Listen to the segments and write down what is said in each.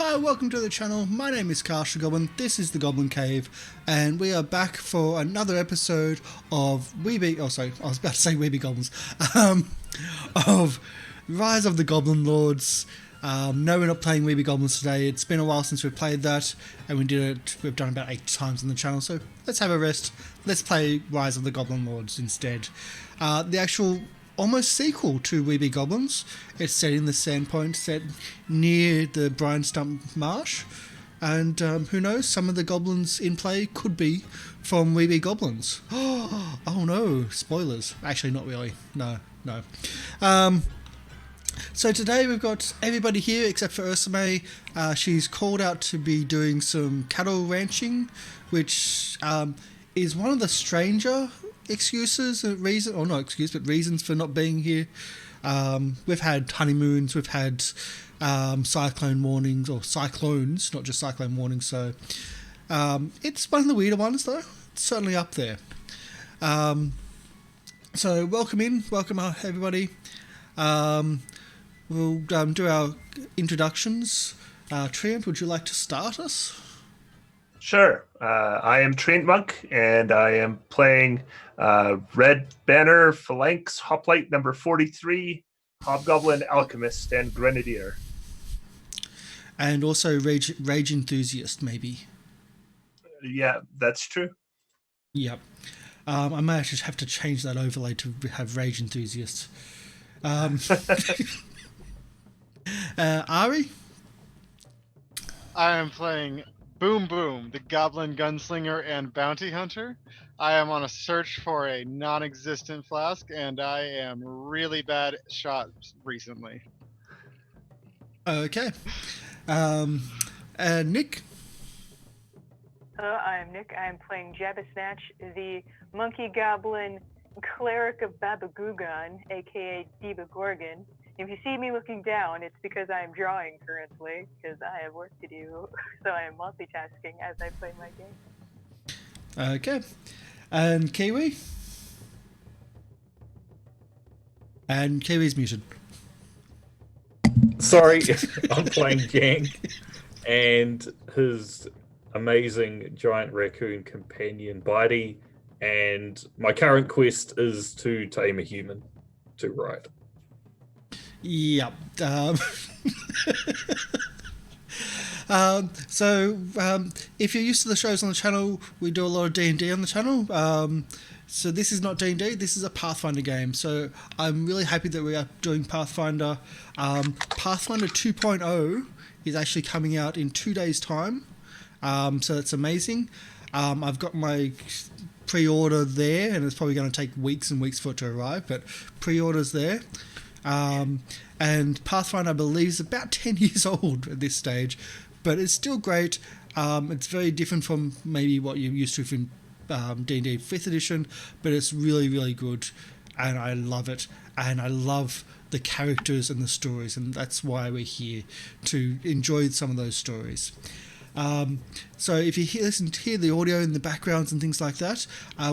Hi, welcome to the channel. My name is Goblin. This is the Goblin Cave, and we are back for another episode of I was about to say Weeby Goblins. Of Rise of the Goblin Lords. No, we're not playing Weeby Goblins today. It's been a while since we've played that, and we've done about 8 times on the channel, so let's have a rest. Let's play Rise of the Goblin Lords instead. The actual almost sequel to Weeby Goblins. It's set in the Sandpoint, set near the Brine Stump Marsh, and who knows, some of the goblins in play could be from Weeby Goblins. Oh no, spoilers. Actually, not really. No. So today we've got everybody here except for Ursame. She's called out to be doing some cattle ranching, which is one of the stranger reasons for not being here. We've had honeymoons, we've had cyclone warnings, or cyclones, not just cyclone warnings, so it's one of the weirder ones though. It's certainly up there. So welcome everybody. We'll do our introductions. Trent, would you like to start us? Sure. I am Trained Monk, and I am playing Red Banner Phalanx Hoplite number 43, Hobgoblin Alchemist, and Grenadier. And also Rage Enthusiast, maybe. Yeah, that's true. Yep. I might actually have to change that overlay to have Rage Enthusiast. Ari? I am playing Boom Boom, the Goblin Gunslinger and Bounty Hunter. I am on a search for a non-existent flask, and I am really bad shot recently. Okay. Nick? Hello, I'm Nick. I'm playing Jabba Snatch, the Monkey Goblin Cleric of Babagugan, aka Diva Gorgon. If you see me looking down, it's because I am drawing currently, because I have work to do, so I am multitasking as I play my game. Okay. And Kiwi? And Kiwi's muted. Sorry, I'm playing Gang and his amazing giant raccoon companion, Bitey, and my current quest is to tame a human to ride. Yep. If you're used to the shows on the channel, we do a lot of D&D on the channel. So this is not D&D, this is a Pathfinder game. So I'm really happy that we are doing Pathfinder. Pathfinder 2.0 is actually coming out in 2 days' time. So that's amazing. I've got my pre-order there, and it's probably going to take weeks and weeks for it to arrive, but pre-order's there. And Pathfinder, I believe, is about 10 years old at this stage, but it's still great. It's very different from maybe what you're used to from D&D 5th edition, but it's really, really good, and I love it, and I love the characters and the stories, and that's why we're here, to enjoy some of those stories. So if you hear the audio in the backgrounds and things like that,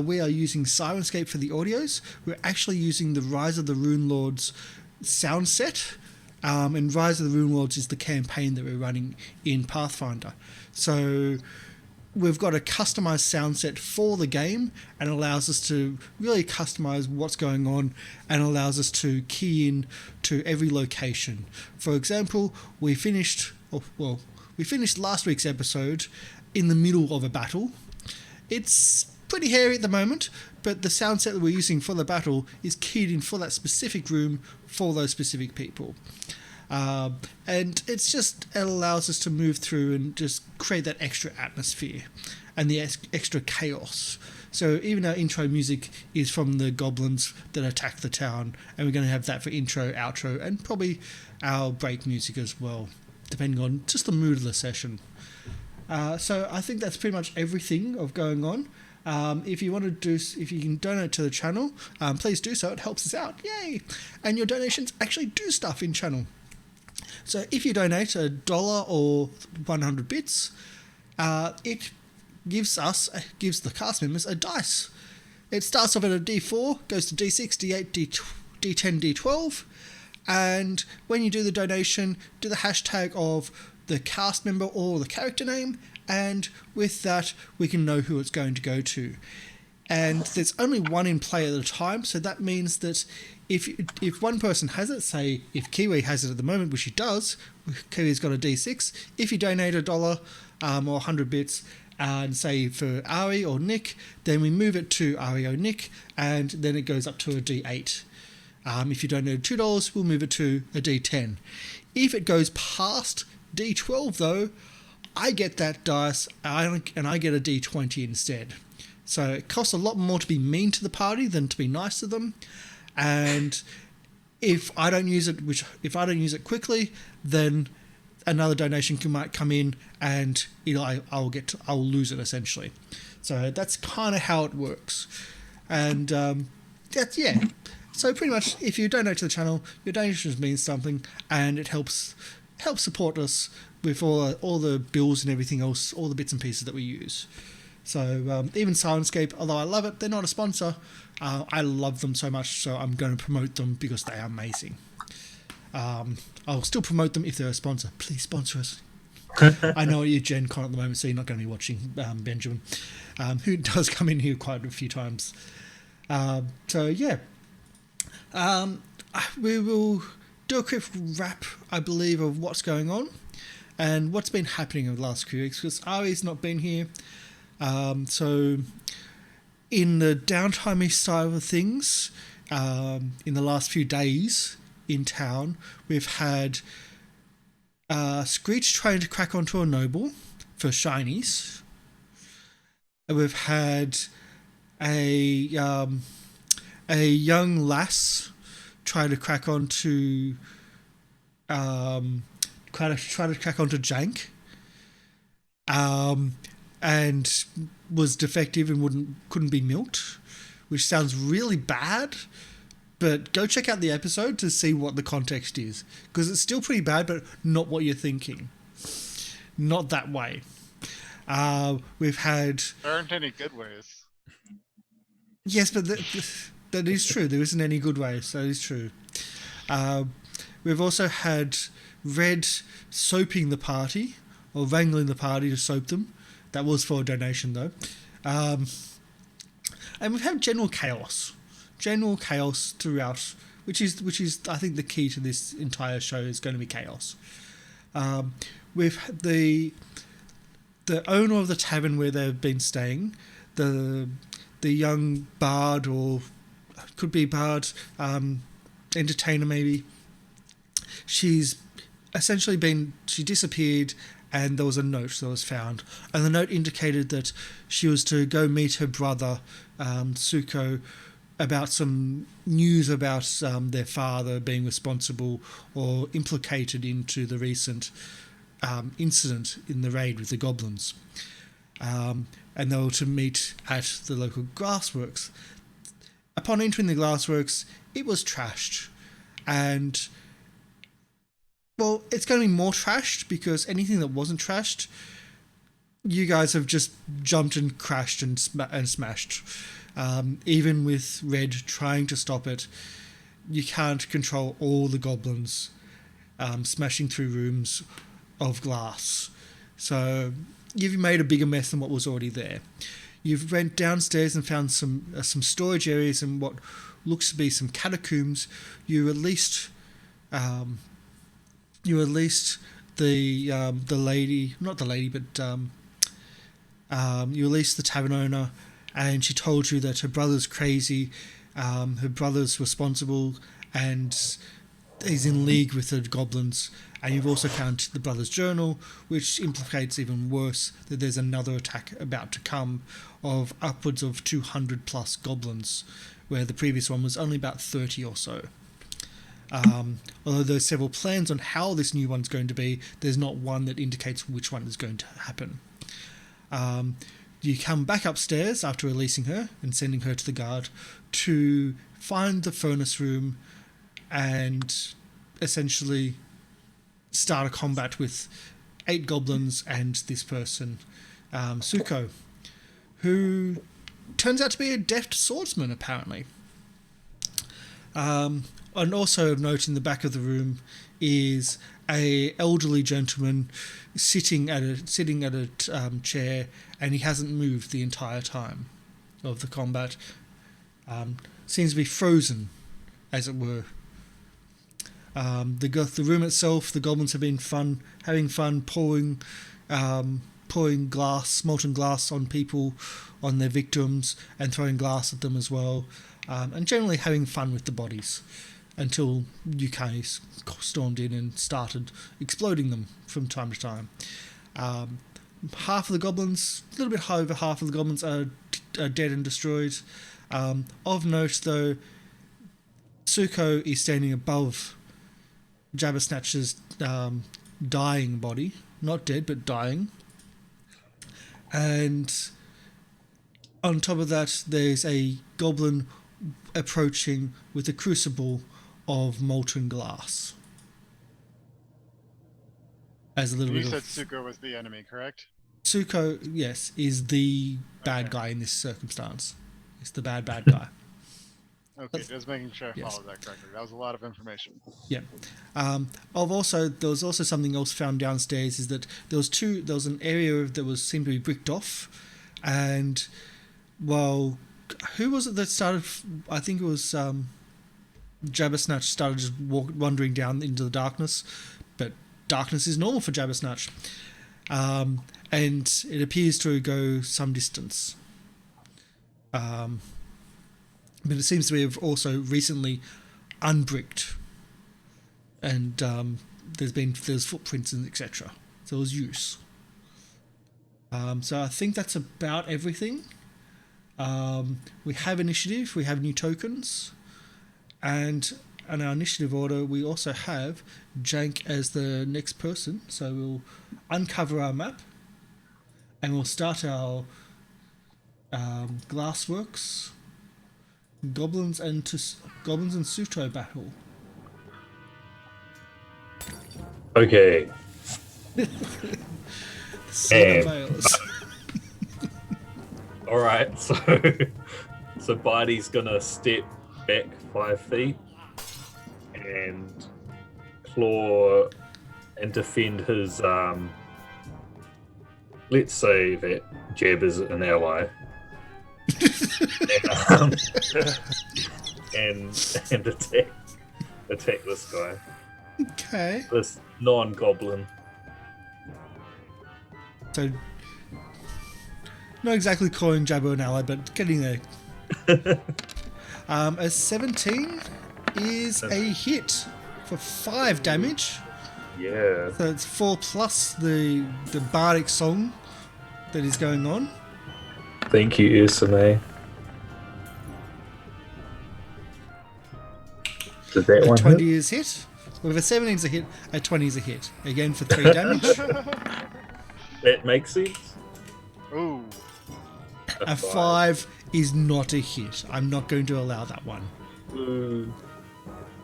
we are using Syrinscape for the audios. We're actually using the Rise of the Rune Lords sound set, and Rise of the Rune Lords is the campaign that we're running in Pathfinder. So we've got a customized sound set for the game, and allows us to really customize what's going on, and allows us to key in to every location. For example, we finished last week's episode in the middle of a battle. It's pretty hairy at the moment, but the sound set that we're using for the battle is keyed in for that specific room for those specific people. And it allows us to move through and just create that extra atmosphere and the extra chaos. So even our intro music is from the goblins that attack the town, and we're going to have that for intro, outro, and probably our break music as well, depending on just the mood of the session. So I think that's pretty much everything of going on. If you can donate to the channel, please do so. It helps us out. Yay! And your donations actually do stuff in channel. So if you donate $1 or 100 bits, it gives the cast members a dice. It starts off at a D4, goes to D6, D8, D10, D12, and when you do the donation, do the hashtag of the cast member or the character name, and with that we can know who it's going to go to. And there's only one in play at a time, so that means that if one person has it, say if Kiwi has it at the moment, which he does, Kiwi's got a D6, if you donate $1 or 100 bits, and say for Ari or Nick, then we move it to Ari or Nick, and then it goes up to a D8. If you donate $2, we'll move it to a D10. If it goes past D12 though, I get that dice and I get a D20 instead. So it costs a lot more to be mean to the party than to be nice to them. And if I don't use it quickly, then another donation might come in, and I'll lose it essentially. So that's kind of how it works. And yeah. So pretty much, if you donate to the channel, your donations mean something, and it helps support us with all the bills and everything else, all the bits and pieces that we use. So even Syrinscape, although I love it, they're not a sponsor. I love them so much, so I'm going to promote them because they are amazing. I'll still promote them if they're a sponsor. Please sponsor us. I know you're Gen Con at the moment, so you're not going to be watching Benjamin, who does come in here quite a few times. So yeah, we will do a quick wrap, I believe, of what's going on and what's been happening over the last few weeks, because Ari's not been here. So in the downtime side of things, in the last few days in town, we've had Screech trying to crack onto a noble for shinies. We've had a young lass try to crack onto Jank, and was defective and couldn't be milked, which sounds really bad. But go check out the episode to see what the context is, because it's still pretty bad, but not what you're thinking. Not that way. We've had... There aren't any good ways. Yes, but that is true. There isn't any good ways. That is true. We've also had Red soaping the party, or wrangling the party to soap them. That was for a donation, though. And we've had general chaos throughout, which is I think the key to this entire show is going to be chaos. With the owner of the tavern where they've been staying, the young bard, or could be bard, entertainer maybe. She disappeared, and there was a note that was found, and the note indicated that she was to go meet her brother, Tsuko, about some news about their father being responsible or implicated into the recent incident in the raid with the goblins. And they were to meet at the local glassworks. Upon entering the glassworks, it was trashed. And, well, it's going to be more trashed, because anything that wasn't trashed, you guys have just jumped and crashed and smashed. Even with Red trying to stop it, you can't control all the goblins smashing through rooms of glass. So you've made a bigger mess than what was already there. You've went downstairs and found some storage areas and what looks to be some catacombs. You released the lady, not the lady, but you released the tavern owner, and she told you that her brother's crazy, her brother's responsible, and he's in league with the goblins. And you've also found the brother's journal, which implicates even worse that there's another attack about to come of upwards of 200 plus goblins, where the previous one was only about 30 or so. Although there's several plans on how this new one's going to be, there's not one that indicates which one is going to happen. You come back upstairs after releasing her and sending her to the guard to find the furnace room and essentially start a combat with 8 goblins and this person, Tsuko, who turns out to be a deft swordsman, apparently. And also of note, in the back of the room is a elderly gentleman sitting at a chair, and he hasn't moved the entire time of the combat. Seems to be frozen, as it were. The room itself, the goblins have been having fun pouring glass, molten glass on people, on their victims, and throwing glass at them as well, and generally having fun with the bodies until UK stormed in and started exploding them from time to time. Half of the goblins, a little bit over half of the goblins are dead and destroyed. Of note, though, Tsuko is standing above Jabbersnatch's dying body. Not dead, but dying. And on top of that, there's a goblin approaching with a crucible of molten glass. As a little You bit said of... Tsuko was the enemy, correct? Tsuko, yes, is the bad guy in this circumstance. It's the bad guy. Okay, just making sure I Yes. followed that correctly. That was a lot of information. Yeah. There was also something else found downstairs, is that there was an area that seemed to be bricked off, and who was it that started? I think it was Jabbersnatch started just wandering down into the darkness, but darkness is normal for Jabbersnatch, and it appears to go some distance. But it seems to have also recently unbricked, and there's footprints and etc. So there was use. So I think that's about everything. We have initiative, we have new tokens, and in our initiative order we also have Jank as the next person. So we'll uncover our map, and we'll start our Glassworks Goblins and Suto battle. Okay. Avails. All right. So Barty's gonna step back 5 feet and claw and defend his. Let's say that Jeb is an ally. and attack this guy. Okay. This non-goblin. So, not exactly calling Jabbo an ally, but getting there. A 17 is a hit for 5 damage. Yeah. So it's 4 plus the bardic song that is going on. Thank you, Ursame. Did that A one 20 hit? is hit. Well, if a 17 is a hit, a 20 is a hit. Again for 3 damage. That makes sense. Ooh. A 5 is not a hit. I'm not going to allow that one. Ooh.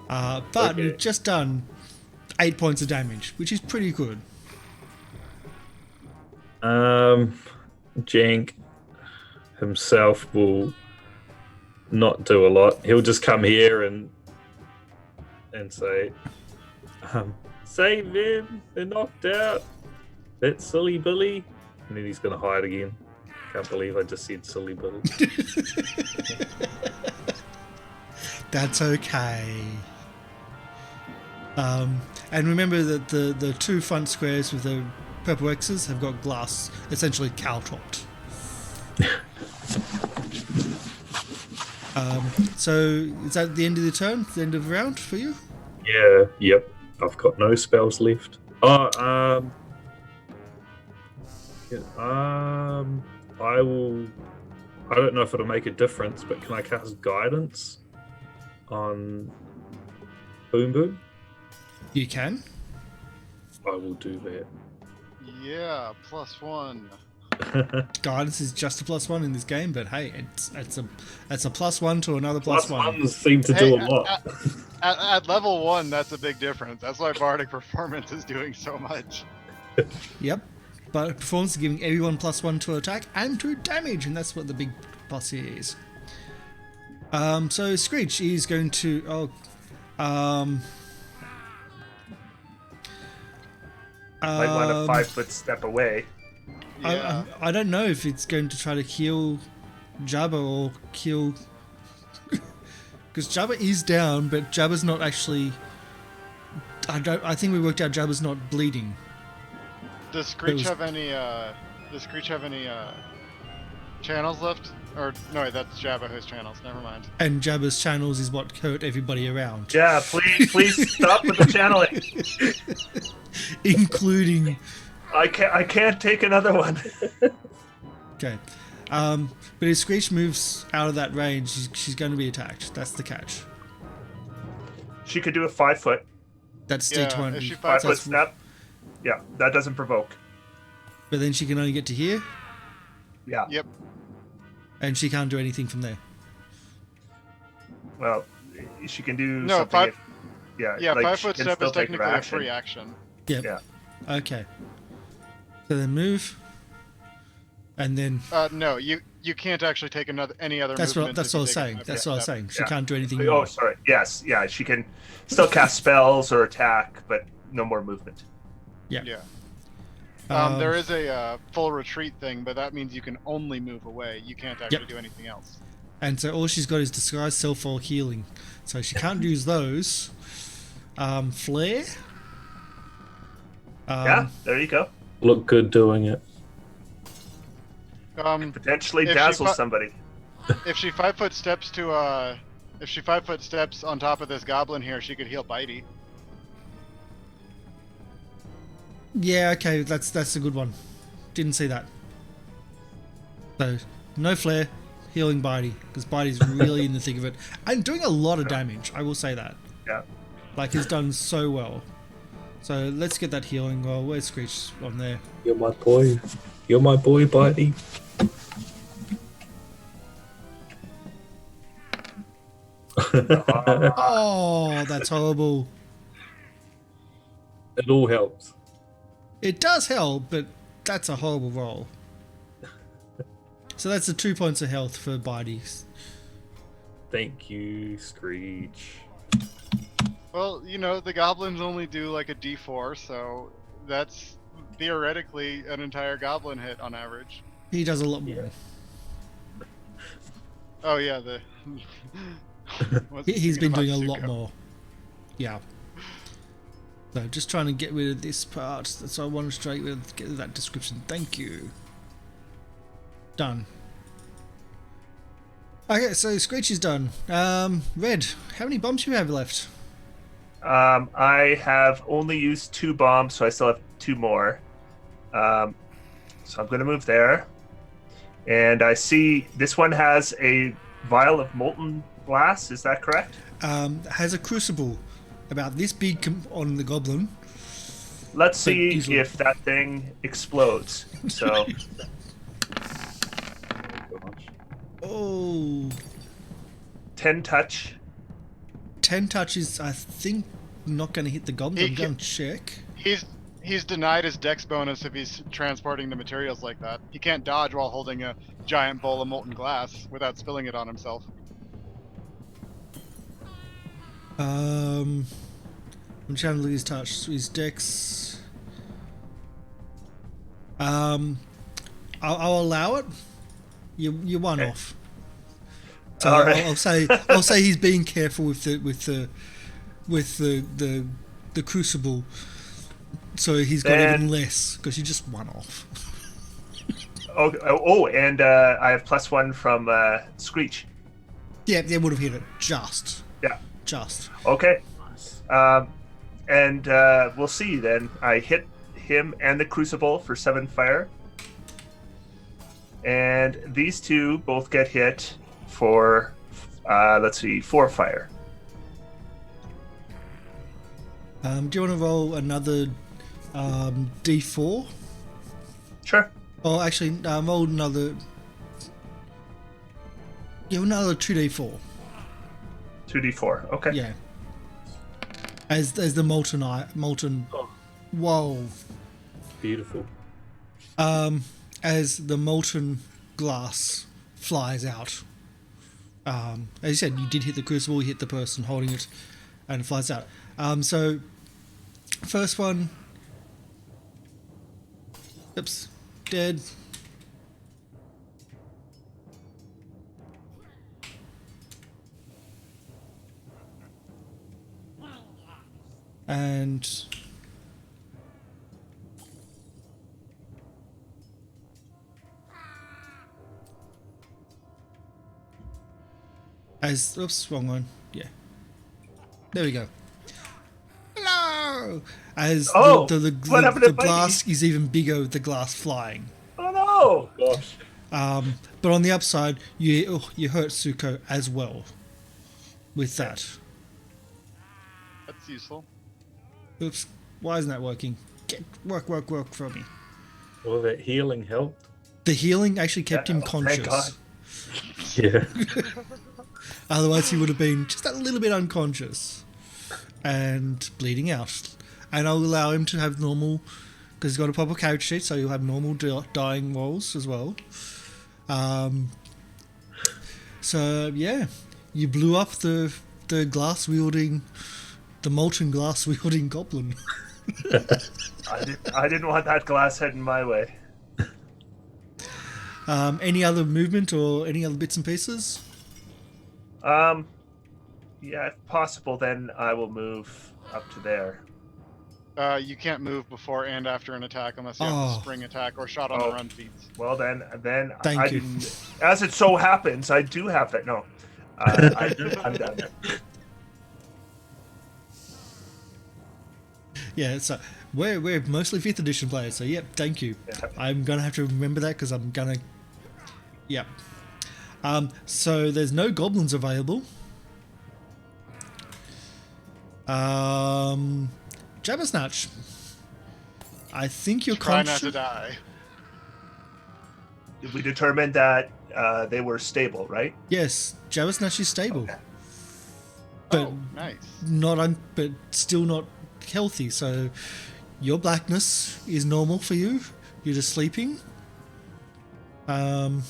But Okay. you've just done 8 points of damage, which is pretty good. Jank himself will not do a lot. He'll just come here and say, save them, they're knocked out. That silly Billy. And then he's gonna hide again. Can't believe I just said silly Billy. That's okay. And remember that the 2 front squares with the purple X's have got glass, essentially cow-topped. So is that the end of the turn? The end of the round for you? Yeah, yep. I've got no spells left. I don't know if it'll make a difference, but can I cast guidance on Boom Boom? You can. I will do that. Yeah, +1. Guidance is just a +1 in this game, but hey, it's a +1 to another Plus +1. ones seem to do a lot. At level 1, that's a big difference. That's why Bardic Performance is doing so much. Yep. But performance is giving everyone +1 to attack and to damage, and that's what the big plus here is. So Screech is going to Might want to Um, 5-foot step away. Yeah. I don't know if it's going to try to kill Jabba or kill... Because Jabba is down, but Jabba's not actually... I think we worked out Jabba's not bleeding. Does Screech have any? Channels left? Or no, that's Jabba who has channels. Never mind. And Jabba's channels is what hurt everybody around. Yeah, please stop with the channeling. Including... I can't take another one. Okay. But if Screech moves out of that range, she's going to be attacked. That's the catch. She could do a 5-foot. That's Yeah, D20. if she 5-foot step. Yeah, that doesn't provoke. But then she can only get to here, Yeah. Yep. and she can't do anything from there. Well, she can do No, something. five- Yeah, like 5-foot she can step still is take her technically a action. free action. Yep. Yeah. Okay. So then move, and then No, you can't actually take any other. that's what movements that's if what I you was take a saying. 5-foot That's what I was step. saying. She Yeah. can't do anything Oh, more. sorry. Yes, yeah, she can still cast spells or attack, but no more movement. Yeah. There is a full retreat thing, but that means you can only move away. You can't actually do anything else. And so all she's got is disguise, self, or healing. So she can't use those. Flare. Yeah, there you go. Look good doing it. Potentially If she dazzle fu- somebody. If she 5-foot steps to if she 5-foot steps on top of this goblin here, she could heal Bitey. Yeah. Okay. That's a good one. Didn't see that. So no flare, healing Bitey, because Bitey's really in the thick of it and doing a lot of damage. I will say that. Yeah. Like he's done so well. So let's get that healing. Well, where's Screech on there? You're my boy. You're my boy, buddy. Oh, that's horrible. It all helps. It does help, but that's a horrible roll. So that's the 2 points of health for Bitey. Thank you, Screech. Well, the goblins only do like a D4, so that's theoretically an entire goblin hit on average. He does a lot more. Yeah. Oh yeah, He's been doing a Tsuko. lot more. Yeah. So just trying to get rid of this part. So I wanted to get rid of that description. Thank you. Done. Okay, so Screech is done. Red, how many bombs do you have left? I have only used 2 bombs, so I still have 2 more. So I'm going to move there. And I see this one has a vial of molten glass. Is that correct? Has a crucible about this big on the goblin. Let's see easily. if that thing explodes. So Oh, 10 touch. 10 touches, I think, not going to hit the goblin. He I'm can- going to check. He's denied his dex bonus if he's transporting the materials like that. He can't dodge while holding a giant bowl of molten glass without spilling it on himself. I'm trying to look at his touch. His dex. I'll allow it. You're one Okay. off. So All right. I'll say he's being careful with the crucible. So he's got Then- even less because you're just one off. And I have +1 from Screech. Yeah, they would have hit it just. Yeah. Just. Okay. And we'll see then. I hit him and the crucible for 7 fire. And these two both get hit for, 4 fire. Do you want to roll another D4? Sure. Oh, actually, roll another. Yeah, another 2D4. 2d4. Okay. Yeah. As the molten. Oh. Whoa. Beautiful. As the molten glass flies out. As you said, you did hit the crucible, you hit the person holding it, and it flies out. So, first one, Oops. Dead. And as oops, wrong one. Yeah. There we go. Hello. As Oh, the what happened to blast is even bigger with the glass flying. Oh no! Gosh. But on the upside, you hurt Tsuko as well with that. That's useful. Oops, why isn't that working? Work for me. Well, that healing helped. The healing actually kept him Thank God. conscious. Yeah. Otherwise, he would have been just a little bit unconscious and bleeding out. And I'll allow him to have normal, because he's got a proper character sheet, so he'll have normal dying rolls as well. So yeah, you blew up the molten glass wielding goblin. I didn't want that glass heading my way. Any other movement or any other bits and pieces? Yeah, if possible, then I will move up to there. You can't move before and after an attack unless you have Oh. a spring attack or shot on the run feats. Well, then Thank I you. didn't. As it so happens, I do have that. No, I'm done. Yeah, so we're mostly 5th edition players, so yep, thank you. Yeah. I'm gonna have to remember that because I'm gonna. Yep. So there's no goblins available. Jabbersnatch. I think you're Try not conscious. to die. Did we determine that they were stable, right? Yes, Jabbersnatch is stable, Okay. but Oh, nice. but still not healthy. So your blackness is normal for you. You're just sleeping, and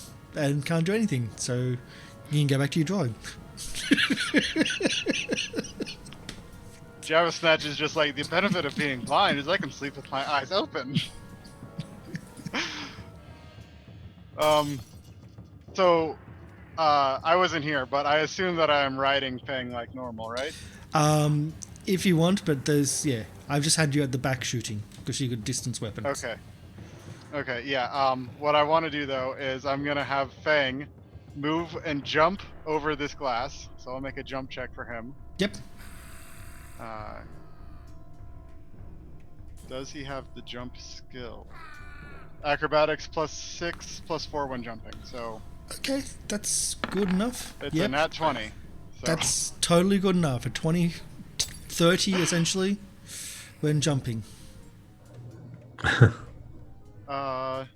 can't do anything. So you can go back to your drawing. Java Snatch is just like, the benefit of being blind is I can sleep with my eyes open. So, I wasn't here, but I assume that I am riding Feng like normal, right? If you want, but I've just had you at the back shooting because you got distance weapons. Okay. Okay, yeah. What I want to do though is I'm gonna have Feng move and jump over this glass. So I'll make a jump check for him. Yep. Does he have the jump skill? Acrobatics +6 +4 when jumping. So Okay, that's good enough. it's Yep. a nat 20. So. That's totally good enough. A 20, 30 essentially when jumping. All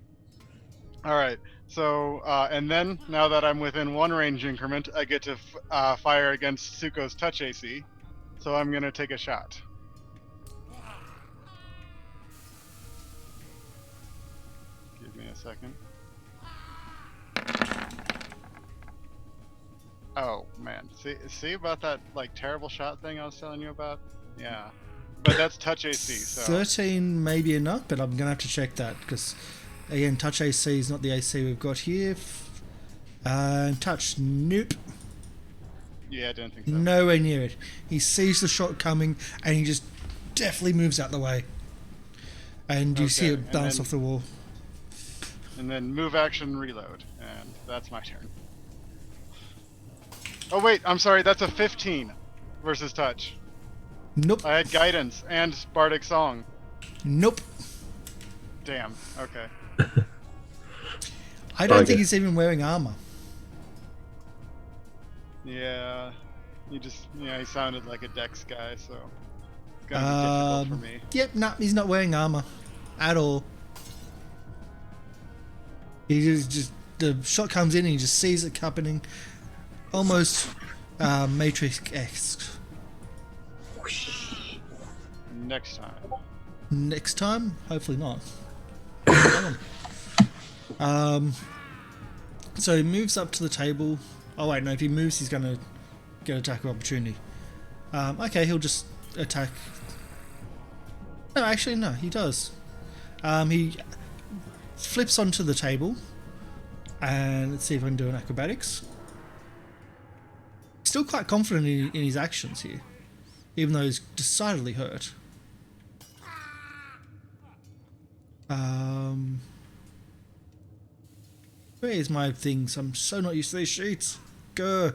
right. So, and then now that I'm within one range increment, I get to fire against Tsuko's touch AC. So I'm gonna take a shot. Give me a second. Oh man, see about that like terrible shot thing I was telling you about? Yeah, but that's touch AC. So 13 may be enough, but I'm gonna have to check that because again, touch AC is not the AC we've got here. Touch, nope, yeah, I didn't think so. nowhere near it. He sees the shot coming and he just definitely moves out the way, and you see Okay, it and bounce then- off the wall. And then move action reload, and that's my turn. Oh wait, I'm sorry, that's a 15 versus touch. Nope, I had guidance and bardic song. nope. Damn. Okay. I don't Okay. think he's even wearing armor. Yeah. He sounded like a dex guy, so it's gonna be difficult for me. Yep, no, he's not wearing armor at all. He just the shot comes in and he just sees it happening, almost Matrix-esque. Next time. Next time, hopefully not. So he moves up to the table. Oh wait, no, if he moves, he's gonna get attack of opportunity. Okay, he'll just attack. No, actually, no, he does. He flips onto the table, and let's see if I can do an acrobatics. Still quite confident in his actions here, even though he's decidedly hurt. Where is my things? I'm so not used to these sheets. Go.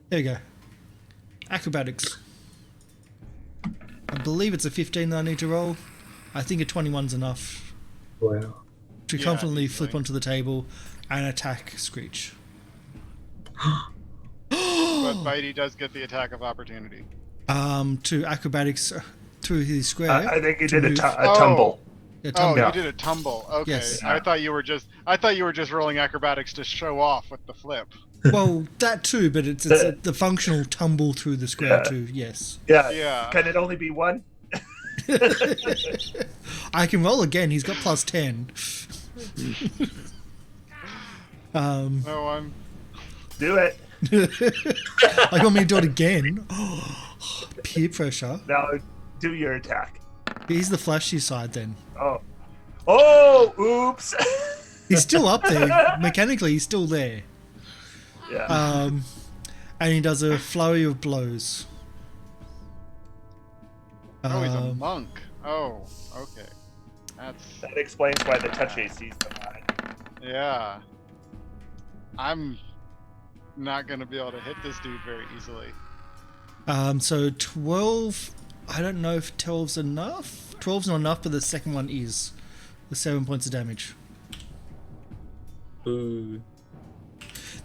There we go. Acrobatics. I believe it's a 15 that I need to roll. I think a 21's enough Wow. to Yeah, confidently easily. flip onto the table and attack Screech. But Bitey does get the attack of opportunity. To acrobatics through his square. I think he to did a move. tumble. Yeah, Oh, tumble. you did a tumble. Okay. Yes. I thought you were just rolling acrobatics to show off with the flip. Well, that too, but it's the functional tumble through the square Yeah. too. Yes. Yeah. Yeah. Can it only be one? I can roll again. He's got plus 10. No, I'm. Do it. I want me to do it again. Peer pressure. Now do your attack. He's the flashy side then. Oh. Oh, oops. He's still up there. Mechanically, he's still there. Yeah. And he does a flurry of blows. Oh, he's a monk. Oh, okay. That's That explains why the touch AC is so high. yeah. I'm not gonna be able to hit this dude very easily. So 12. I don't know if 12's enough. 12's not enough, but the second one is. With 7 points of damage. Ooh.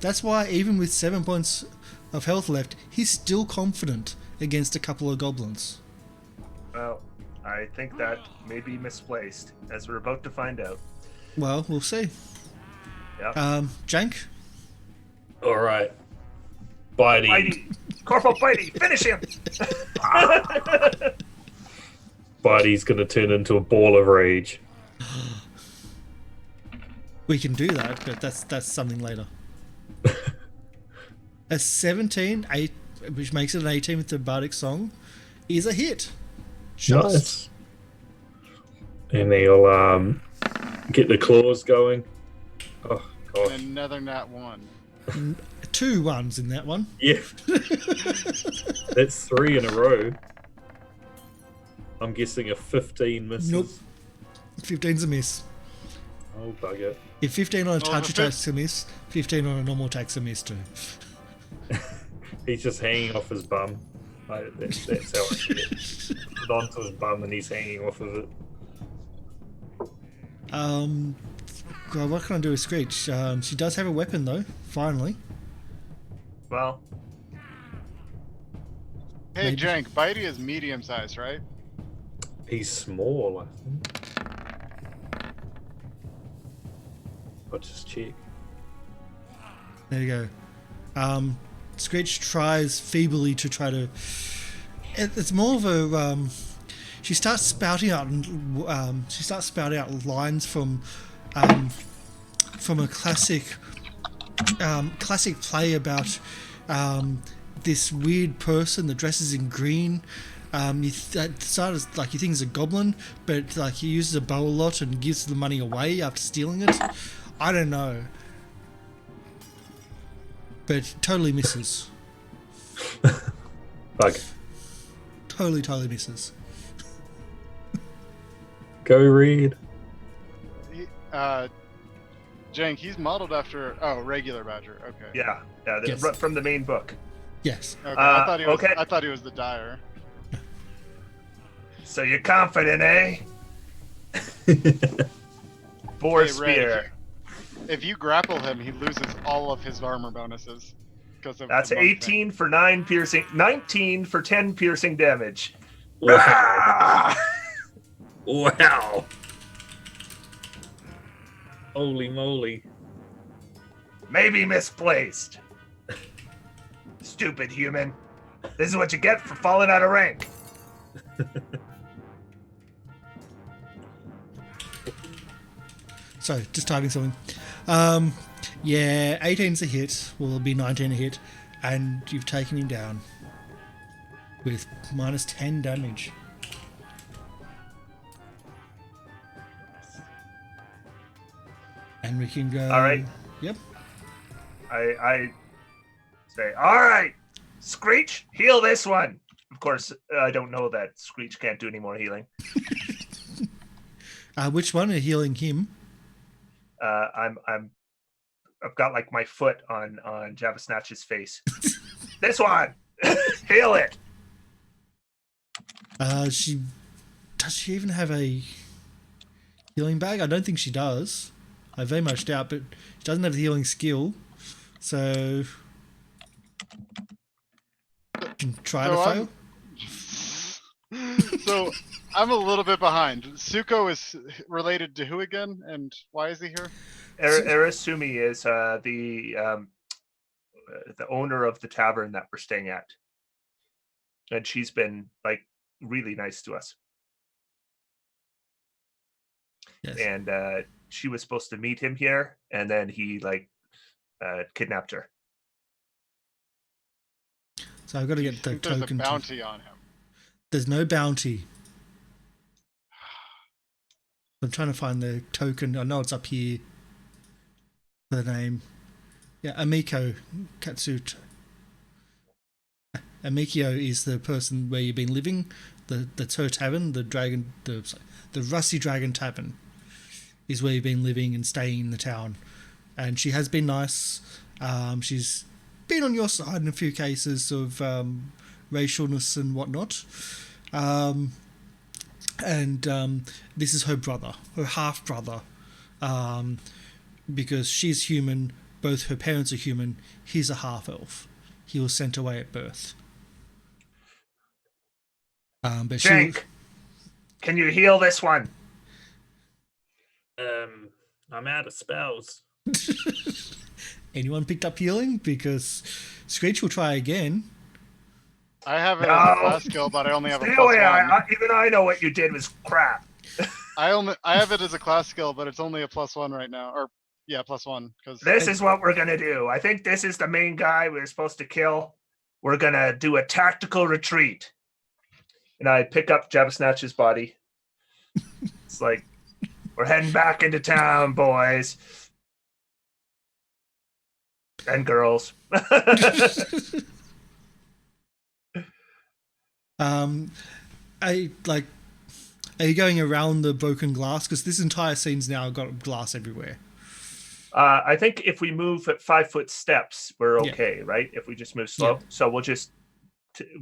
That's why even with 7 points of health left, he's still confident against a couple of goblins. Well, I think that may be misplaced, as we're about to find out. Well, we'll see. Yeah. Jank? All right. Bitey. Bitey! Corporal Bitey! Finish him! Bitey's gonna turn into a ball of rage. We can do that, but that's something later. A 17, which makes it an 18 with the bardic song, is a hit. Just. Nice. And he'll get the claws going. Oh gosh. Another nat 1. 2 ones in that one. Yeah. That's 3 in a row. I'm guessing a 15 misses. Nope. 15's a miss. Oh bugger. If 15 on a Oh, touch the attack's a miss, 15 on a normal attack's a miss too. He's just hanging off his bum. That's how I see it. Put onto his bum and he's hanging off of it. God, what can I do with Screech? She does have a weapon though, finally. Well, Hey, Maybe. Jank, Bitey is medium sized, right? He's small, I think. I'll just check. There you go. Screech tries feebly to try to. It's more of a. She starts spouting out. She starts spouting out lines from a classic play about this weird person that dresses in green. That started like he thinks he's a goblin, but like he uses a bow a lot and gives the money away after stealing it. I don't know. But totally misses. Bug. Totally misses. Go read. Jank, he's modeled after regular badger. Okay. yeah. Yes. From the main book. Yes. Okay. I thought he was. okay. I thought he was the dyer. So you're confident, eh? Boar Hey, Red, spear. If you grapple him, he loses all of his armor bonuses. Because of That's the monk 18 for 9 piercing, 19 for 10 piercing damage. Wow. Ah! Wow. Holy moly. Maybe misplaced. Stupid human. This is what you get for falling out of rank. Sorry, just typing something. Yeah, 18's a hit. Well, it'll be 19 a hit. And you've taken him down. With minus 10 damage. And we can go. All right. Yep. I say, all right, Screech, heal this one. Of course, I don't know that Screech can't do any more healing. Which one are healing him? I've got like my foot on Java Snatch's face. This one, heal it. Does she even have a healing bag? I don't think she does. I very much doubt, but she doesn't have the healing skill. So try to fail. So I'm a little bit behind. Tsuko is related to who again, and why is he here? Arasumi is the owner of the tavern that we're staying at, and she's been like really nice to us. Yes. And she was supposed to meet him here, and then he like kidnapped her. So I've got to get the There's token. a bounty on him. There's no bounty. I'm trying to find the token. I know it's up here. The name. Yeah, Amekio Katsuto. Amekio is the person where you've been living. That's her tavern, the Rusty Dragon Tavern is where you've been living and staying in the town. And she has been nice. She's been on your side in a few cases of racialness and whatnot. This is her brother, her half-brother. Because she's human, both her parents are human, he's a half-elf. He was sent away at birth. But Jake, can you heal this one? I'm out of spells. Anyone picked up healing? Because Screech will try again. I have a class skill, but I only have a Stay plus away. one. Even I know what you did was crap. I have it as a class skill, but it's only a +1 right now. Or yeah, +1. Because This is what we're gonna do. I think this is the main guy we're supposed to kill. We're gonna do a tactical retreat. And I pick up Java Snatch's body. It's like, we're heading back into town, boys. And girls. Are you going around the broken glass? Because this entire scene's now got glass everywhere. I think if we move at 5-foot steps, we're okay, right? If we just move slow. Yeah. So we'll just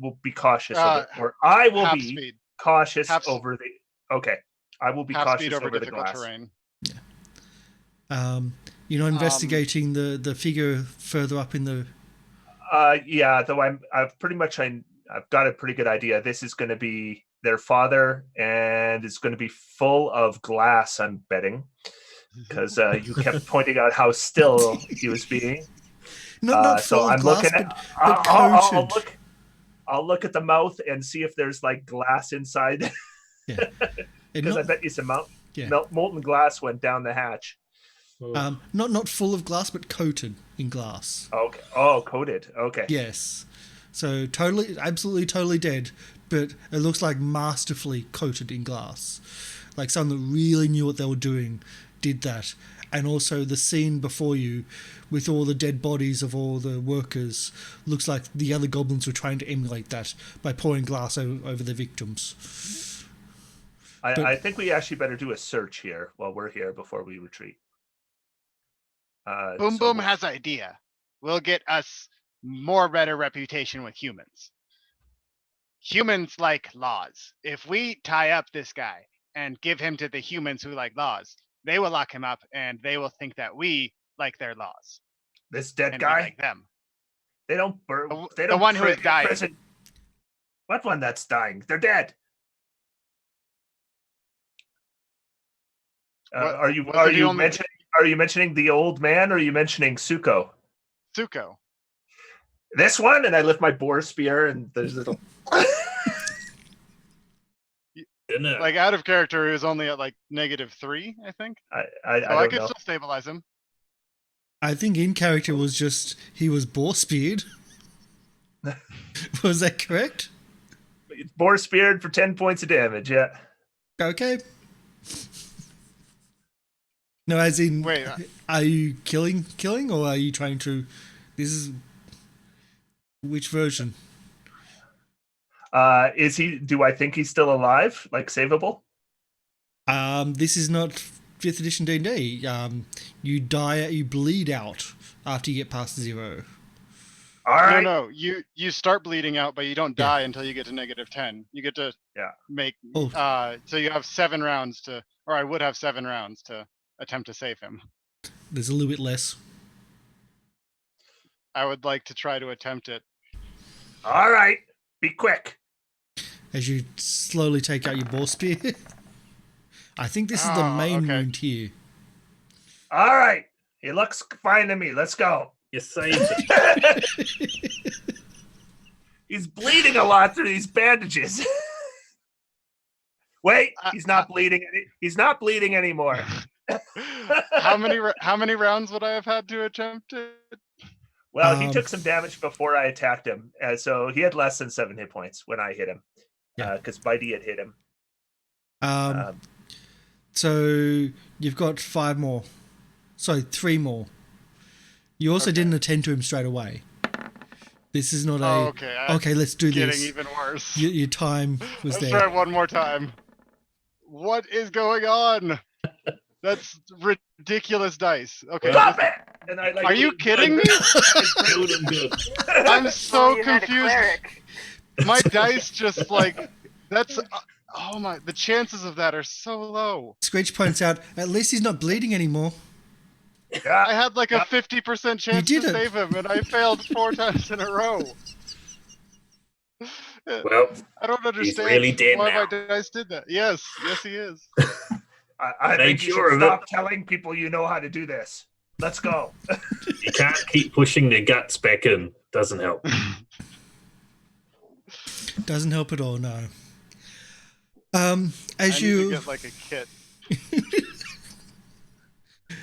we'll be cautious of it. Or I will half be speed. cautious over the. Okay, I will be Half speed cautious over over the difficult glass. terrain. You're not investigating the figure further up in the. Yeah, though I've got a pretty good idea. This is going to be their father, and it's going to be full of glass. I'm betting, because you kept pointing out how still he was being. Not full of glass, but coated. I'll look at the mouth and see if there's like glass inside. Yeah, Because I bet you some Yeah. molten glass went down the hatch. Not full of glass, but coated in glass. Okay. Oh, coated. Okay. Yes. So absolutely totally dead, but it looks like masterfully coated in glass. Like someone that really knew what they were doing did that. And also the scene before you with all the dead bodies of all the workers looks like the other goblins were trying to emulate that by pouring glass over the victims. I think we actually better do a search here while we're here before we retreat. Boom Boom has idea. We'll get us more better reputation with humans. Humans like laws. If we tie up this guy and give him to the humans who like laws, they will lock him up and they will think that we like their laws. This dead And guy? we like them. They don't The one who is dying. What one that's dying? They're dead. Are you mentioning the old man, or are you mentioning Tsuko? Tsuko. This one, and I lift my boar spear, and there's little. Like out of character, he was only at like -3, I think. I could know. still stabilize him. I think in character was just he was boar speared. Was that correct? Boar speared for 10 points of damage. Yeah. Okay. No, as in, Wait, are you killing, or are you trying to? This is which version? Is he? Do I think he's still alive? Like savable? This is not 5th edition D&D. You die, you bleed out after you get past 0. All right. no. You start bleeding out, but you don't Yeah. die until you get to -10. You get to make. Oh. So you have 7 rounds to, or I would have 7 rounds to attempt to save him. There's a little bit less. I would like to try to attempt it. All right. Be quick. As you slowly take out your boar spear. I think this is the main okay. wound here. All right. He looks fine to me. Let's go. You saved it. He's bleeding a lot through these bandages. Wait, he's not bleeding. He's not bleeding anymore. How many rounds would I have had to attempt it? Well, he took some damage before I attacked him, so he had less than 7 hit points when I hit him. Yeah. Because Bitey had hit him. So you've got 5 more. Sorry, 3 more. You also didn't attend to him straight away. This is not okay, let's do this. Getting even worse. Your time was Let's there. try it one more time. What is going on? That's ridiculous dice. Okay. Stop it! And I, Are you kidding me? I'm so You had a confused. cleric. My dice just like that's oh my, the chances of that are so low. Screech points out, at least he's not bleeding anymore. I had like a 50% chance to didn't. save him, and I failed 4 times in a row. Well, I don't understand really dead why now. my dice did that. Yes, he is. I Make think you sure should of it. stop telling people you know how to do this. Let's go. you can't keep pushing their guts back in. Doesn't help. Doesn't help at all, no. I As need you to get like a kit.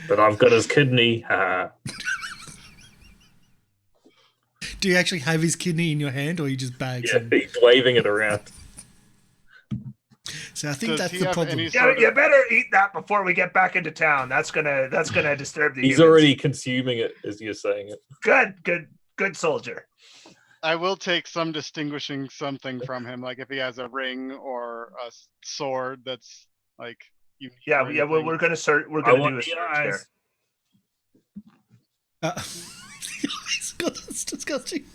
But I've got his kidney. do you actually have his kidney in your hand, or you just bags Yeah, him? he's waving it around. So I think Does that's he the have problem. any Yeah, sort you of- better eat that before we get back into town. That's gonna disturb the He's humans. already consuming it as you're saying it. Good soldier. I will take some distinguishing something from him, like if he has a ring or a sword that's like unique. Yeah, or yeah. Well, anything. we're gonna search. We're I gonna want do a the search eyes. there. God, that's disgusting.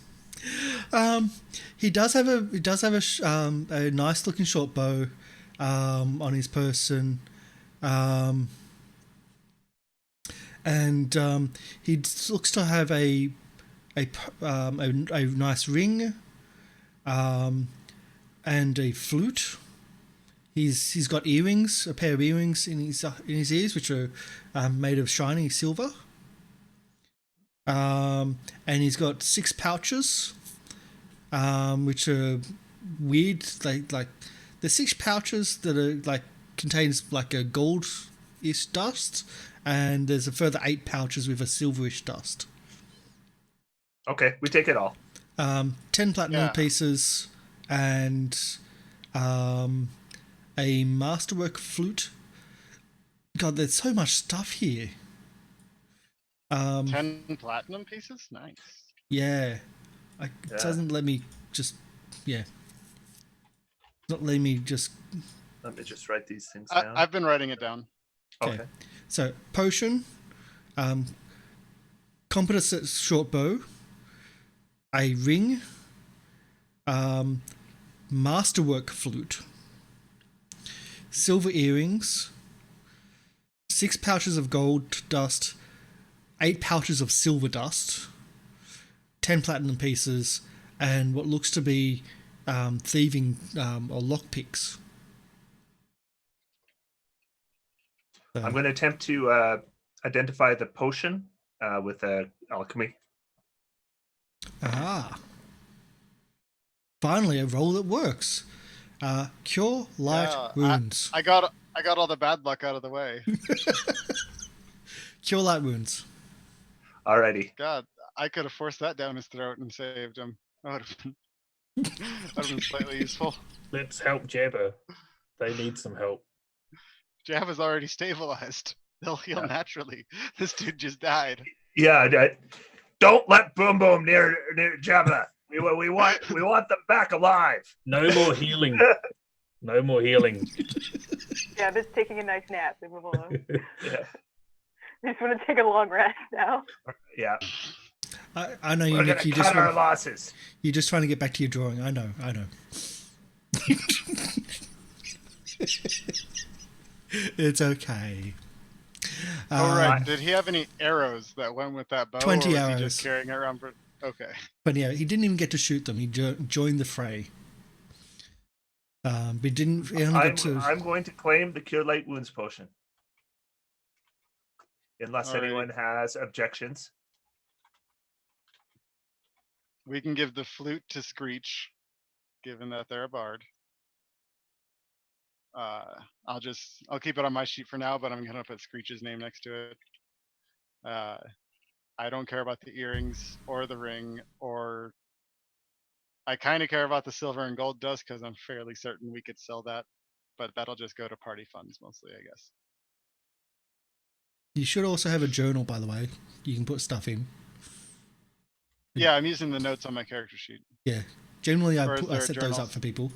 He does have a nice looking short bow on his person, and he looks to have a nice ring, and a flute. He's got earrings, a pair of earrings in his ears, which are made of shiny silver. And he's got 6 pouches, which are weird. Like the 6 pouches that are like contains like a goldish dust, and there's a further 8 pouches with a silverish dust. Okay, we take it all. 10 platinum pieces and a masterwork flute. God, there's so much stuff here. 10 platinum pieces? Nice. Yeah. It doesn't let me just... Yeah. Not letting me just... Let me just write these things down. I've been writing it down. Okay. So, potion, competent short bow, a ring, masterwork flute, silver earrings, 6 pouches of gold dust, 8 pouches of silver dust, 10 platinum pieces, and what looks to be thieving or lockpicks. I'm going to attempt to identify the potion with alchemy. Ah. Finally, a roll that works. Cure light wounds. I got all the bad luck out of the way. Cure light wounds. Alrighty. God, I could have forced that down his throat and saved him. That would have been slightly useful. Let's help Jabba. They need some help. Jabba's already stabilized. They'll heal naturally. This dude just died. Yeah, don't let Boom Boom near Jabba. We want them back alive. No more healing. No more healing. Jabba's taking a nice nap. Leave him alone. Yeah. I just want to take a long rest now. Yeah. I know you, We're Nick. gonna You cut just our want, losses. you're just trying to get back to your drawing. I know. It's okay. All right. Did he have any arrows that went with that bow? 20 or was arrows. He just carrying it around for. Okay. But yeah, he didn't even get to shoot them. He joined the fray. But he didn't. He only got to. I'm going to claim the Cure Light Wounds potion. Unless All right. anyone has objections. We can give the flute to Screech, given that they're a bard. I'll keep it on my sheet for now, but I'm gonna put Screech's name next to it. I don't care about the earrings or the ring, or I kind of care about the silver and gold dust because I'm fairly certain we could sell that, but that'll just go to party funds mostly, I guess. You should also have a journal, by the way. You can put stuff in. Yeah, I'm using the notes on my character sheet. Yeah. Generally, I Or is there a set those journal? up for people.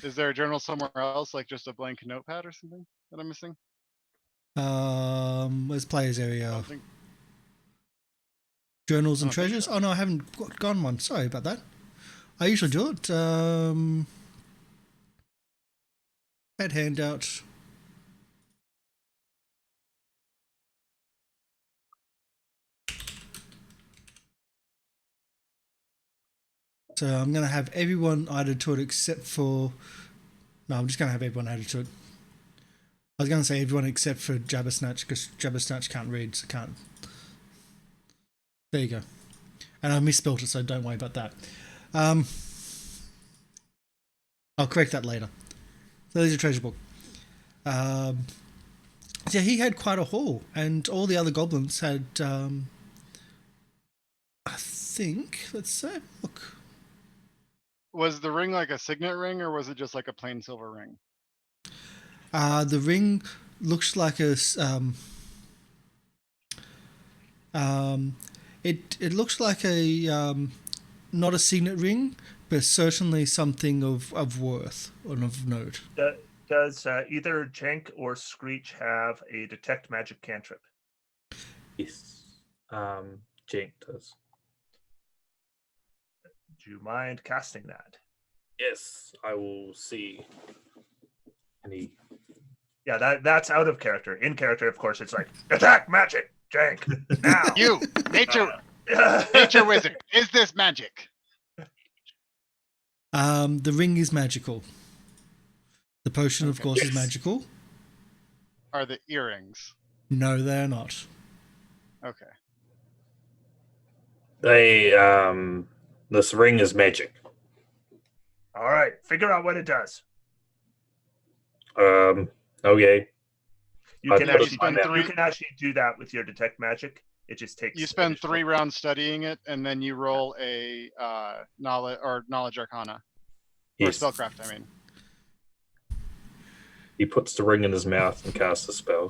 Is there a journal somewhere else, like just a blank notepad or something that I'm missing? Where's players I area? don't think. Journals and I don't think treasures? so. Oh no, I haven't gone one. Sorry about that. I usually do it. Add handout. So I'm going to have everyone added to it except for... No, I'm just going to have everyone added to it. I was going to say everyone except for Jabbersnatch, because Jabbersnatch can't read, so can't... There you go. And I misspelled it, so don't worry about that. I'll correct that later. So there's a treasure book. Yeah, he had quite a haul, and all the other goblins had... I think... Let's say... Look... Was the ring like a signet ring, or was it just like a plain silver ring? The ring looks like a... It looks like a... not a signet ring, but certainly something of worth or of note. Does either Jank or Screech have a detect magic cantrip? Yes. Jank does. Do you mind casting that? Yes, I will see. Any? Yeah, that's out of character. In character, of course, it's like attack magic, Jank. Now. You, nature wizard, is this magic? The ring is magical. The potion, of Okay. course, is Yes. magical. Are the earrings? No, they're not. Okay. This ring is magic. All right, figure out what it does. Okay. You I'd can put actually it on there. you can actually do that with your detect magic. It just takes. You spend additional- 3 rounds studying it, and then you roll a knowledge arcana. Yes. Or spellcraft, I mean. He puts the ring in his mouth and casts a spell.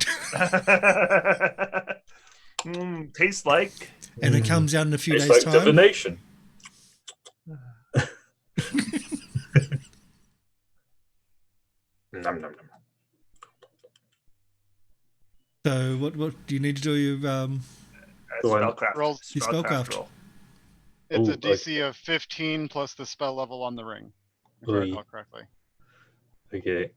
Tastes like. And it comes out in a few It's days' like time. divination. Nom, nom, nom. So what do you need to do? You Go on. Spellcraft. Roll- Your spellcraft. roll. It's Ooh, a DC of 15 plus the spell level on the ring, if I Oy. recall correctly. Okay.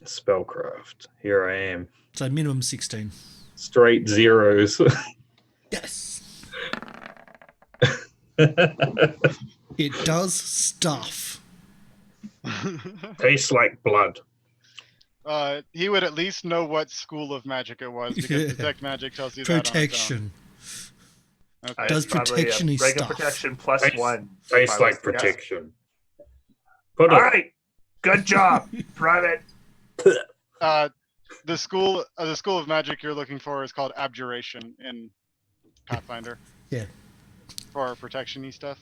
Spellcraft. Here I am. so minimum 16. Straight zeros. Yes, it does stuff. Tastes like blood. He would at least know what school of magic it was, because Yeah. detect magic tells you that on its own. Protection. Okay. Does It's probably a protection-y regular stuff. protection plus Tastes- 1. Tastes if I was like to guess. protection. Put All it. right, good job, Private. The school of magic you're looking for is called abjuration in Pathfinder. Yeah. For protection-y stuff.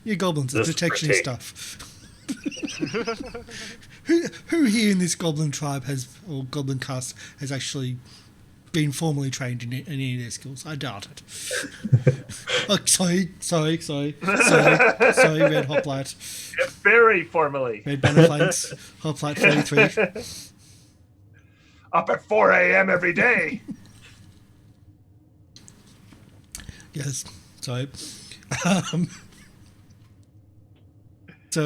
Your goblins are This protection protect. stuff. Who here in this goblin tribe or goblin cast has actually been formally trained in any of their skills? I doubt it. Oh, sorry, Red Hoplite. Very formally. Red Banner Flanks, Hoplite 33. Up at 4 a.m. every day. Yes, sorry. It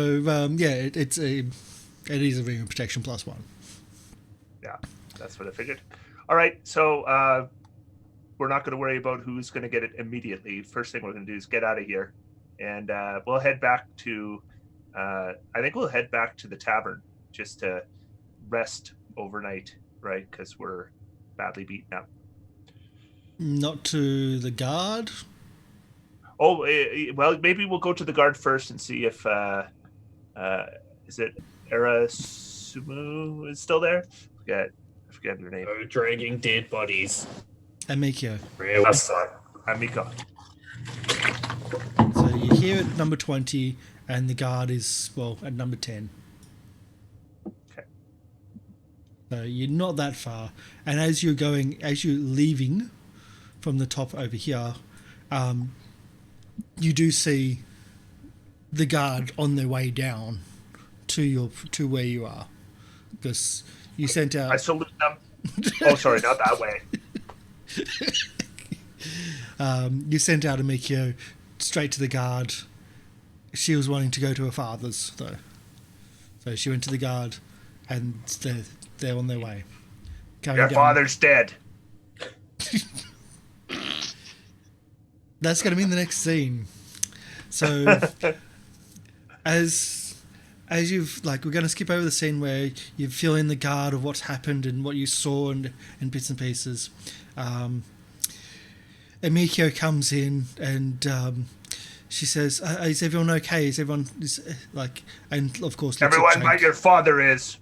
is a ring of protection +1. Yeah, that's what I figured. All right, so we're not going to worry about who's going to get it immediately. First thing we're going to do is get out of here, and we'll head back to. I think we'll head back to the tavern just to rest overnight, right? Because we're badly beaten up. Not to the guard. Oh, well, maybe we'll go to the guard first and see if is it Erasumu is still there? I forget her name. No dragging dead bodies. Amekio. Last time. Amiko. So you're here at number 20, and the guard is, at number 10. Okay. So you're not that far. And as you're leaving from the top over here, you do see the guard on their way down to where you are, because you sent out. I salute them. Oh, sorry, not that way. You sent out Amekio straight to the guard. She was wanting to go to her father's, though, so she went to the guard, and they're on their way. Your father's dead. That's going to be in the next scene. So, as you've we're going to skip over the scene where you fill in the guard of what's happened and what you saw and bits and pieces. Amekio comes in and she says, "Is everyone okay? Is everyone And of course, everyone but your father is,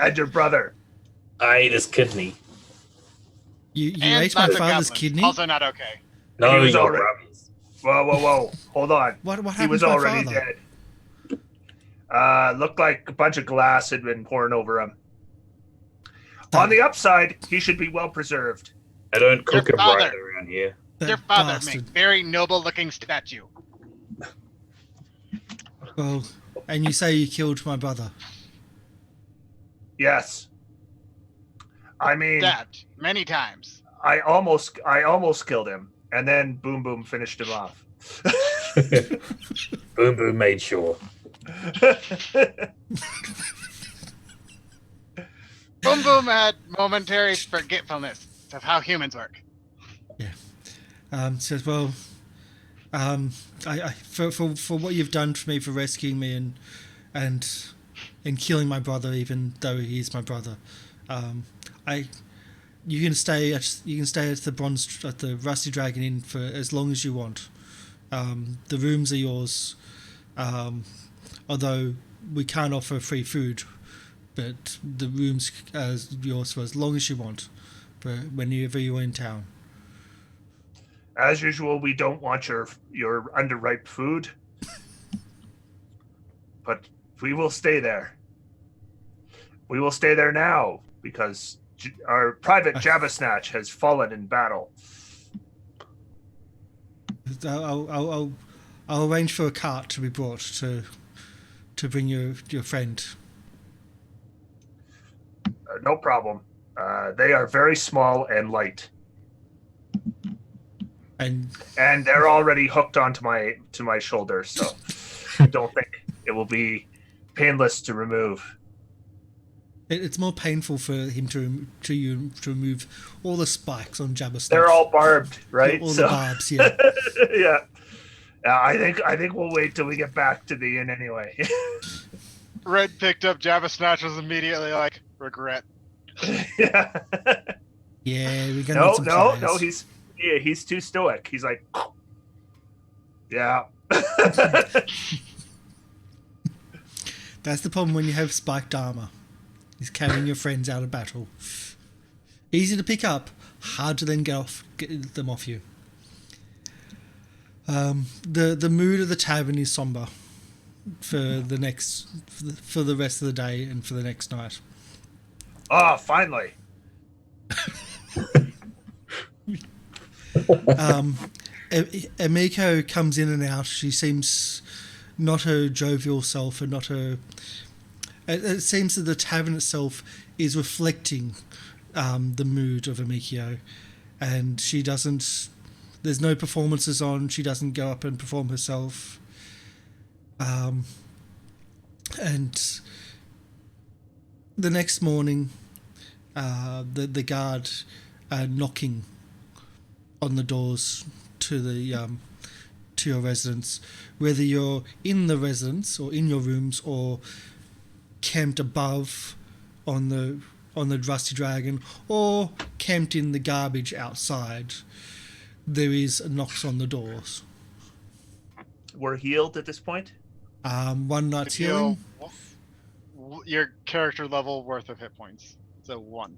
and your brother. I ate his kidney. You ate my father's kidney. Also not okay. No, he was your already. brothers. Whoa! Hold on. What happened He was to my already father? dead. Looked like a bunch of glass had been pouring over him. On the upside, he should be well preserved. I don't cook Your him right father. around here. That Your father bastard. made very noble-looking statue. Well, and you say you killed my brother. Yes. I mean, Stabbed many times. I almost killed him, and then Boom Boom finished him off. Boom Boom made sure. Boom Boom had momentary forgetfulness of how humans work. Yeah. Says, well, for what you've done for me, for rescuing me and killing my brother, even though he's my brother, you can stay at the Rusty Dragon Inn for as long as you want. The rooms are yours, although we can't offer free food, but the rooms are yours for as long as you want, for whenever you're in town. As usual, we don't want your underripe food, but we will stay there. We will stay there now because our private Jabba Snatch has fallen in battle. I'll arrange for a cart to be brought to bring your friend. No problem. They are very small and light, And they're already hooked onto my shoulder, so I don't think it will be painless to remove. it's more painful for him to remove all the spikes on Jabba stuff. They're all barbed, right? All the barbs, yeah. Yeah. I think we'll wait till we get back to the inn anyway. Red picked up Jabba Snatch, was immediately like, regret. Yeah. Yeah, we're gonna need some No, players. he's too stoic. He's like, yeah. That's the problem when you have spiked armor. He's carrying your friends out of battle. Easy to pick up, hard to then get them off you. The mood of the tavern is somber. for the rest of the day and for the next night. Ah, finally. Amekio comes in and out. She seems not her jovial self, and not her. It seems that the tavern itself is reflecting the mood of Amekio, and she doesn't. There's no performances on. She doesn't go up and perform herself. And the next morning, the guard are knocking on the doors to your residence, whether you're in the residence or in your rooms or camped above on the Rusty Dragon or camped in the garbage outside. There is knocks on the doors. We're healed at this point. One night's If you- healing. Your character level worth of hit points. So 1.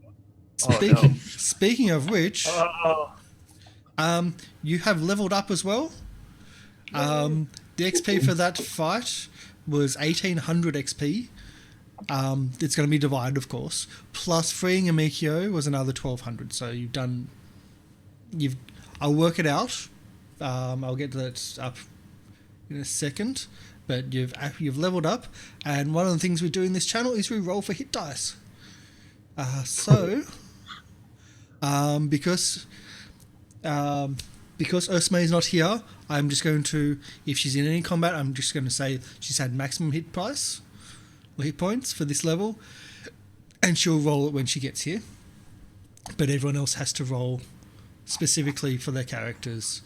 Speaking of which, you have leveled up as well. The XP for that fight was 1800 XP. It's going to be divided, of course. Plus freeing Amekio was another 1200. So I'll work it out. I'll get that up in a second. But you've leveled up, and one of the things we do in this channel is we roll for hit dice. Because Ursma is not here, I'm just going to, if she's in any combat, I'm just going to say she's had maximum hit points for this level, and she'll roll it when she gets here. But everyone else has to roll specifically for their characters.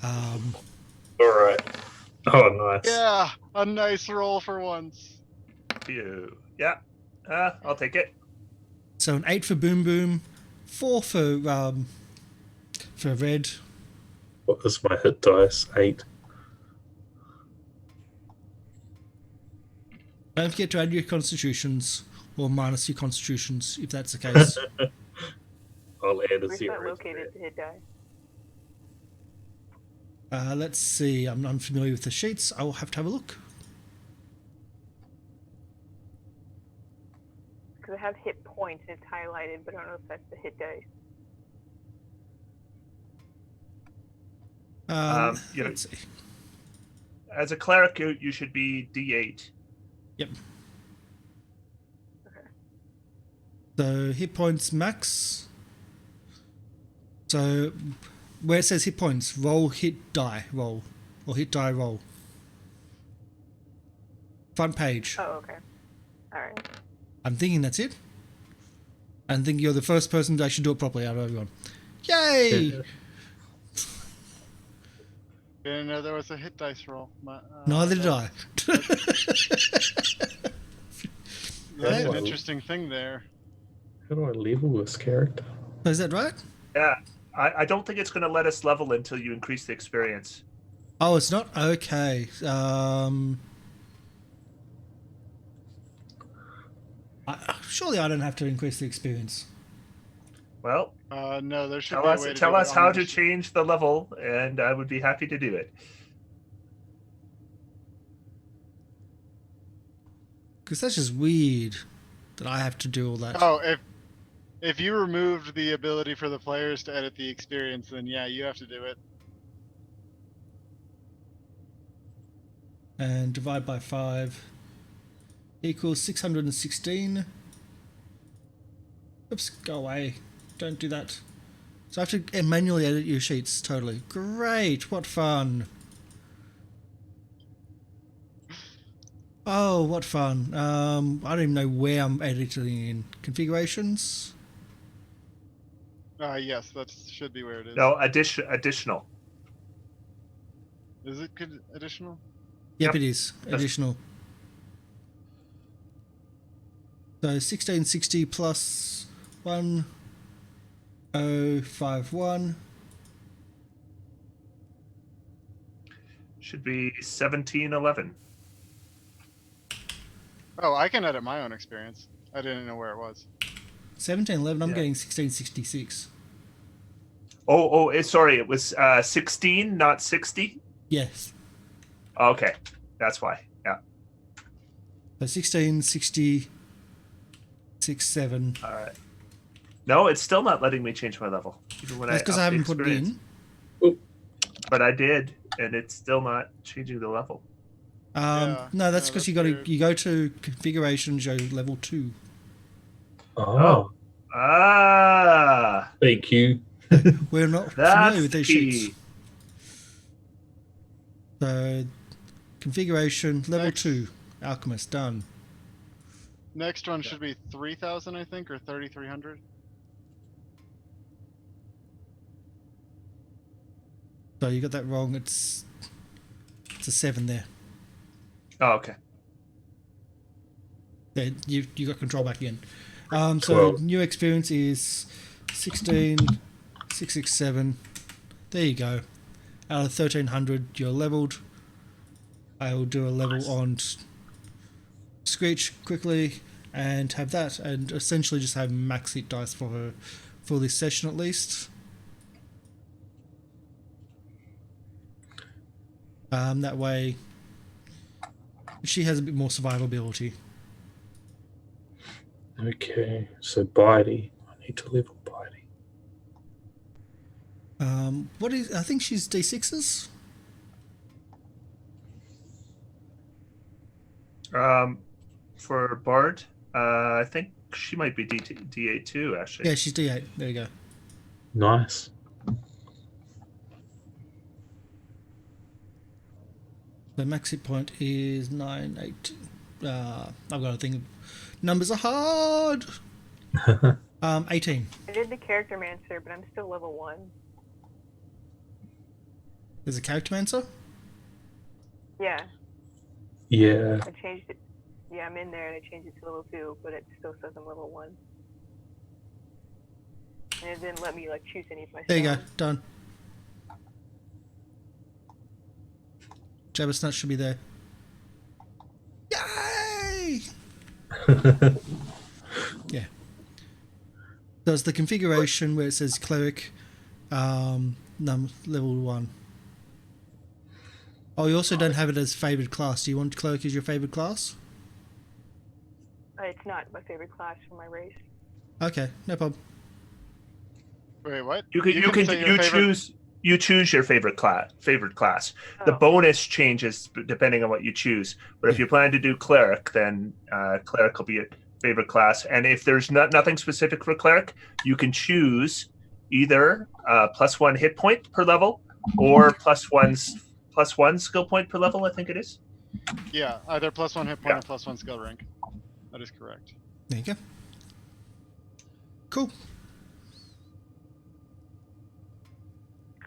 All right. Oh, nice. Yeah, a nice roll for once. Phew. Yeah. I'll take it. So an 8 for Boom Boom, 4 for Red. What was my hit dice? 8. Don't forget to add your constitutions or minus your constitutions if that's the case. I'll add a Where's 0. that located to hit die? Let's see. I'm unfamiliar with the sheets. I will have to have a look. Because I have hit points, it's highlighted, but I don't know if that's the hit dice. Let's see. As a cleric, you should be D8. Yep. Okay. So hit points max. So where it says hit points, roll, hit, die, roll. Or hit, die, roll. Front page. Oh, okay. Alright. I'm thinking that's it. I think you're the first person to actually do it properly out of everyone. Yay! Didn't know there was a hit dice roll. Neither did I. That's an Yeah. interesting thing there. How do I level this character? Is that right? Yeah. I don't think it's going to let us level until you increase the experience. Oh, it's not? Okay. Surely I don't have to increase the experience. Well, No, there should tell be a us way to tell do it us on how the to change the level, and I would be happy to do it. Because that's just weird that I have to do all that. Oh, if you removed the ability for the players to edit the experience, then yeah, you have to do it. And divide by 5 equals 616. Oops, go away. Don't do that. So I have to manually edit your sheets, totally. Great, what fun. Oh, what fun. I don't even know where I'm editing in. Configurations? Yes, that should be where it is. No, additional. Is it good additional? Yep, Yep. it is. Additional. So 1660 plus 1051. Should be 1711. Oh, I can edit my own experience. I didn't know where it was. 1711, I'm Yeah. getting 1666. Sorry, it was 16, not 60. Yes. Okay, that's why. Yeah. So 16, 60, 6, 7. All right. No, it's still not letting me change my level. Even when That's because I up the haven't put it experience. in. But I did, and it's still not changing the level. No, that's because weird. you go to configurations, you go level 2. Oh. Ah, Thank you. We're not familiar that's with the these key. sheets. So configuration level Next. 2, Alchemist done. Next one should be 3,000, I think, or 3,300. So you got that wrong. It's a 7 there. Oh, okay. There, you got control back again. So 12. new experience is 16, 667. There you go. Out of 1,300, you're leveled. I will do a level on Screech quickly and have that, and essentially just have max hit dice for her for this session at least. That way, she has a bit more survivability. Okay, so Bitey. I need to level Bitey. What is? I think she's D6s. For Bard, I think she might be D8 too, actually. Yeah, she's D8. There you go. Nice. The max hit point is 9, 8. I've got to think. Numbers are hard. 18. I did the character mancer, but I'm still level 1. There's a character mancer. Yeah, Yeah. I changed it. Yeah, I'm in there and I changed it to level 2, but it still says I'm level 1. And it didn't let me like choose any of my There you go. spells. Done. Jabbersnatch should be there. Yay! Yeah. There's the configuration where it says cleric, level 1. Oh, you also don't have it as favored class. Do you want cleric as your favored class? It's not my favorite class for my race. Okay, no problem. Wait, what? You can say your favorite- choose your favorite class. The Oh. bonus changes depending on what you choose. But if Yeah. you plan to do cleric, then cleric will be your favorite class. And if there's nothing specific for cleric, you can choose either +1 hit point per level or +1 skill point per level. I think it is. Yeah, either +1 hit point Yeah. or +1 skill rank. That is correct. There you go. Cool.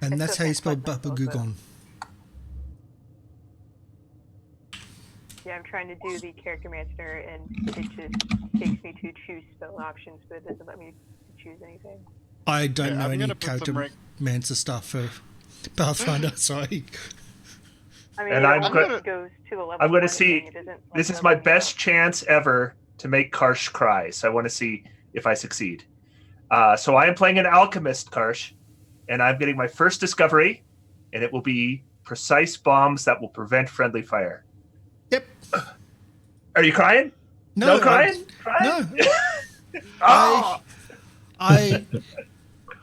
And It's that's okay, how you spell plus myself, Babagugon. Yeah, I'm trying to do the character mancer, and it just takes me to choose spell options, but it doesn't let me choose anything. I don't Okay, know I'm any gonna put some character rank- mancer stuff for Pathfinder, sorry. I mean, And it I'm only go- goes to a level I'm going to 1 see. thing. It doesn't, like, This is level my me best up. chance ever to make Karsh cry. So I want to see if I succeed. So I am playing an alchemist, Karsh, and I'm getting my first discovery, and it will be precise bombs that will prevent friendly fire. Yep. Are you crying? No, crying? No. Oh! I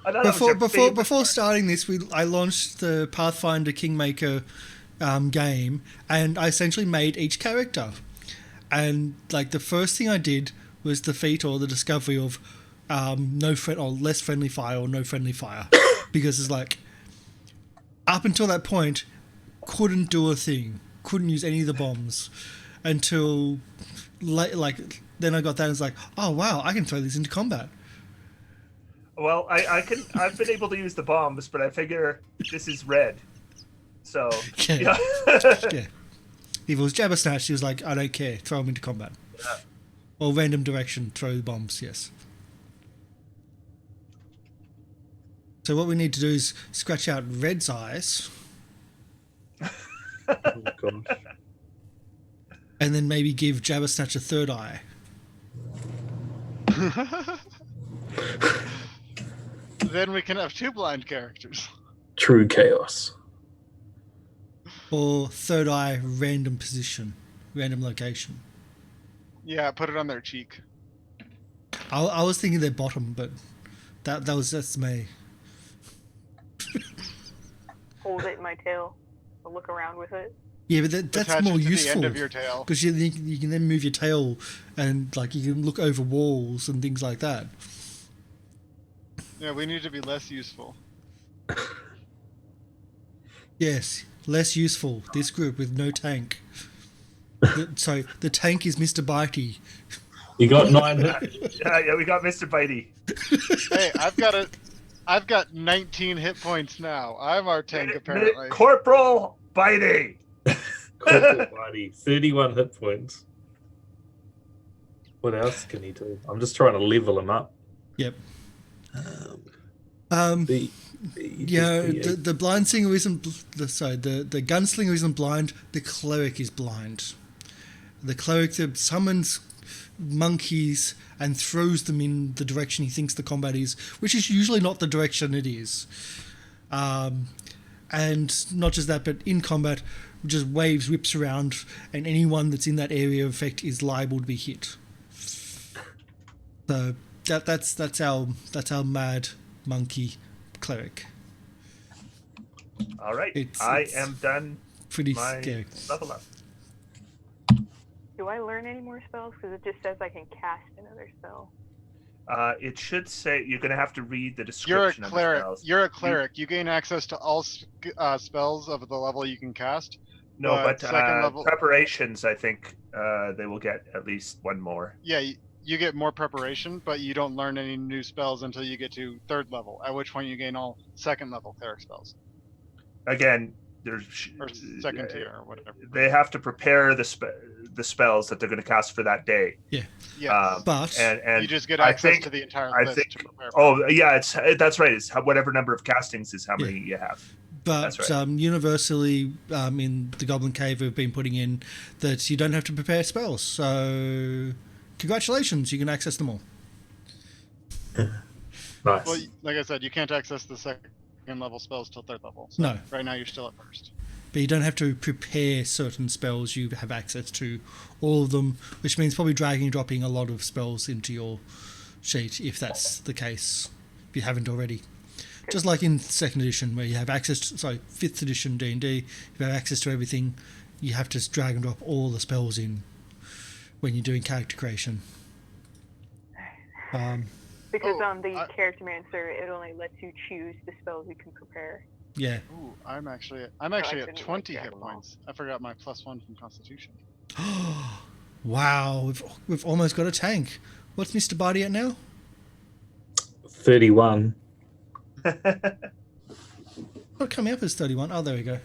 I thought that was your favorite before part. starting this, I launched the Pathfinder Kingmaker game, and I essentially made each character. And like the first thing I did was the feat or the discovery of less friendly fire or no friendly fire, because it's like up until that point couldn't do a thing, couldn't use any of the bombs until then I got that and it's like, oh wow, I can throw these into combat. Well, I've been able to use the bombs, but I figure this is red. So Yeah. yeah. Yeah. If it was Jabbersnatch, he was like, I don't care, throw them into combat. Yeah. Or random direction, throw bombs, yes. So what we need to do is scratch out Red's eyes, Oh, gosh. and then maybe give Jabbersnatch a third eye. Then we can have 2 blind characters. True chaos. Or third eye, random position, random location. Yeah, put it on their cheek. I was thinking their bottom, but that's me. Hold it in my tail. I'll look around with it. Yeah, but that's Attach more it to useful. the end of your tail. Because you can then move your tail and like you can look over walls and things like that. Yeah, we need to be less useful. Yes, less useful. This group with no tank. The tank is Mr. Bitey. You got 9 hit. Yeah, we got Mr. Bitey. Hey, I've got 19 hit points now. I'm our tank apparently. Corporal Bitey. Corporal body, 31 hit points. What else can he do? I'm just trying to level him up. Yep. The blind singer isn't. The gunslinger isn't blind. The cleric is blind. The cleric that summons monkeys and throws them in the direction he thinks the combat is, which is usually not the direction it is. And not just that, but in combat, just waves, whips around, and anyone that's in that area of effect is liable to be hit. So that's our mad monkey cleric. All right, It's I am done. Pretty My scary. level up. Do I learn any more spells? Because it just says I can cast another spell. It should say you're going to have to read the You're a description of the cleric. spells. You're a cleric. You gain access to all spells of the level you can cast. No, but second level preparations, I think they will get at least one more. Yeah, you get more preparation, but you don't learn any new spells until you get to 3rd level, at which point you gain all 2nd level cleric spells. Again, there's Or 2nd tier, or whatever. they have to prepare the spells that they're going to cast for that day. Yeah. Yes. But And you just get I access think- to the entire I list think- to prepare. Oh yeah, that's right. It's whatever number of castings is how many you have. But That's right. Universally, in the Goblin Cave, we've been putting in that you don't have to prepare spells. So, congratulations, you can access them all. Nice. Well, like I said, you can't access the 2nd level spells till 3rd level. So No. right now you're still at 1st. But you don't have to prepare certain spells. You have access to all of them, which means probably dragging and dropping a lot of spells into your sheet, if that's the case, if you haven't already. Just like in 2nd edition, where you have access to, 5th edition D&D, you have access to everything, you have to drag and drop all the spells in when you're doing character creation. Because on the I- character mancer, it only lets you choose the spells you can prepare. Yeah. Ooh, I'm actually I at couldn't, 20 like, hit drag them all. points. I forgot my +1 from Constitution. Wow, we've almost got a tank. What's Mr. Barty at now? 31. Not coming up as 31. Oh, there we go.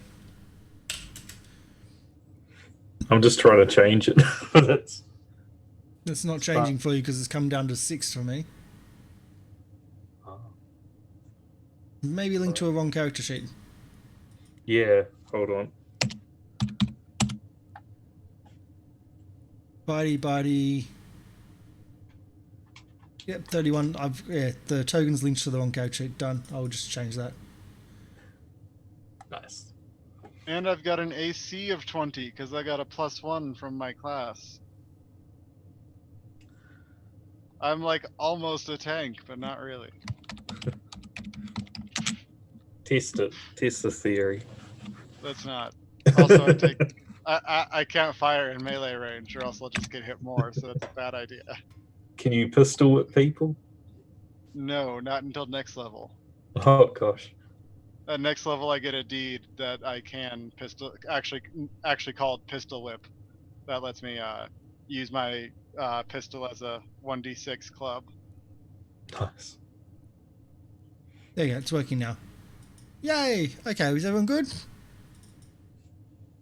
I'm just trying to change it. That's It's not changing for you because it's come down to 6 for me. Maybe linked to a wrong character sheet. yeah. Hold on. Bitey. Yep, 31. The token's linked to the wrong character sheet. Done. I'll just change that. Nice. And I've got an AC of 20 because I got a +1 from my class. I'm like almost a tank, but not really. Test it. Test the theory. That's not. Also, I can't fire in melee range, or else I'll just get hit more. So that's a bad idea. Can you pistol whip people? No, not until next level. Oh gosh. At next level, I get a deed that I can pistol. Actually called pistol whip. That lets me use my pistol as a 1d6 club. Nice. There you go. It's working now. Yay! Okay, is everyone good?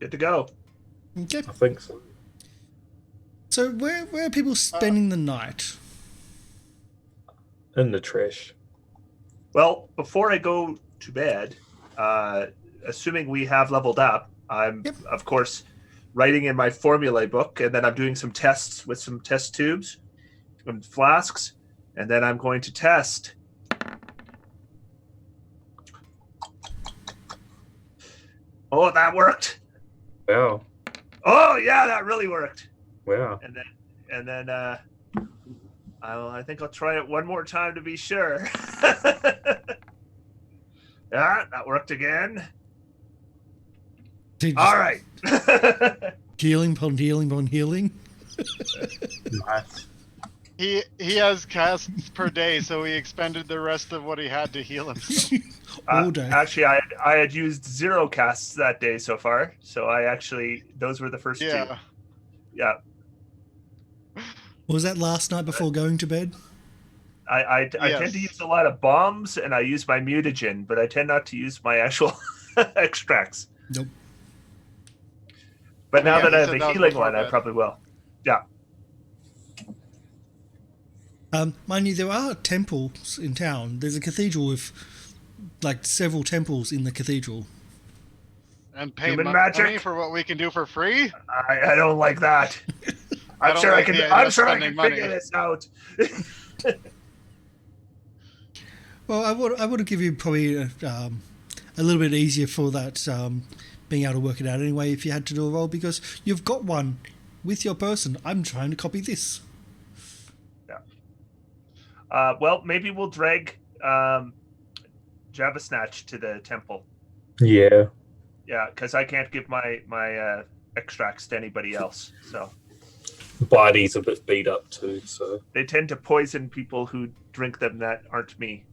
Good to go. Okay. I think so. So where are people spending the night? In the trash. Well, before I go to bed, assuming we have leveled up, I'm Yep. of course writing in my formulae book, and then I'm doing some tests with some test tubes and flasks, and then I'm going to test. Oh, that worked. Wow. Oh yeah, that really worked. Wow. And then and then I think I'll try it one more time to be sure. Yeah, that worked again. All right. Healing upon healing upon healing. Nice. He has casts per day, so he expended the rest of what he had to heal himself. All day. Actually, I had used 0 casts that day so far, so those were the first 2. Yeah. Was that last night before going to bed? I tend to use a lot of bombs, and I use my mutagen, but I tend not to use my actual extracts. Nope. But now that I have said the that was healing before one, I bed. probably will. Yeah. Mind you, there are temples in town. There's a cathedral with like several temples in the cathedral. And pay Human money magic? for what we can do for free? I don't like that. I I'm don't sure I like can. the idea I'm of sure I spending can money. figure this out. Well, I would give you probably a little bit easier for that, being able to work it out anyway if you had to do a roll, because you've got one with your person. I'm trying to copy this. Yeah. Well, maybe we'll drag Jabba Snatch to the temple. Yeah. Yeah, because I can't give my extracts to anybody else. So Body's a bit beat up too, so they tend to poison people who drink them that aren't me.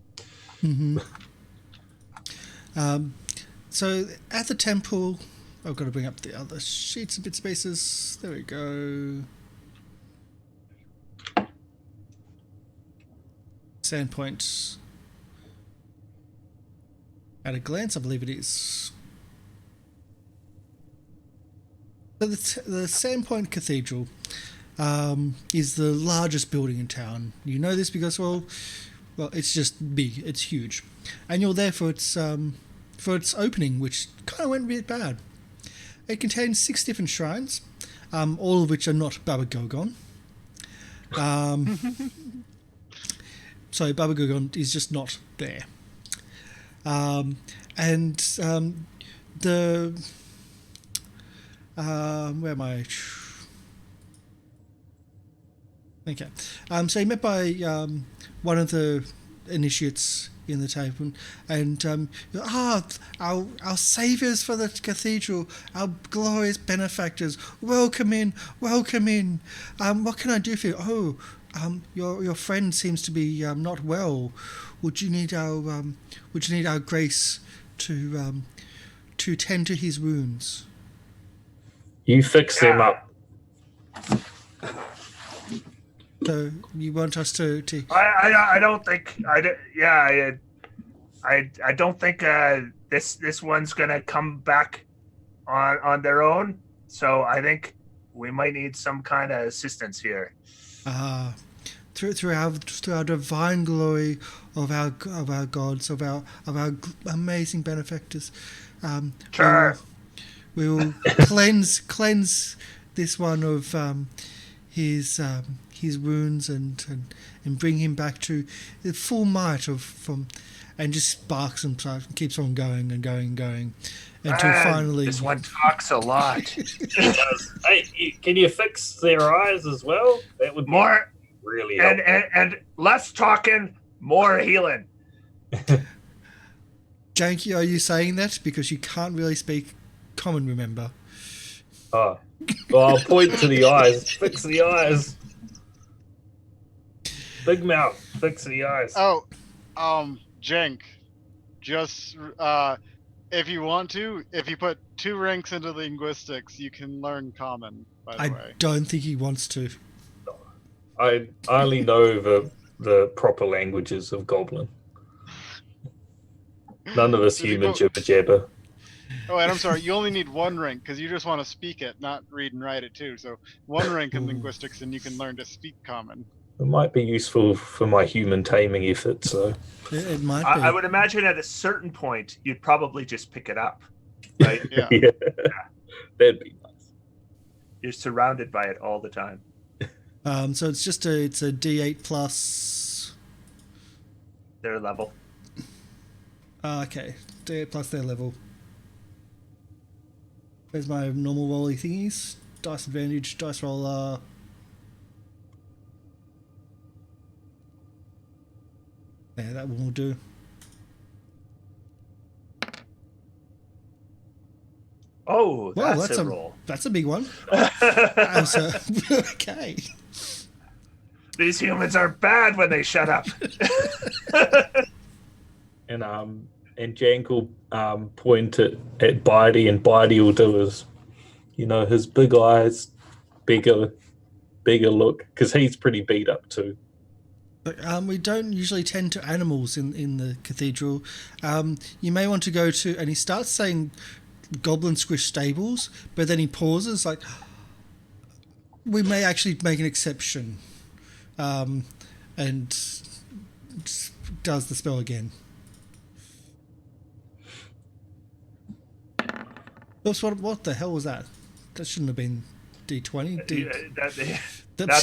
Mm-hmm. So at the temple, I've got to bring up the other sheets and bits and pieces. There we go. Sandpoint. At a glance, I believe it is. So the Sandpoint Cathedral is the largest building in town. You know this because, well, it's just big. It's huge, and you're there for its opening, which kind of went a bit bad. It contains 6 different shrines, all of which are not Baba Gorgon. So Baba Gorgon is just not there. Where am I? Okay. So you met by one of the initiates in the table, and our saviors for the cathedral, our glorious benefactors. Welcome in, welcome in. What can I do for you? Oh, your friend seems to be not well. Would you need our grace to tend to his wounds? you fix them up. So you want us to I don't think I don't think this one's gonna come back on their own. So I think we might need some kind of assistance here. through our divine glory of our gods, of our amazing benefactors, Sure. we will cleanse this one of his wounds and bring him back to the full might and just sparks and keeps on going and going and going until finally This one talks a lot. Hey, can you fix their eyes as well? That would be More really and less talking, more healing. Janky, are you saying that because you can't really speak common, remember? Oh. Well, I'll point to the eyes. Fix the eyes. Big mouth. Fix the eyes. Oh, Jenk, just if you want to, if you put 2 ranks into linguistics, you can learn common. By the way, I don't think he wants to. I only know the proper languages of Goblin. None of us human jibber jabber. Oh, and I'm sorry, you only need 1 rank because you just want to speak it, not read and write it too. So 1 rank in linguistics, and you can learn to speak common. It might be useful for my human taming effort. So It might be. I would imagine at a certain point you'd probably just pick it up, right? Yeah. yeah, that'd be nice. You're surrounded by it all the time. So it's a D8 plus. Their level. Okay, D8 plus their level. Where's my normal rolly thingies? Dice advantage, dice roller. Yeah, that one will do. Oh, Well, that's a roll. That's a big one. So, okay. These humans are bad when they shut up. And Jank will point at Bitey, and Bitey will do his, his big eyes, bigger look, because he's pretty beat up too. But we don't usually tend to animals in the cathedral. You may want to go to, and he starts saying Goblin Squish Stables, but then he pauses, like, we may actually make an exception, and does the spell again. Oops, what the hell was that? That shouldn't have been D20. That's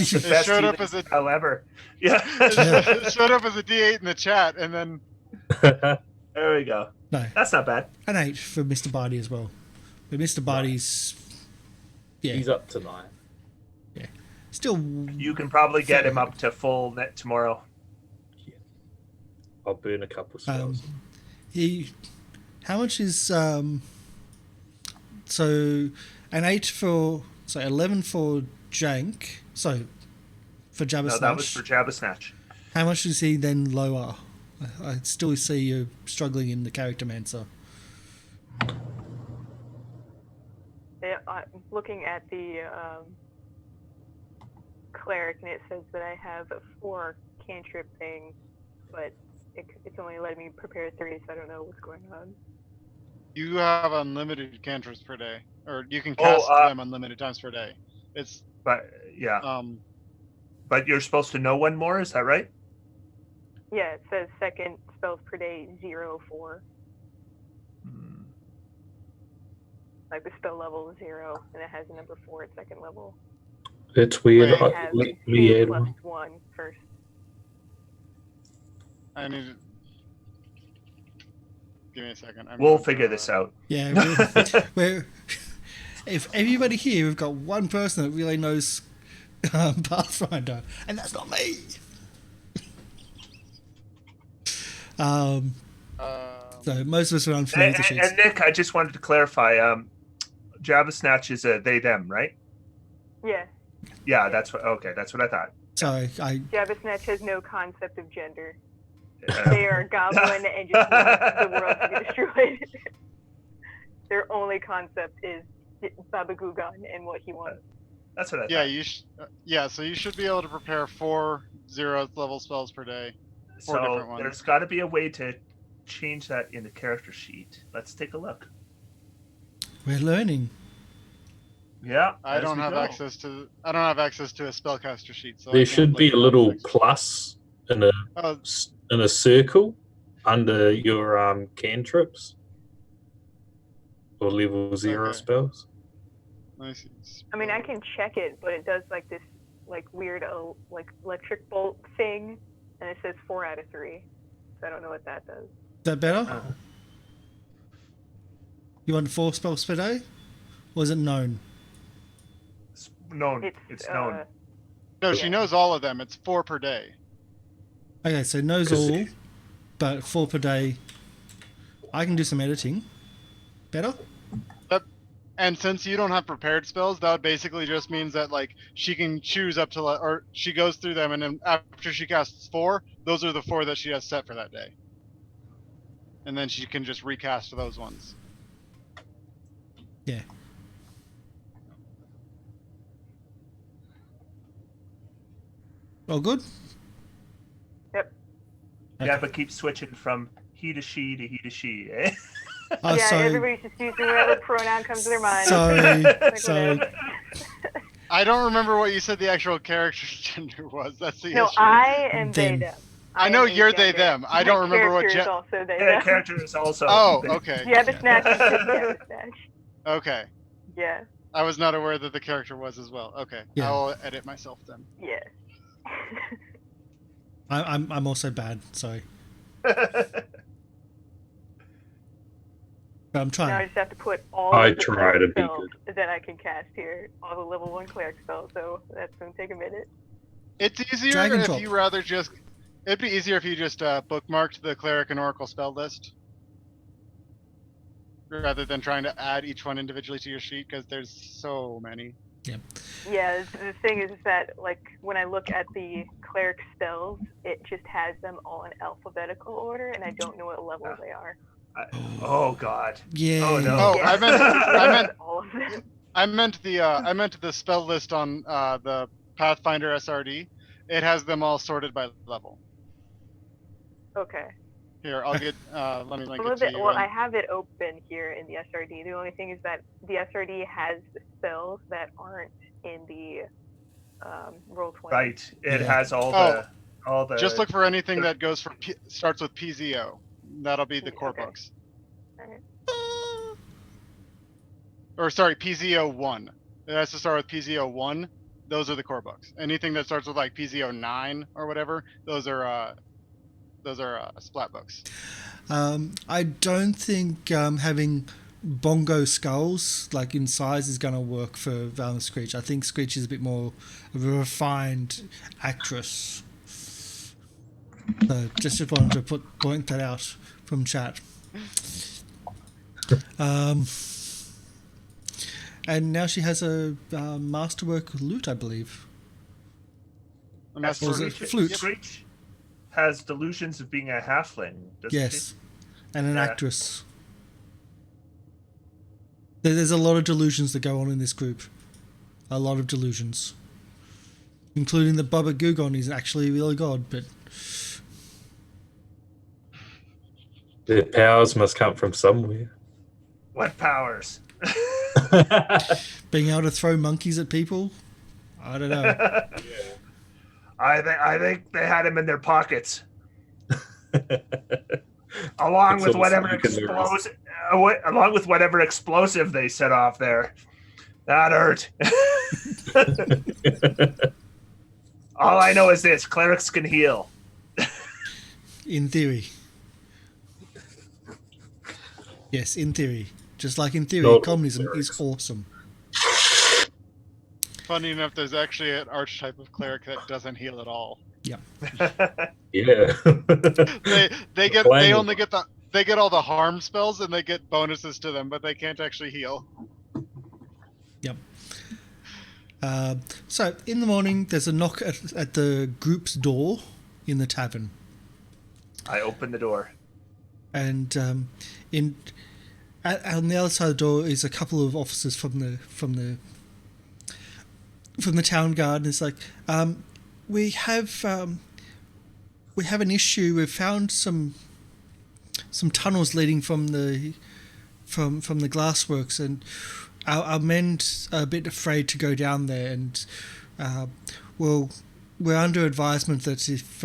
the best showed up as a spell ever. Yeah. It showed up as a D8 in the chat, and then There we go. No, That's not bad. an 8 for Mr. Barty as well. But Mr. Barty's, yeah, He's up to 9. still. You can probably get him up to full net tomorrow. I'll burn a couple spells. How much is so an 8 for 11 for Jank. So for Jabba No, Snatch. that was for Jabba Snatch. How much is he then lower? I still see you struggling in the character mancer. Yeah, I'm looking at the cleric, and it says that I have 4 cantrip things, but it's only letting me prepare 3, so I don't know what's going on. you have unlimited cantrips per day, or you can cast them unlimited times per day. It's But yeah. But you're supposed to know one more, is that right? Yeah, it says second spells per day 0-4. Like the spell level is 0, and it has a number 4 at second level. It's weird. Wait. I have Let me 2 add plus one. 1 first. I need to... Give me a second. We'll figure this out. Yeah, we're if everybody here, we've got one person that really knows Pathfinder, and that's not me. So most of us are unfamiliar with the sheets. And Nick, I just wanted to clarify. Jabba Snatch is a they them, right? Yeah, Yeah, that's what. Okay, that's what I thought. So Jabba Snatch has no concept of gender. They are a goblin and just want the world to be destroyed. Their only concept is Baba Gugan and what he wants. That's what I thought. So you should be able to prepare 4 0th level spells per day. 4 different So ones. there's got to be a way to change that in the character sheet. Let's take a look. we're learning. Yeah, I don't have go. access to a spellcaster sheet. So I There can't should be look a at little things. plus in Oh, a circle under your cantrips or level 0 Okay. spells. let me see. I mean, I can check it, but it does like this weird like electric bolt thing, and it says 4 out of 3. So I don't know what that does. Is that better? You want 4 spells per day? Or is it known? It's known. It's known. No, she knows all of them. It's 4 per day. Okay, so knows 'Cause all, but 4 per day. I can do some editing. Better? And since you don't have prepared spells, that basically just means that like she can choose up to or she goes through them, and then after she casts 4, those are the 4 that she has set for that day. And then she can just recast those ones. Yeah. All good? Yep. Yeah, but keep switching from he to she to he to she. Eh? Oh, Yeah, sorry. everybody's just using whatever pronoun comes to their mind. Sorry. Like, Sorry. whatever. I don't remember what you said the actual character's gender was. That's the No, issue. I am Them. they them. I know am a you're they gender. them. I My don't remember what character is gen- also they Yeah, them. character is also. Oh, okay. Jabba Snatch is just Jabba Snatch. Okay. Yeah, I was not aware that the character was as well. Okay. Yeah. I'll edit myself then. yeah. I'm also bad. Sorry. But I'm Now I trying. just have to put all I of the try to be spells that I can cast here, all the level 1 cleric spells, so that's going to take a minute. It's easier Drag and if drop. you rather just It'd be easier if you just bookmarked the cleric and oracle spell list, rather than trying to add each one individually to your sheet, because there's so many. Yeah, the thing is that, like, when I look at the cleric spells, it just has them all in alphabetical order, and I don't know what level they are. Oh God. Yeah. Oh no. Oh, Yeah. I meant all of them. I meant the spell list on the Pathfinder SRD. It has them all sorted by level. Okay. Here, I'll get. Let me link Some it of to it, you. well, and- I have it open here in the SRD. The only thing is that the SRD has the spells that aren't in the roll 20. Right. It Yeah. has all the. Just look for anything that goes for starts with PZO. That'll be the core Okay. books. All right. Or sorry, PZO1. It has to start with PZO1. Those are the core books. Anything that starts with like PZO9 or whatever, those are splat books. I don't think having bongo skulls like in size is going to work for Val and Screech. I think Screech is a bit more of a refined actress. So just wanted to point that out from chat. And now she has a masterwork lute, I believe. A master- Or is it flute? Screech has delusions of being a halfling, doesn't Yes, and an Yeah. actress. There's a lot of delusions that go on in this group. A lot of delusions. Including the Baba Gugon is actually really god, but Their powers must come from somewhere. What powers? being able to throw monkeys at people, I don't know. I think they had him in their pockets, along It's with all whatever sneaking there. along with whatever explosive they set off there. That hurt. All I know is this: clerics can heal. In theory. Yes, in theory. Just like in theory, Not communism clerics. is awesome. Funny enough, there's actually an archetype of cleric that doesn't heal at all. Yeah. They get all the harm spells and they get bonuses to them, but they can't actually heal. Yep. So in the morning, there's a knock at the group's door in the tavern, I opened the door. and on the other side of the door is a couple of officers from the town guard, and it's like, we have an issue. We've found some tunnels leading from the glassworks, and our men are a bit afraid to go down there, and we're under advisement that if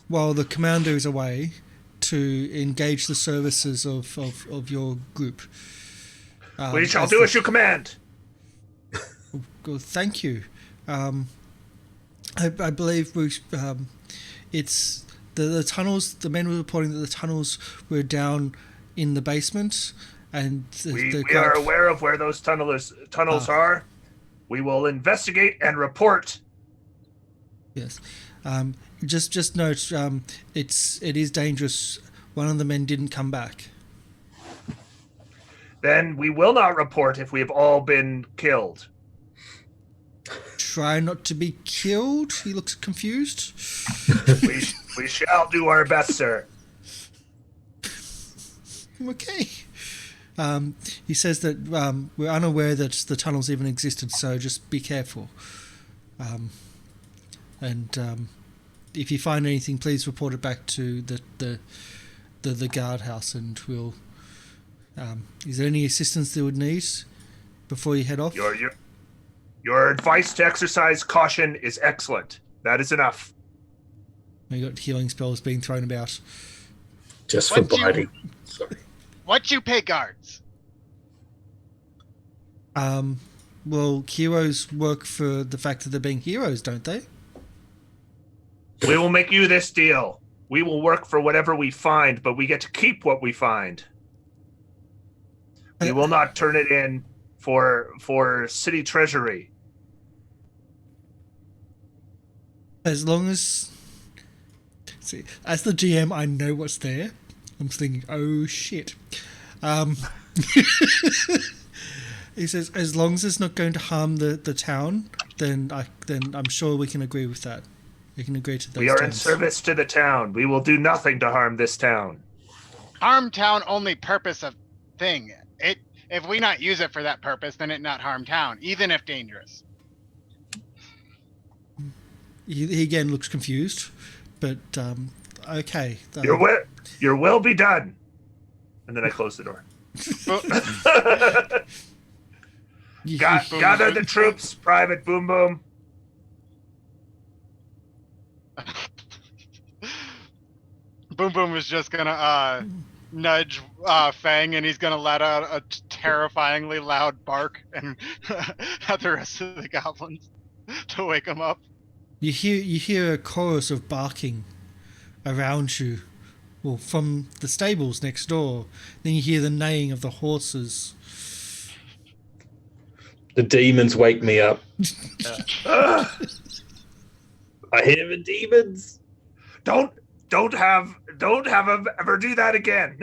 while the commander is away, to engage the services of your group. We shall do as you command. Well, thank you. I believe it's the tunnels. The men were reporting that the tunnels were down in the basement, and We are aware of where those tunnels are. We will investigate and report. Yes. Just note, it is dangerous. One of the men didn't come back. Then we will not report if we have all been killed. Try not to be killed. He looks confused. We shall do our best, sir. Okay. He says that we're unaware that the tunnels even existed, so just be careful. And if you find anything, please report it back to the guardhouse, and we'll. Is there any assistance they would need before you head off? Your advice to exercise caution is excellent. That is enough. We got healing spells being thrown about. Just for What you- biting. Sorry. What you pay guards? Well, heroes work for the fact that they're being heroes, don't they? We will make you this deal. We will work for whatever we find, but we get to keep what we find. We will not turn it in for city treasury. As long as See, as the GM, I know what's there. I'm thinking, oh shit. He says, as long as it's not going to harm the town, then I'm sure we can agree with that. We can agree to those We are in terms. service to the town. We will do nothing to harm this town. Harm town only purpose of thing. If we not use it for that purpose, then it not harm town, even if dangerous. He again looks confused, but okay. Your will be done. And then I close the door. Gather the troops, Private Boom Boom. Boom Boom is just gonna nudge Fang, and he's gonna let out a terrifyingly loud bark and at the rest of the goblins to wake him up. You hear a chorus of barking around you, well, from the stables next door. Then you hear the neighing of the horses. The demons wake me up. I hear the demons. Don't have him ever do that again.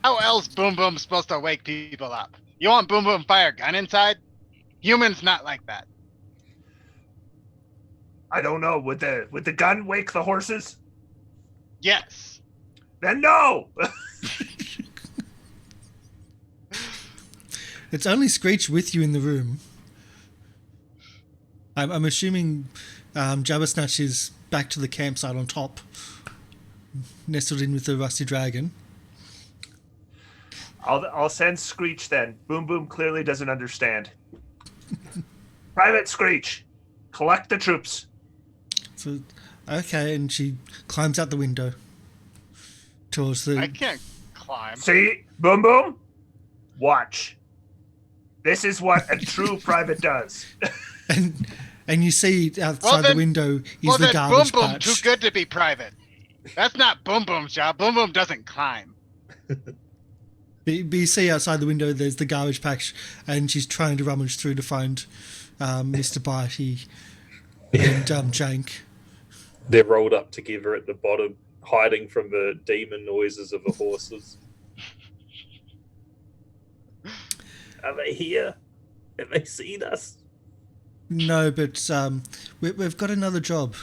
How else Boom Boom supposed to wake people up? You want Boom Boom fire a gun inside? Humans not like that. I don't know. Would the gun wake the horses? Yes. Then no. It's only Screech with you in the room. I'm assuming Jabbersnatch is back to the campsite on top, nestled in with the rusty dragon. I'll send Screech then. Boom Boom clearly doesn't understand. Private Screech, collect the troops. So, okay, and she climbs out the window towards the. I can't climb. See, Boom Boom, watch. This is what a true private does. And you see outside the window is the garbage Boom Boom patch. too good to be private. That's not Boom Boom's job. Boom Boom doesn't climb. But you see outside the window there's the garbage patch, and she's trying to rummage through to find Mr. Bitey and Jank. They're rolled up together at the bottom, hiding from the demon noises of the horses. Are they here? Have they seen us? No, but we've got another job.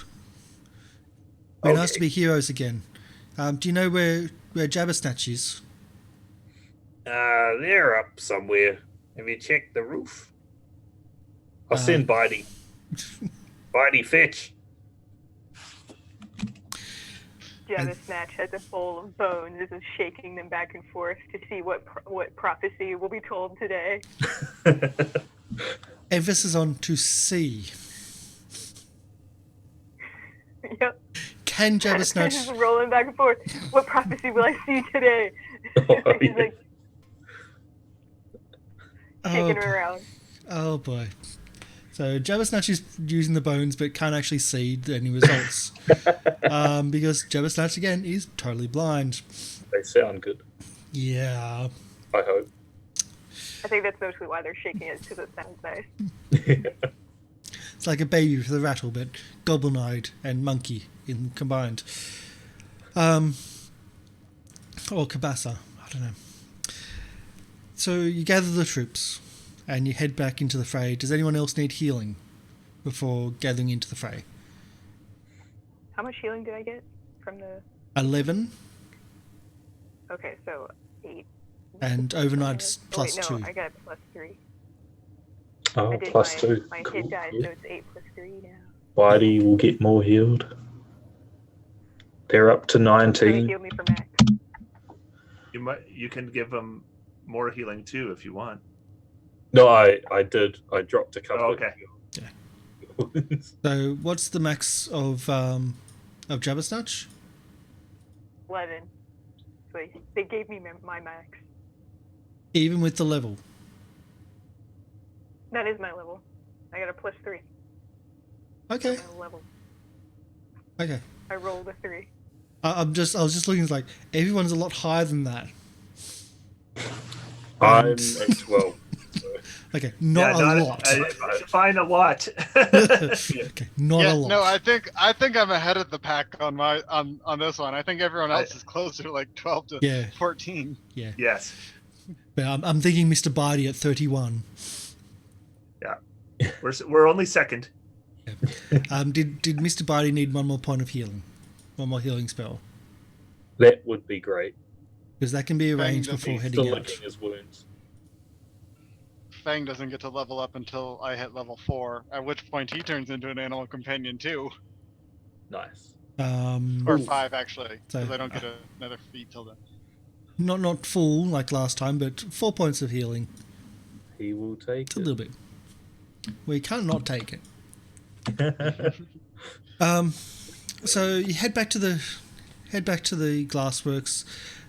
We're nice to be heroes again. Do you know where Jabbersnatch is? They're up somewhere. Have you checked the roof? I'll send Bitey. Bitey, fetch. Jabbersnatch has a bowl of bones. This is shaking them back and forth to see what prophecy will be told today. Emphasis on to see. Yep. Can Jabbersnatch... Just rolling back and forth. What prophecy will I see today? He's like shaking her around. Oh boy. So Jabbersnatch is using the bones but can't actually see any results. Because Jabbersnatch again is totally blind. They sound good. Yeah. I hope. I think that's mostly why they're shaking it, because it sounds nice. It's like a baby with a rattle, but goblin-eyed and monkey combined. Or Kabasa, I don't know. So you gather the troops and you head back into the fray. Does anyone else need healing before gathering into the fray? How much healing did I get from the... 11. Okay, so 8. And overnight's plus 2. I got plus 3. Oh, I did plus my, 2. My Cool. hit die, Yeah. so it's 8 plus 3 now. Bitey will get more healed. They're up to So they 19. healed me for max. You can give them more healing too if you want. No, I did. I dropped a couple. Oh, okay. So what's the max of Jabbersnatch? 11. So they gave me my max. Even with the level? That is my level. I got a plus 3. Okay. For my level. Okay. I rolled a 3. I was just looking, like, everyone's a lot higher than that. I'm at 12. So. Okay, not a lot. Fine, a lot. Okay, not a lot. No, I think I'm ahead of the pack on this one. I think everyone else is closer to like 12 to 14. Yeah. Yes. But I'm thinking Mr. Barty at 31. Yeah. We're only second. Yeah. Did Mr. Barty need one more point of healing? One more healing spell? That would be great. Because that can be arranged before heading Still out. licking his wounds. Fang doesn't get to level up until I hit level 4, at which point he turns into an animal companion too. Nice. Or 5 actually, So, because I don't get another feat till then. Not full like last time, but 4 points of healing. He will take It's a little bit. We can't not take it. So you head back to the glassworks.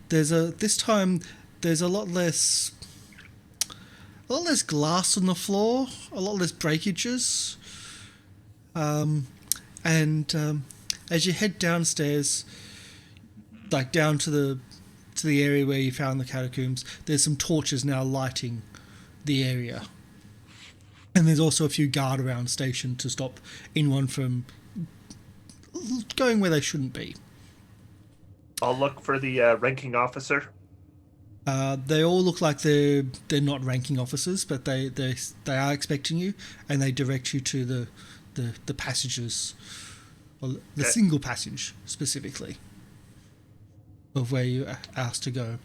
This time there's a lot less glass on the floor, a lot less breakages, and as you head downstairs, like down to the area where you found the catacombs, there's some torches now lighting the area, and there's also a few guard around stationed to stop anyone from going where they shouldn't be. I'll look for the ranking officer. They all look like they're not ranking officers, but they are expecting you, and they direct you to the passages, or the single passage specifically, of where you are asked to go.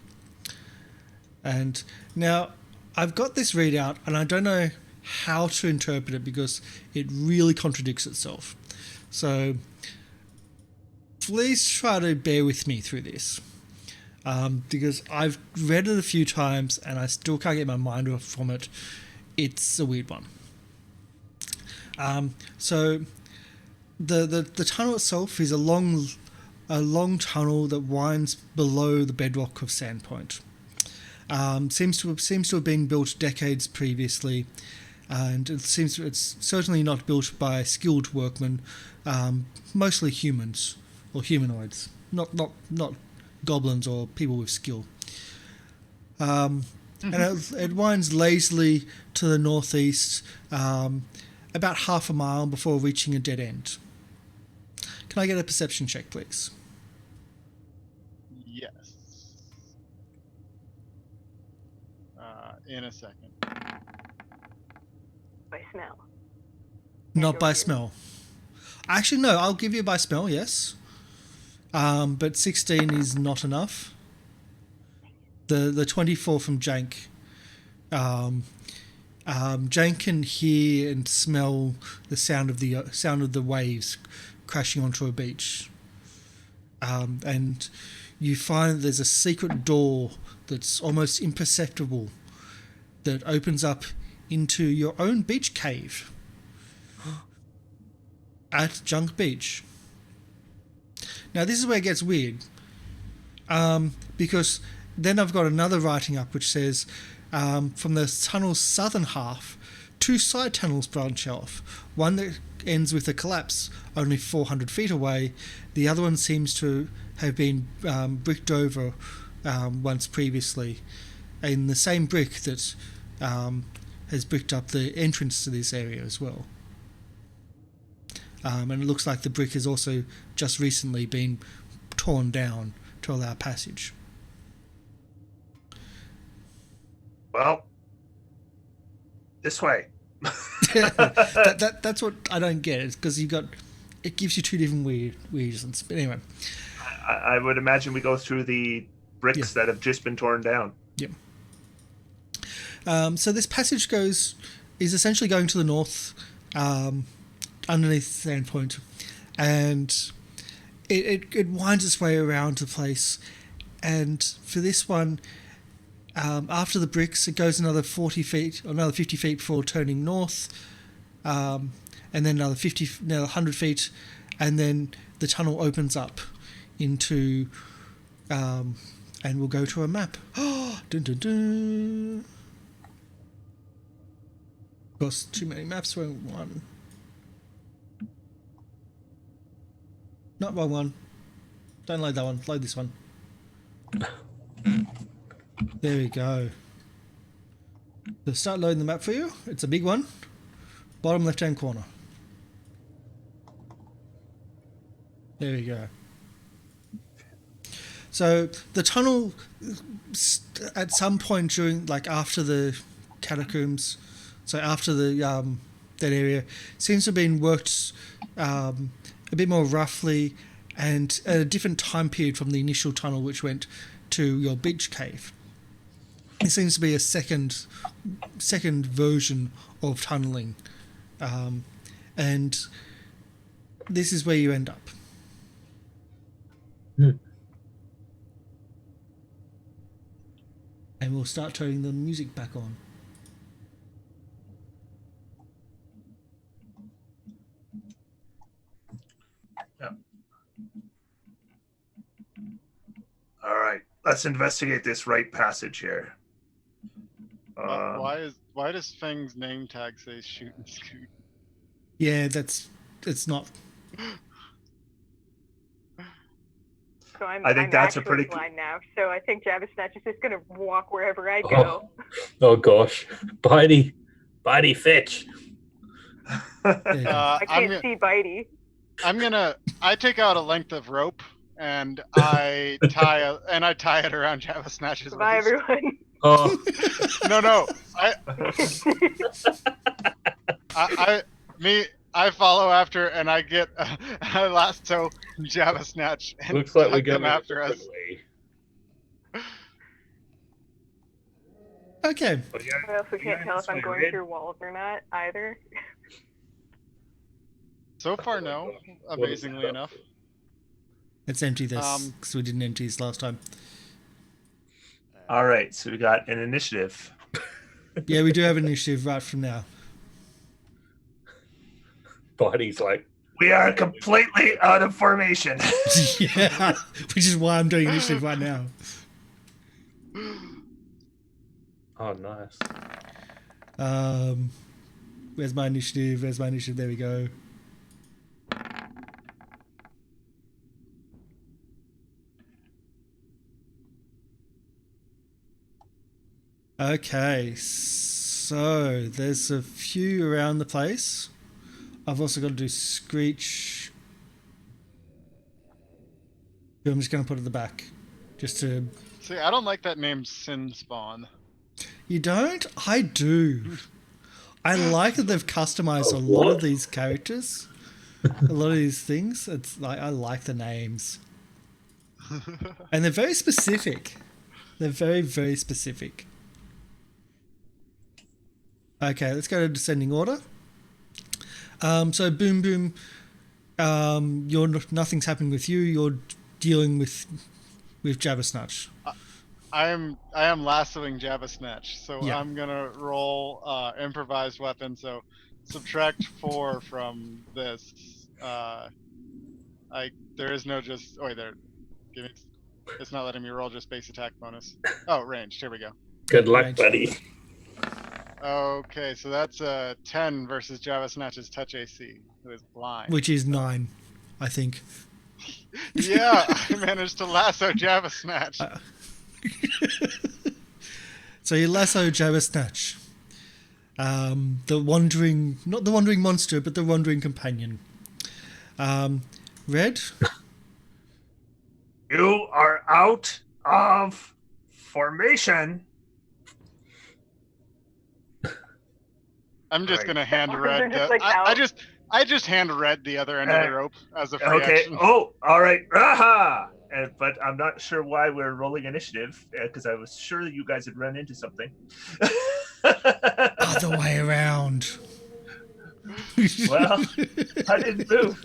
And now I've got this readout, and I don't know how to interpret it because it really contradicts itself. So please try to bear with me through this. Because I've read it a few times and I still can't get my mind off from it. It's a weird one. So the tunnel itself is a long tunnel that winds below the bedrock of Sandpoint. Seems to have been built decades previously, and it's certainly not built by skilled workmen, mostly humans or humanoids, not goblins or people with skill. And it winds lazily to the northeast, about half a mile before reaching a dead end. Can I get a perception check, please? Yes. In a second. By smell. Not by smell. Actually, no, I'll give you by smell, yes. But 16 is not enough. The 24 from Jank. Jank can hear and smell the sound of the waves crashing onto a beach. And you find that there's a secret door that's almost imperceptible that opens up into your own beach cave at Junk Beach. Now this is where it gets weird, because then I've got another writing up which says from the tunnel's southern half, 2 side tunnels branch off. One that ends with a collapse only 400 feet away. The other one seems to have been bricked over once previously, in the same brick that has bricked up the entrance to this area as well. And it looks like the brick has also just recently been torn down to allow passage. Well, this way. That's what I don't get. It's because it gives you 2 different weird reasons. But anyway, I would imagine we go through the bricks that have just been torn down. Yep. So this passage is essentially going to the north, underneath Sandpoint, and it winds its way around the place. And for this one, after the bricks, it goes another 40 feet, or another 50 feet before turning north, and then another 100 feet, and then the tunnel opens up into, and we'll go to a map. Dun, dun, dun. Of course, too many maps. One. Not wrong one. Don't load that one. Load this one. There we go. So start loading the map for you. It's a big one. Bottom left-hand corner. There we go. So the tunnel, at some point during, like after the catacombs, so after the that area, seems to have been worked a bit more roughly and at a different time period from the initial tunnel which went to your beach cave. It seems to be a second version of tunneling, and this is where you end up. And we'll start turning the music back on. Yeah. All right, let's investigate this right passage here. Why does Feng's name tag say shoot and scoot? Yeah, it's not. So I think that's a pretty blind now. So I think Jabba Snatch is just gonna walk wherever I go. Oh gosh, Bitey, fetch. I can't see Bitey. I take out a length of rope and I tie it around Jabba Snatch's waist. Bye, everyone. Oh, No. I follow after and I get a lasso Jabba Snatch and looks like we're tug them going after us. Okay. I also can't tell if I'm going through walls or not either. So far, no. Amazingly enough. Let's empty this because we didn't empty this last time. All right, so we got an initiative. Yeah, we do have an initiative right from now. Bitey's like, We are completely out of formation. Yeah, which is why I'm doing initiative right now. oh nice. Where's my initiative? There we go. Okay, so there's a few around the place. I've also got to do Screech. I'm just going to put it at the back. Just to... See, I don't like that name Sin Spawn. You don't? I do. I like that they've customized a lot of these characters. A lot of these things. It's like I like the names. And they're very specific. They're very, very specific. Okay, let's go to descending order. So Boom Boom, nothing's happening with you. You're dealing with Jabba Snatch. I am lassoing Jabba Snatch, so Yeah. I'm gonna roll improvised weapon. So subtract 4 from this. There is no just. Oh wait, there. Give me. It's not letting me roll just base attack bonus. Oh, range. Here we go. Good luck, Range. buddy. Okay, so that's 10 versus Jabba Snatch's touch AC, who is blind. Which is 9, I think. Yeah, I managed to lasso Jabba Snatch. So you lasso Jabba Snatch. Not the wandering monster, but the wandering companion. Red? You are out of formation. I'm just Right. gonna hand They're Red. just, like, out. I just hand Red the other end of the rope as a free Okay. action. Oh, all right. Aha! But I'm not sure why we're rolling initiative because I was sure that you guys had run into something. Other way around. Well, I didn't move.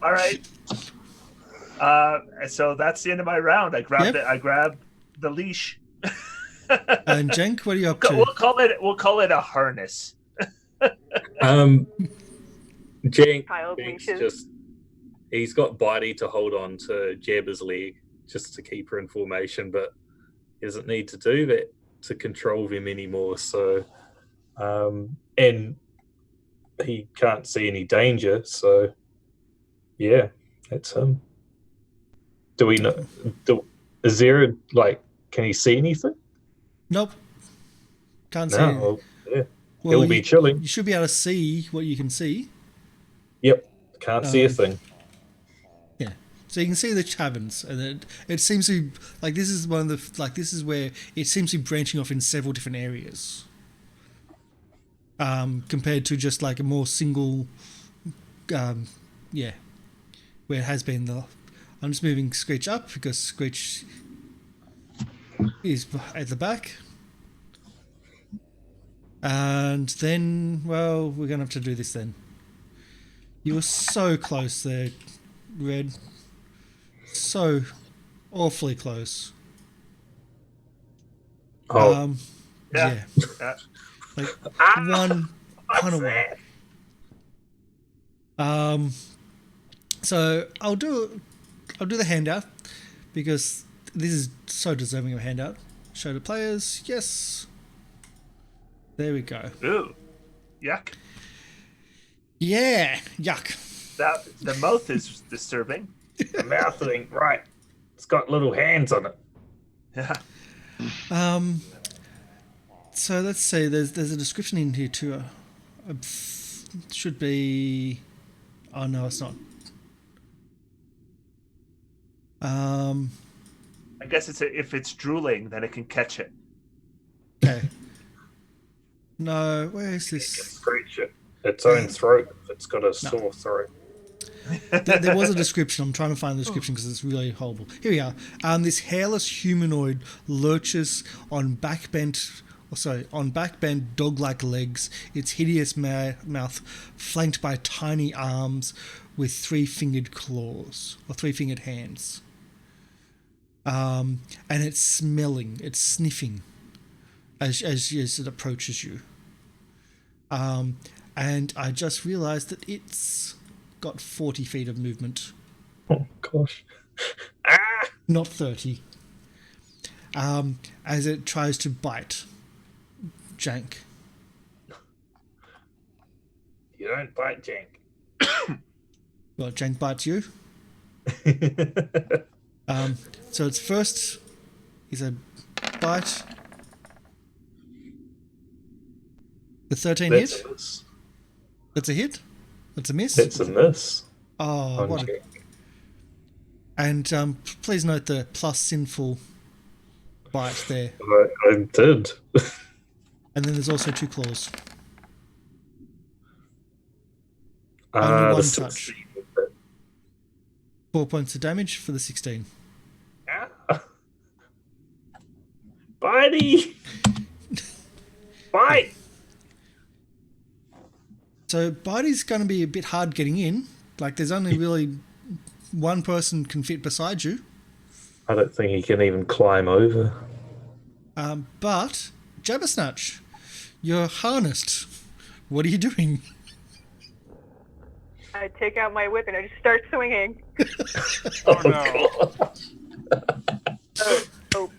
All right. So that's the end of my round. I grabbed Yep. I grabbed the leash. And Jenk, what are you up to? We'll call it a harness. Jenk Child Jenk's leashes. he's got Bitey to hold on to Jabba's leg just to keep her in formation, but he doesn't need to do that to control him anymore. So, and he can't see any danger. So, yeah, that's him. Do we know? Is there can he see anything? Nope. Can't see. No, yeah. Well, It'll be chilling. You should be able to see what you can see. Yep. Can't see a Um, thing. Yeah. So you can see the taverns, and it seems to be like this is one of the this is where it seems to be branching off in several different areas. Compared to just like a more single, where it has been the. I'm just moving Screech up because Screech is at the back. And then, well, we're going to have to do this then. You were so close there, Red. So awfully close. Oh, Yeah. Like one away. So I'll do the handout because this is so deserving of a handout. Show the players. Yes. There we go. Ooh, yuck. Yeah, yuck. The mouth is disturbing. the mouth thing, right. It's got little hands on it. Yeah. So let's say there's a description in here too. Should be. Oh no, it's not. I guess if it's drooling, then it can catch it. Okay. No, where is It can this? screech it. Its own throat. If it's got a sore throat. There was a description. I'm trying to find the description because it's really horrible. Here we are. This hairless humanoid lurches on backbent dog-like legs, its hideous mouth flanked by tiny arms with three-fingered claws or three-fingered hands. And it's smelling, it's sniffing as it approaches you. And I just realised that it's got 40 feet of movement. Oh, gosh. Not 30. As it tries to bite Jank. You don't bite Jank. Well, Jank bites you. So its first is a bite. The 13 That's hit. a miss. That's a hit. That's a miss. That's a miss. Oh, what? And please note the plus sinful bite there. I did. And then there's also 2 claws. Only one The touch. 16. 4 points of damage for the 16. Bitey! Bite! So Bitey's going to be a bit hard getting in. Like there's only really one person can fit beside you. I don't think he can even climb over. But Jabbersnatch, you're harnessed. What are you doing? I take out my whip and I just start swinging. Oh no.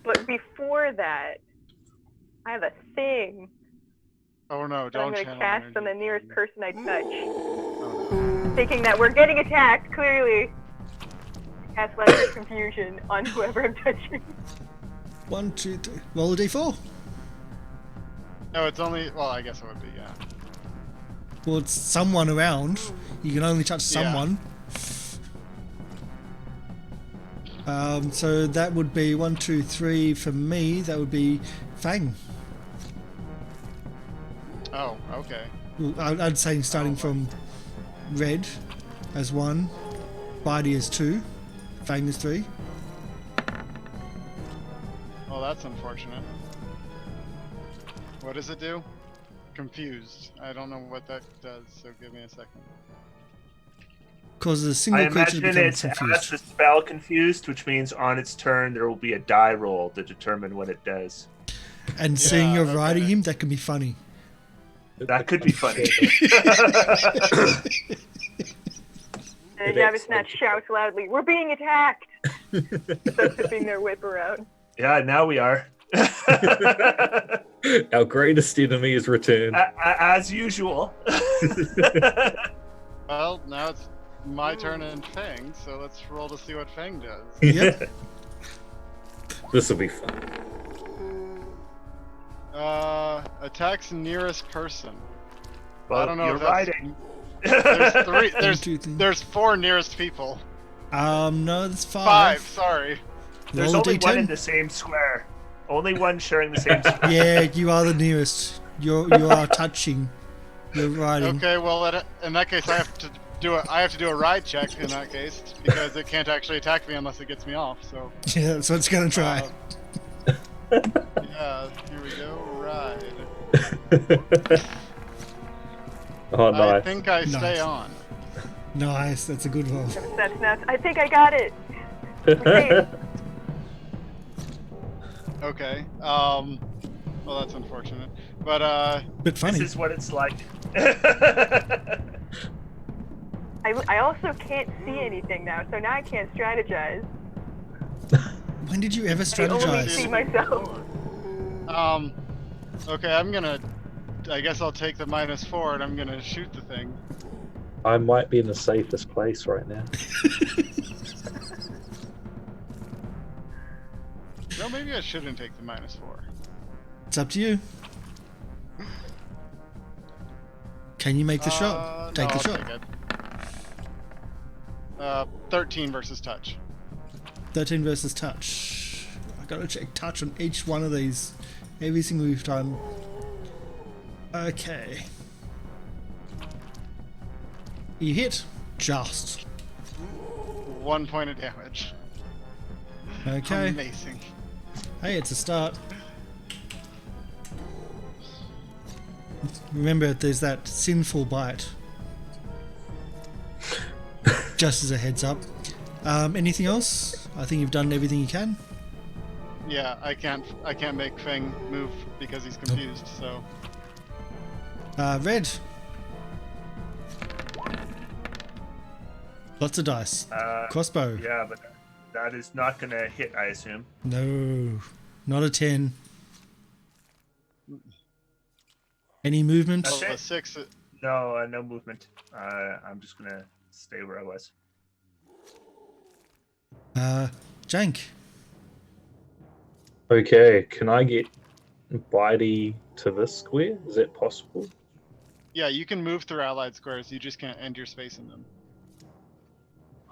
But before that, I have a thing Oh no, that I'm don't going to channel cast energy. on the nearest person I touch. Oh, no. Thinking that we're getting attacked, clearly. Cast Lesser Confusion on whoever I'm touching. 1, 2, 3. Roll a d4. No, it's only, well, I guess it would be, yeah. Well, it's someone around. You can only touch Yeah. someone. So that would be 1, 2, 3 for me. That would be Fang. Oh, okay. Well, I'd say starting from Red as 1, Bitey as 2, Fang as 3. Well, that's unfortunate. What does it do? Confused. I don't know what that does, so give me a second. Causes a I single creature to imagine become it has confused. the spell confused, which means on its turn there will be a die roll to determine what it does. And seeing you're okay. riding him, that can be funny. That could be funny. And Jabbersnatch shouts loudly, "We're being attacked!" Starts tipping their whip around. Yeah, now we are. Our greatest enemy is returned. As usual. Well, now it's my turn and Fang, so let's roll to see what Fang does. Yep. This will be fun. attacks nearest person. Well, I don't know you're if that's... riding. There's three. Two things. There's 4 nearest people. No, there's 5. 5. Sorry. There's Roll a only one in D10. the same square. Only one sharing the same square. Yeah, you are the nearest. You are touching. You're riding. Okay. Well, in that case, I have to do a ride check in that case because it can't actually attack me unless it gets me off. So. Yeah, that's what it's gonna try. Yeah. Here we go. Ride. Oh, nice. I think I stay Nice. on. Nice, that's a good roll. That's nuts. I think I got it. Okay. Okay. Well, that's unfortunate. But Bit funny. This is what it's like. I also can't see anything now, so now I can't strategize. When did you ever I only see strategize? myself. Okay. I guess I'll take the -4 and I'm gonna shoot the thing. I might be in the safest place right now. No, maybe I shouldn't take the -4. It's up to you. Can you make the shot? Take no, the I'll shot. take it. 13 versus touch. 13 versus touch. I gotta check touch on each one of these every single time. Okay. You hit just. 1 point of damage. Okay. Amazing. Hey, it's a start. Remember, there's that sinful bite. Just as a heads up. Anything else? I think you've done everything you can. Yeah, I can't make Feng move because he's confused. So Red. Lots of dice. Crossbow. Yeah, but that is not going to hit, I assume. No, not a 10. Any movement? That's a it. 6. No, no movement. I'm just going to stay where I was. Jank. Okay, can I get Bitey to this square? Is that possible? Yeah, you can move through allied squares. You just can't end your space in them.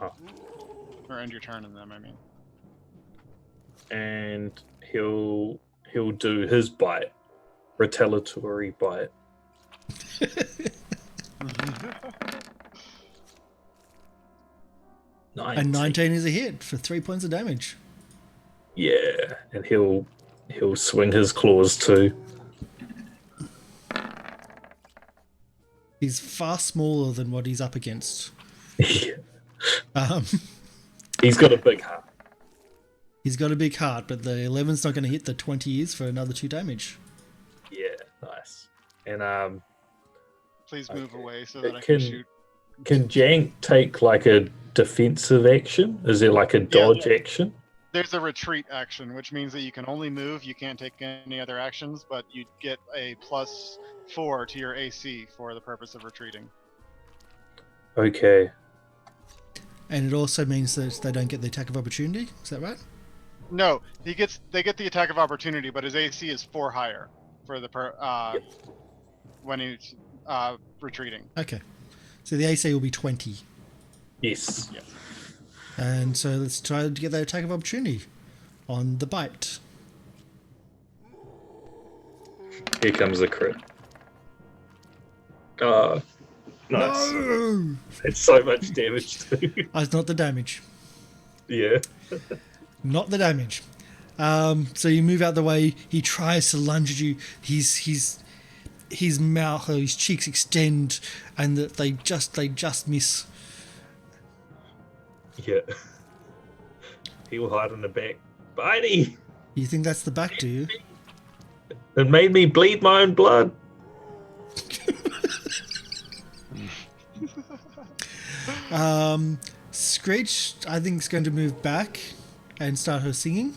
Oh. Or end your turn in them. I mean. And he'll do his bite, retaliatory bite. And 19 is a hit for 3 points of damage. Yeah, and he'll swing his claws too. He's far smaller than what he's up against. Yeah. Um, He's got a big heart. he's got a big heart, but the 11's not going to hit. The 20 is for another 2 damage. Yeah, nice. And Please move Okay. away so It that I can can- shoot. can Jank take like a defensive action? Is there like a dodge action? There's a retreat action, which means that you can only move. You can't take any other actions, but you get a +4 to your AC for the purpose of retreating. Okay. And it also means that they don't get the attack of opportunity. Is that right? No, they get the attack of opportunity, but his AC is 4 higher for the when he's retreating. Okay. So the AC will be 20. Yes. And so let's try to get that attack of opportunity on the bite. Here comes the crit. Nice. No! It's so much damage too. That's not the damage. Yeah. Not the damage. So you move out the way. He tries to lunge at you. His mouth or his cheeks extend, and they just miss. Yeah. He'll hide in the back. Bitey! You think that's the back, do you? It made me bleed my own blood. Screech, I think, is going to move back and start her singing.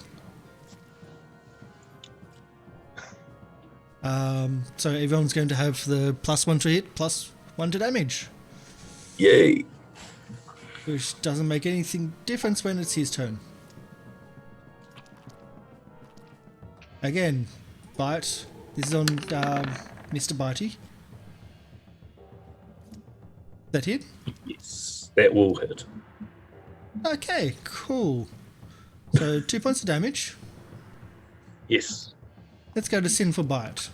So everyone's going to have the +1 to hit, +1 to damage, Yay. which doesn't make anything difference when it's his turn. Again, bite, This is on Mr. Bitey. That hit? Yes, that will hit. Okay, cool. So 2 points of damage. Yes. Let's go to Sinful Bite.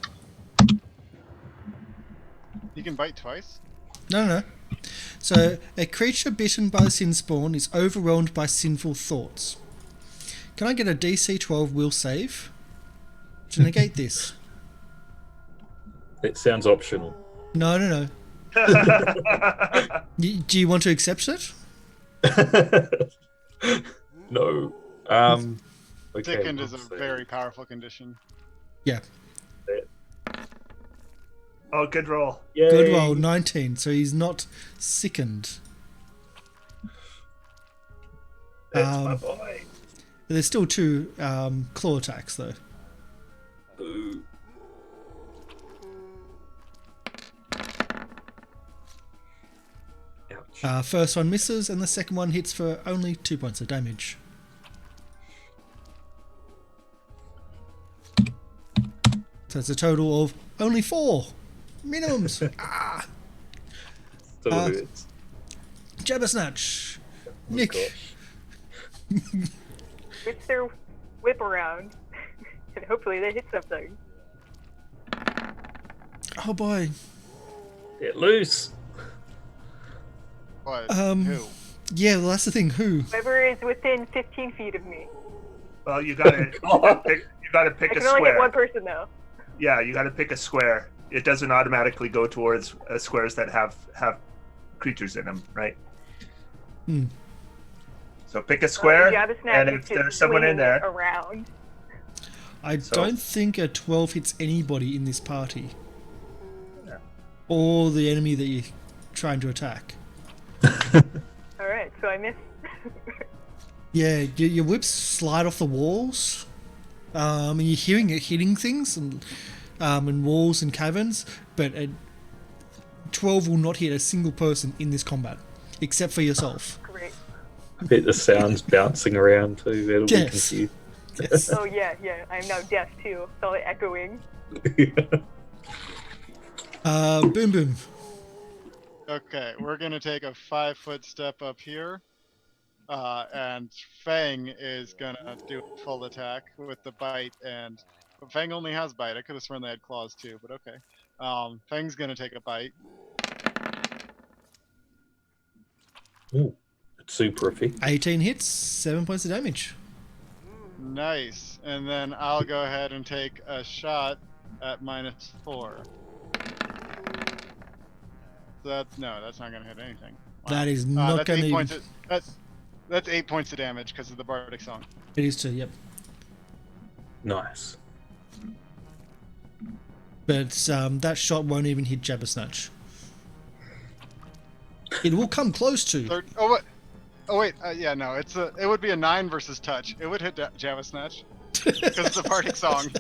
You can bite twice. No. So, a creature bitten by the sin spawn is overwhelmed by sinful thoughts. Can I get a DC 12 will save to negate this? That sounds optional. No. Do you want to accept it? No. Okay, Sickened is a let's see. very powerful condition. Yeah. Oh, good roll. Yay. Good roll, 19. So he's not sickened. That's my boy. There's still 2 claw attacks, though. Ooh. Ouch. First one misses, and the second one hits for only 2 points of damage. So it's a total of only 4 minimums. Still hurts. Jabbersnatch. Oh, Nick. gosh. Whip their whip around, and hopefully they hit something. Oh boy. Get loose. What? Um, Who? Yeah, well, that's the thing. Who? Whoever is within 15 feet of me. Well, you gotta pick I a can only hit square. one person though. Yeah, you gotta pick a square. It doesn't automatically go towards squares that have creatures in them, right? Hmm. So pick a square, Jabbersnatch and is if just there's someone in swinging it there, around. I don't think a 12 hits anybody in this party. Yeah. Or the enemy that you're trying to attack. Alright, so I missed. Yeah, your whips slide off the walls. And you're hearing it hitting things and walls and caverns, but a 12 will not hit a single person in this combat, except for yourself. Great. I bet the sound's bouncing around too. That'll be Yes. confused. Yes. Oh yeah, I'm now deaf too. It's all echoing. Boom boom. Okay, we're gonna take a 5-foot step up here, and Fang is gonna do a full attack with the bite. And Fang only has bite. I could have sworn they had claws too, but okay. Fang's gonna take a bite. Ooh, it's super effective. 18 hits, 7 points of damage. Nice. And then I'll go ahead and take a shot at -4. So that's not gonna hit anything. Wow. That is not that's going 8 to. points. That's 8 points of damage because of the bardic song. It is too, yep. Nice. But that shot won't even hit Jabbersnatch. It will come close to. Oh wait. Yeah, no. It would be a 9 versus touch. It would hit Jabbersnatch because it's a bardic song.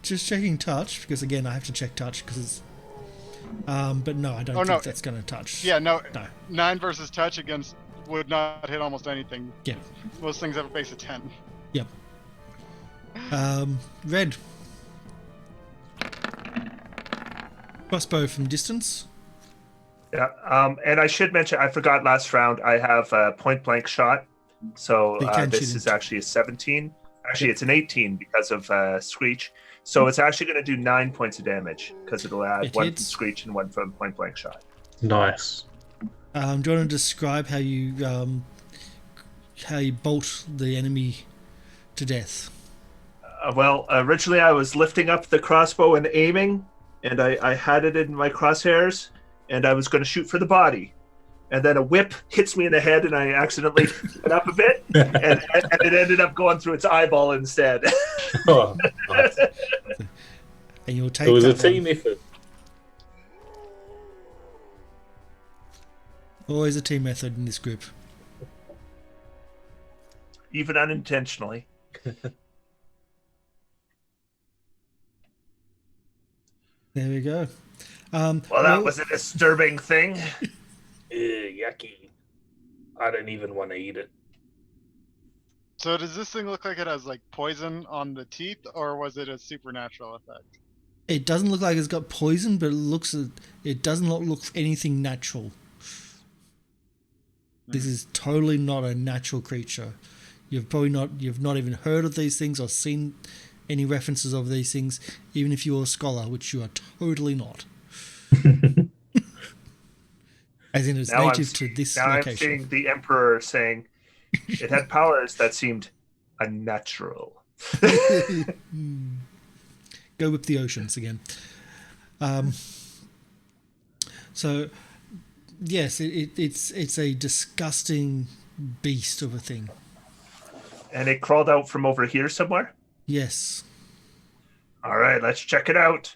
Just checking touch, because again I have to check touch because it's. But no, I don't think that's going to touch. Yeah, no. No. 9 versus touch against would not hit almost anything. Yeah. Most things have a base of 10. Yep. Red. Crossbow from distance. yeah. And I should mention, I forgot last round. I have a point blank shot, so You can this shoot is it. actually a 17. Actually, it's an 18 because of Screech. So it's actually going to do 9 points of damage because it'll add It one hits. from Screech and one from point blank shot. Nice. Do you want to describe how you bolt the enemy to death? Well, originally I was lifting up the crossbow and aiming, and I had it in my crosshairs, and I was going to shoot for the body. And then a whip hits me in the head, and I accidentally went up a bit, and it ended up going through its eyeball instead. Oh, nice. And you'll take It was a that one. team effort. Always a team method in this group. Even unintentionally. There we go. Well, that was a disturbing thing. Yucky. I don't even want to eat it. So does this thing look like it has like poison on the teeth, or was it a supernatural effect? It doesn't look like it's got poison, but it does not look anything natural. This is totally not a natural creature. You've not even heard of these things or seen any references of these things, even if you're a scholar, which you are totally not. As in, it's native to this now location. I'm seeing the Emperor saying it had powers that seemed unnatural. Go whip the oceans again. So, yes, it's a disgusting beast of a thing. And it crawled out from over here somewhere? Yes. All right, let's check it out.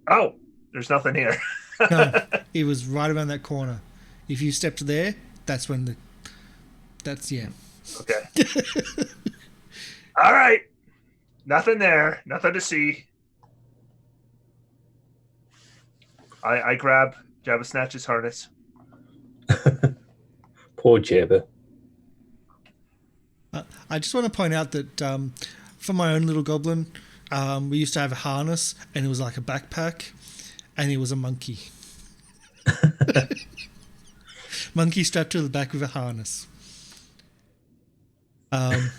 Oh, there's nothing here. No, it was right around that corner. If you stepped there, that's when yeah. Okay. All right. Nothing there. Nothing to see. I grab Jabba Snatch's harness. Poor Jabba. I just want to point out that for my own little goblin, we used to have a harness, and it was like a backpack, and it was a monkey. Monkey strapped to the back with a harness.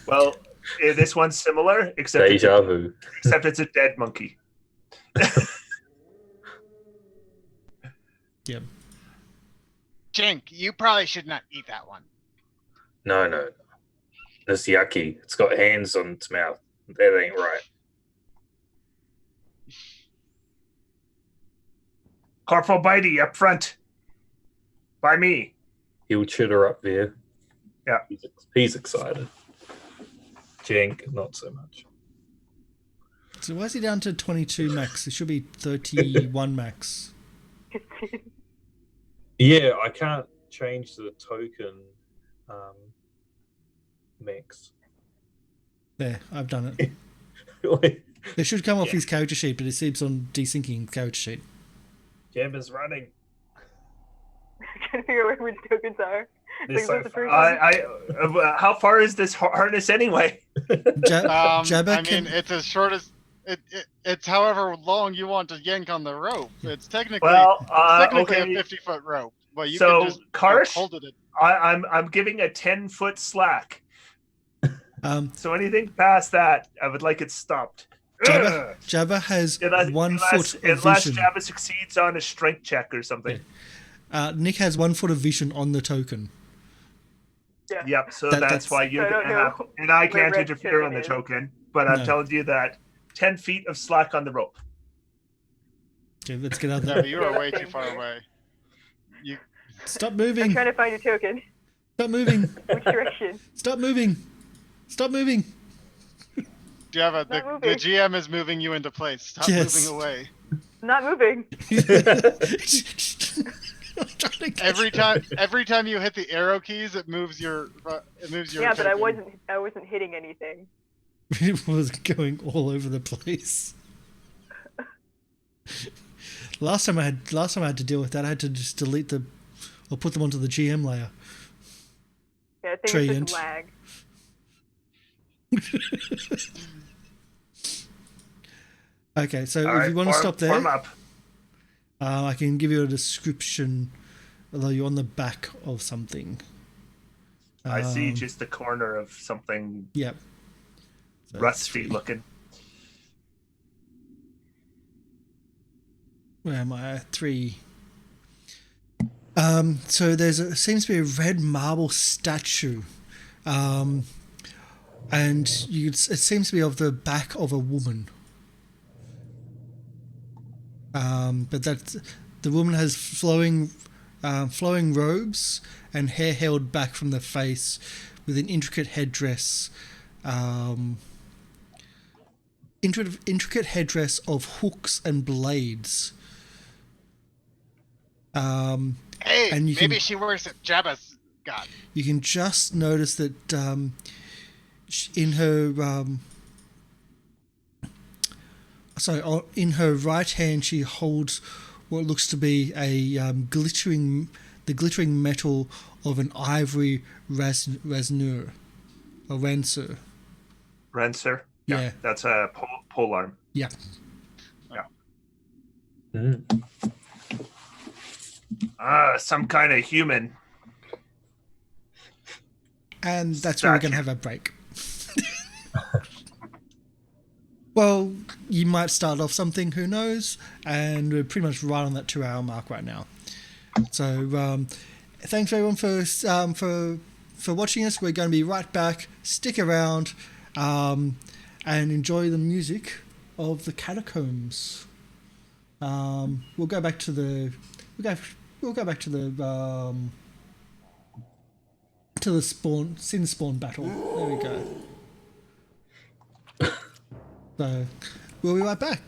Well, this one's similar, except Deja vu. except it's a dead monkey. Yeah. Jink, you probably should not eat that one. No. It's yucky. It's got hands on its mouth. That ain't right. Corporal Bitey up front. By me. He'll chitter up there. Yeah. He's excited. Jenk, not so much. So why is he down to 22 max? It should be 31 max. Yeah, I can't change the token max. There, I've done it. Like, It should come off his character sheet, but it seems on desyncing character sheet. Jabba's running. Trying to figure out where the tokens are. This Like, so what's the far. first How far is this harness anyway? Jabba I mean, it's as short as it's however long you want to yank on the rope. It's technically okay. a 50-foot rope, but you So, can just Karsh, hold it. I'm giving a 10-foot slack. So anything past that, I would like it stopped. Jabba has 1 foot of unless vision. Jabba succeeds on a strength check or something. Nick has 1 foot of vision on the token. Yeah. Yep, so That's- that's why you're I don't gonna know have, and I where can't red interfere on token the is. token, but I'm No. telling you that 10 feet of slack on the rope. Okay, let's get out Yeah, there. but you are way too far away. You Stop I'm moving. trying to find a token. Stop moving. Which direction? Stop moving. Stop moving. do you have Not the moving. GM is moving you into place. Stop Yes. moving away. I'm not moving. I'm trying to Every time you hit the arrow keys, it moves your Yeah, but I token. wasn't hitting anything. It was going all over the place. Last time I had to deal with that, I had to just delete or put them onto the GM layer. Yeah, I think Trey it's Inch. just lag. Okay, so All if right, you want to stop there, form up. I can give you a description, although you're on the back of something. I see Um, just the corner of something Yep. So rusty 3. looking. Where am I? 3. So seems to be a red marble statue, and it seems to be of the back of a woman. But the woman has flowing robes and hair held back from the face, with an intricate headdress. Intricate headdress of hooks and blades. Hey, and you maybe can- she works at Jabba's god. You can just notice that in her in her right hand she holds what looks to be a glittering metal of an ivory rasnur. or Rensu. Renser. Yeah. That's a pole arm. Yeah. Mm. Some kind of human. And that's where we're going to have a break. Well, you might start off something, who knows? And we're pretty much right on that 2-hour mark right now. So thanks everyone for watching us. We're going to be right back. Stick around and enjoy the music of the Catacombs. We'll go back to the sin spawn battle. There we go. So we'll be right back.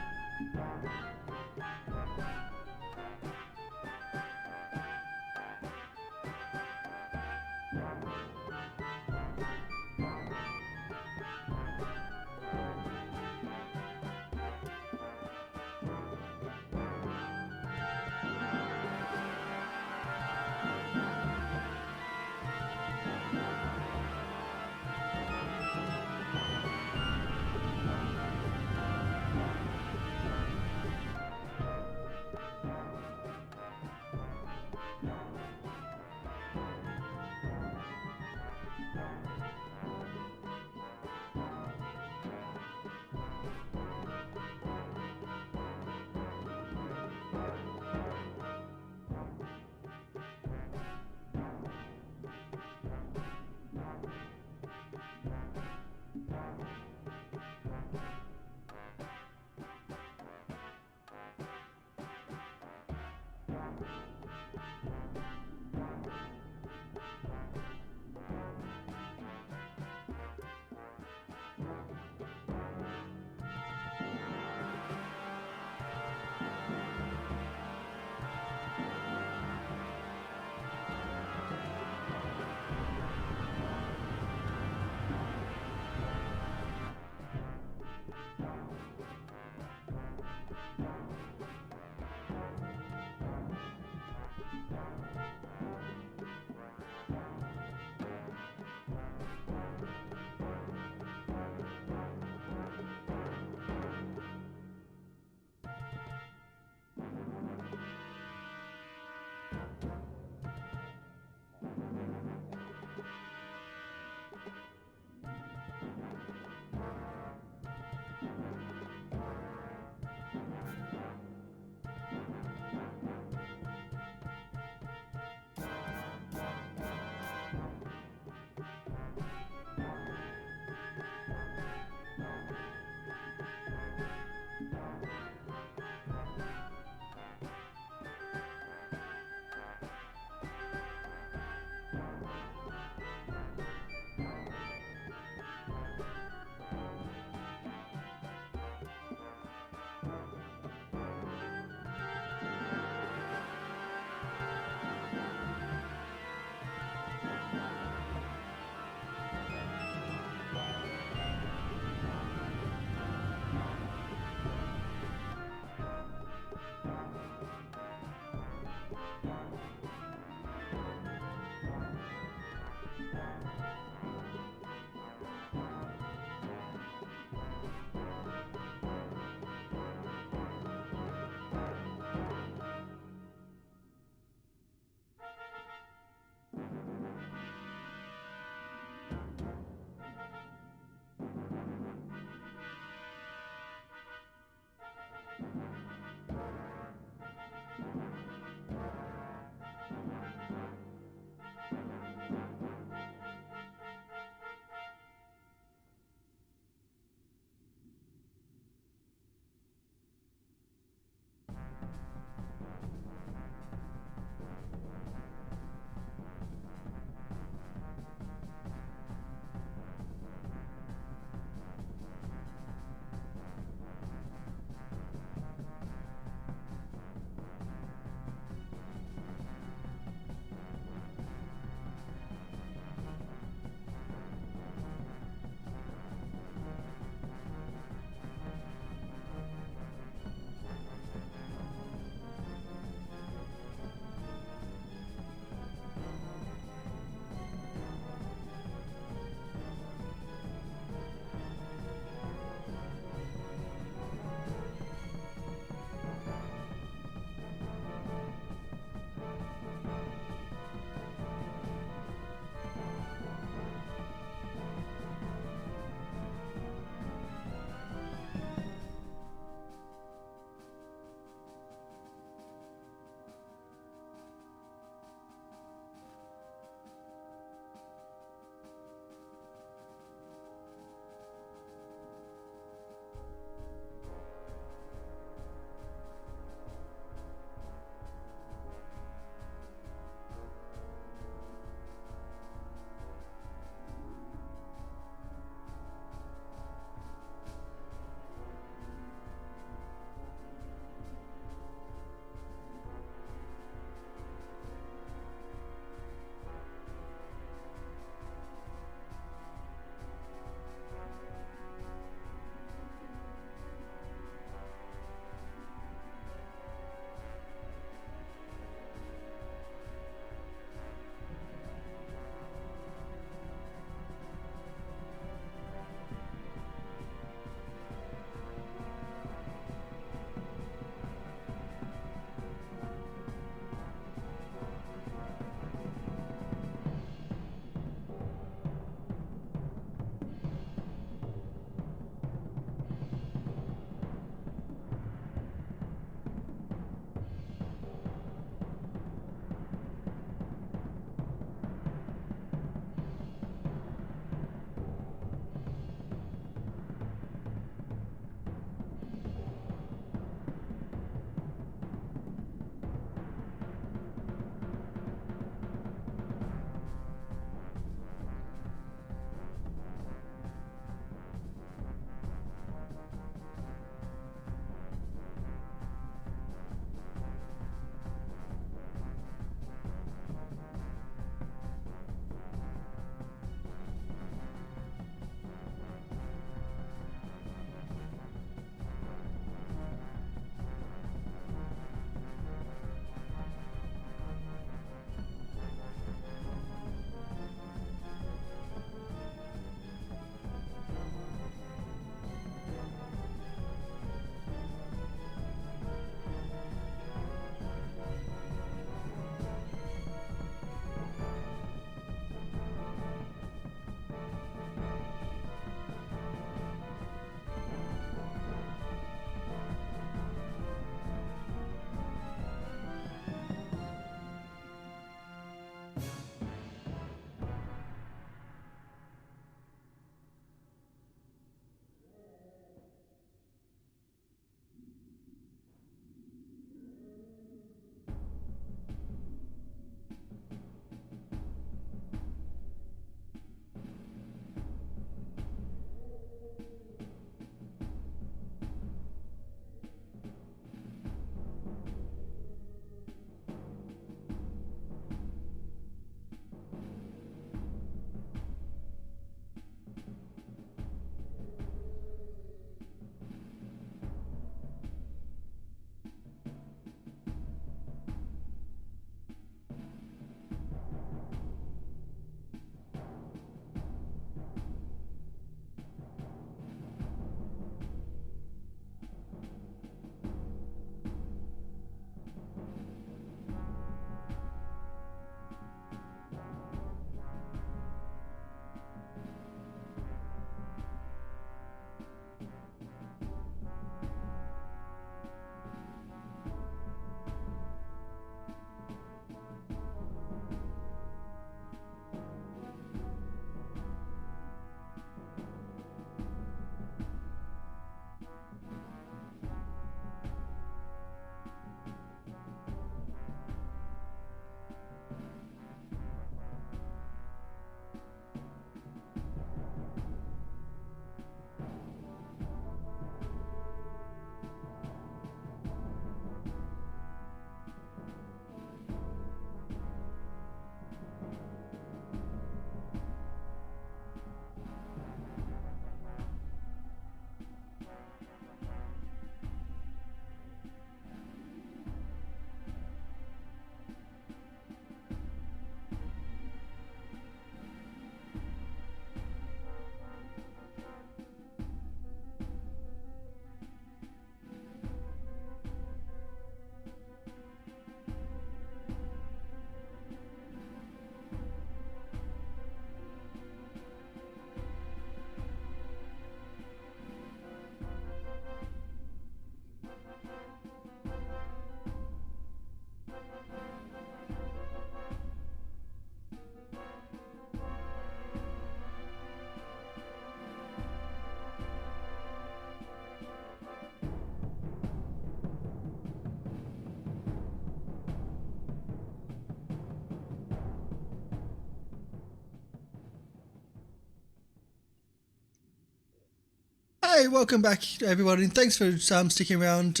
Hey, welcome back, everybody, and thanks for sticking around.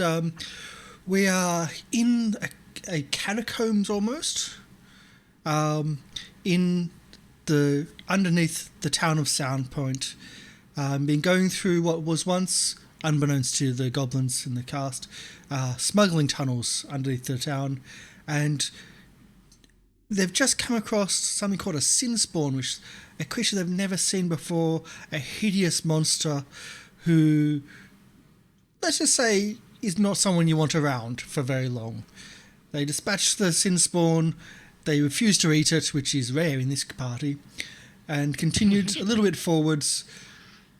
We are in a catacombs almost, in the underneath the town of Sandpoint. Been going through what was once, unbeknownst to the goblins in the cast, smuggling tunnels underneath the town, and they've just come across something called a sin spawn, which is a creature they've never seen before, a hideous monster who, let's just say, is not someone you want around for very long. They dispatch the sin spawn, they refuse to eat it, which is rare in this party, and continued a little bit forwards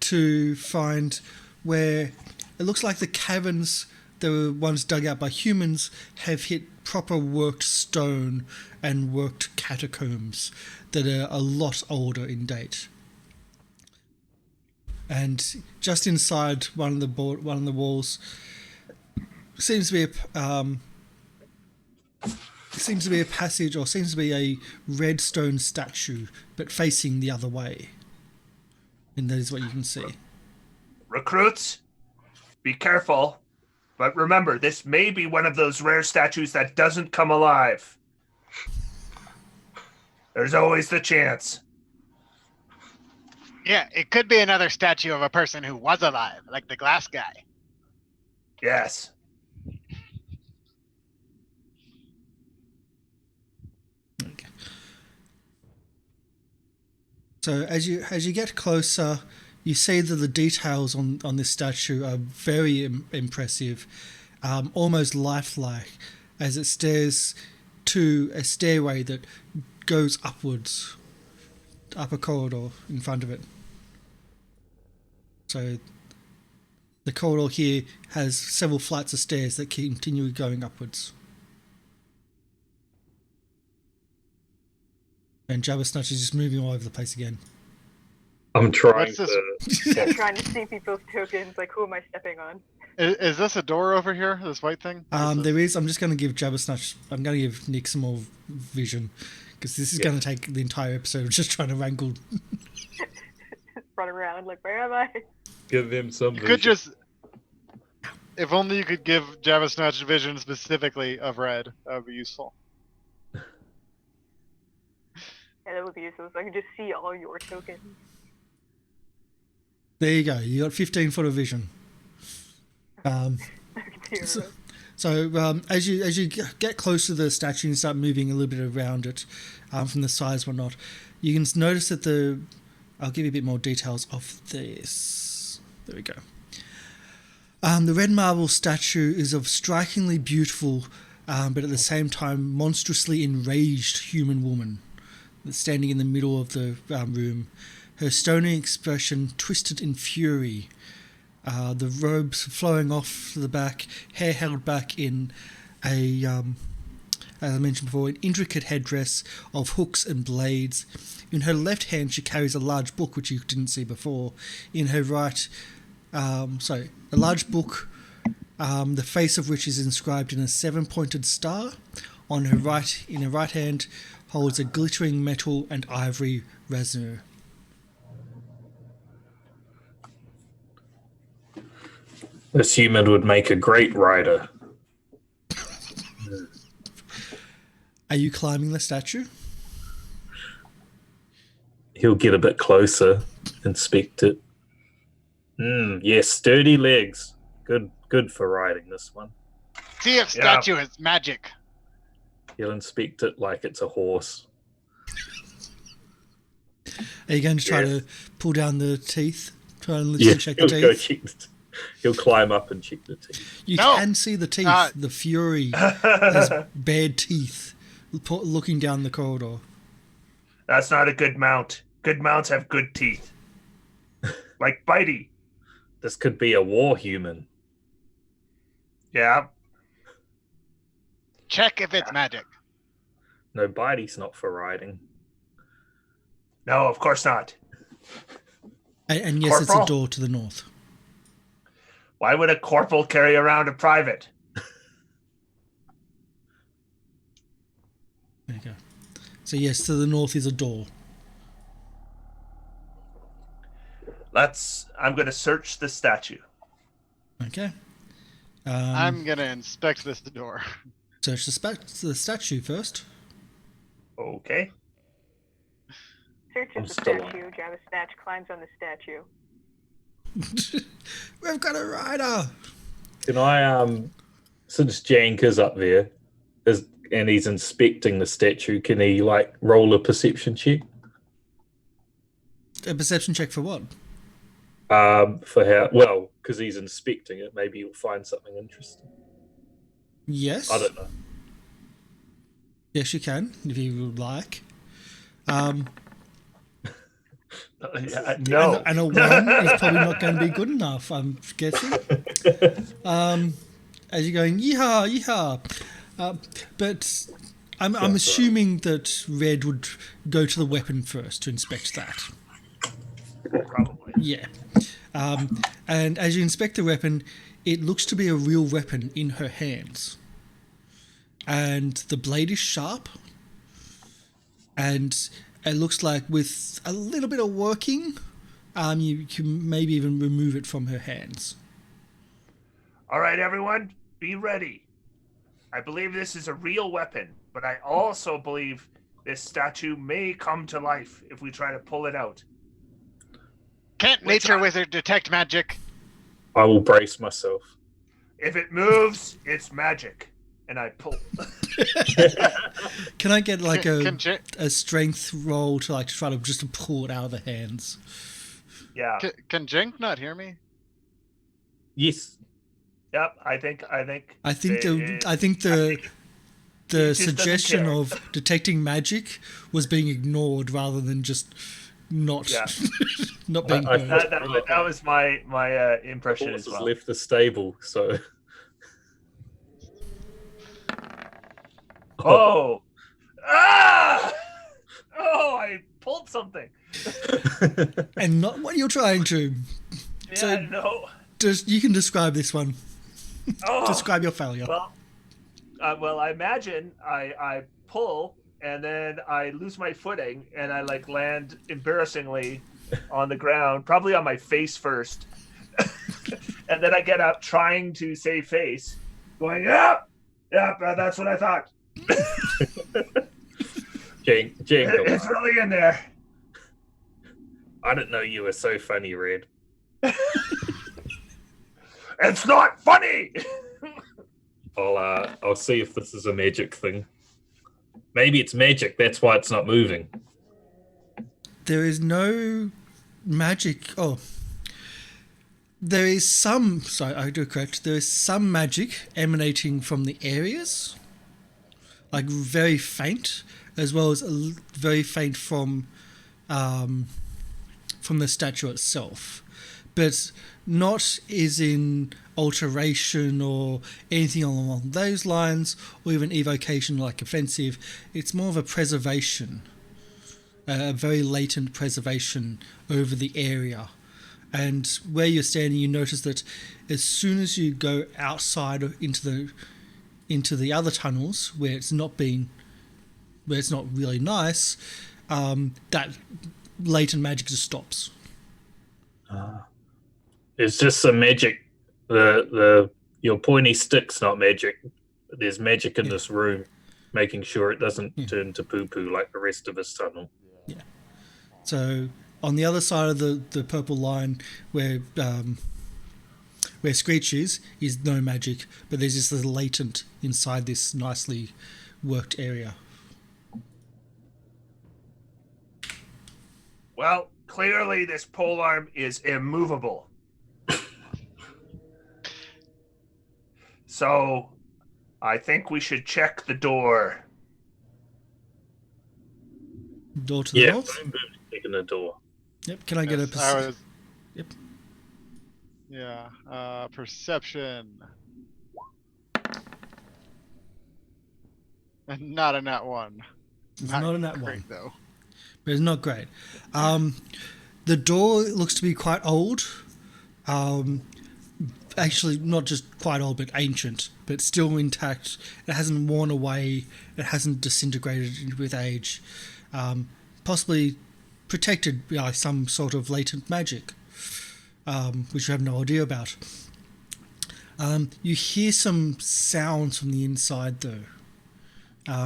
to find where it looks like the caverns that were once dug out by humans have hit proper worked stone and worked catacombs that are a lot older in date. And just inside one of the walls seems to be a passage, or seems to be a red stone statue, but facing the other way. And that is what you can see. Recruits, be careful. But remember, this may be one of those rare statues that doesn't come alive. There's always the chance. Yeah, it could be another statue of a person who was alive, like the glass guy. Yes. Okay. So as you get closer, you see that the details on this statue are very impressive, almost lifelike, as it stares to a stairway that goes upwards, up a corridor in front of it. So the corridor here has several flights of stairs that continue going upwards. And Jabba Snatch is just moving all over the place again. I'm trying What's this? to. I'm trying to see people's tokens, like who am I stepping on? Is this a door over here? This white thing? There is. I'm just going to give Jabba Snatch. I'm going to give Nick some more vision, because this is going to take the entire episode of just trying to wrangle. Run around, like, where am I? Give them some. You could just. If only you could give Jabba Snatch vision specifically of red, that would be useful. Yeah, that would be useful. So I can just see all your tokens. There you go. You got 15 foot of vision. So as you get close to the statue and start moving a little bit around it, from the sides and whatnot, you can notice that I'll give you a bit more details of this. There we go. The red marble statue is of strikingly beautiful, but at the same time monstrously enraged human woman that's standing in the middle of the room. Her stony expression twisted in fury. The robes flowing off the back, hair held back in a, as I mentioned before, an intricate headdress of hooks and blades. In her left hand she carries a large book, which you didn't see before. In her right, a large book, the face of which is inscribed in a 7-pointed star. In her right hand holds a glittering metal and ivory razzoo. This human would make a great rider. Are you climbing the statue? He'll get a bit closer, inspect it. Yes, sturdy legs. Good for riding this one. See if statue is magic. He'll inspect it like it's a horse. Are you going to try to pull down the teeth? Try and check the he'll go teeth? check he'll climb up and check the teeth. You can see the teeth. The Fury has bared teeth looking down the corridor. That's not a good mount. Good mounts have good teeth. Like Bitey. This could be a war human. Yeah. Check if it's magic. No, Bitey's not for riding. No, of course not. And yes, Corporal? it's a door to the north. Why would a corporal carry around a private? There you go. So yes, to the north is a door. I'm going to search the statue. Okay. I'm gonna inspect this door. Search the statue first. Okay. Searches I'm the still on. statue. Jabba Snatch climbs on the statue. We've got a rider. Can I, since Jank is up there, and he's inspecting the statue, can he like roll a perception check? A perception check for what? For how? Well, because he's inspecting it, maybe he'll find something interesting. Yes. I don't know. Yes, you can, if you would like. No. And a 1 is probably not going to be good enough, I'm guessing. As you're going, yeehaw, yeehaw. But I'm assuming that Red would go to the weapon first to inspect that. Probably. Yeah. And as you inspect the weapon, it looks to be a real weapon in her hands. And the blade is sharp. And it looks like with a little bit of working, you can maybe even remove it from her hands. All right, everyone, be ready. I believe this is a real weapon, but I also believe this statue may come to life if we try to pull it out. Can't nature wizard detect magic? I will brace myself. If it moves, it's magic. And I pull. Can I get like Can a strength roll to like try to just to pull it out of the hands? Yeah. Can Jink not hear me? Yes. Yep. I think the just suggestion doesn't of detecting magic was being ignored rather than just not not being heard. that was my impression as well. Left the stable, so. Oh! Ah! Oh! I pulled something. And not what you're trying to. Yeah, So- no. Just you can describe this one. Oh. Describe your failure. Well, I imagine I pull and then I lose my footing and I like land embarrassingly on the ground, probably on my face first, and then I get up trying to save face, going, yeah, that's what I thought. Jink, It's really in there. I didn't know you were so funny, Red. It's not funny. I'll see if this is a magic thing. Maybe it's magic. That's why it's not moving. There is no magic. Oh, there is some. Sorry, I do correct. There is some magic emanating from the areas, like very faint, as well as very faint from the statue itself, but not is in alteration or anything along those lines, or even evocation like offensive. It's more of a preservation, a very latent preservation over the area. And where you're standing, you notice that as soon as you go outside into the other tunnels where it's not really nice, that latent magic just stops. It's just some magic. Your pointy stick's not magic. There's magic in this room, making sure it doesn't turn to poo-poo like the rest of this tunnel. Yeah. So on the other side of the purple line where Screech is no magic, but there's just this latent inside this nicely worked area. Well, clearly this polearm is immovable. So, I think we should check the door. Door to the north? I'm checking the door. Yep. Can I get a perception? Yep. Yeah. Perception. Not a nat 1. It's not a nat great, 1. though. But it's not great. The door looks to be quite old. Actually, not just quite old, but ancient, but still intact. It hasn't worn away. It hasn't disintegrated with age. Possibly protected by some sort of latent magic. which you have no idea about. You hear some sounds from the inside, though.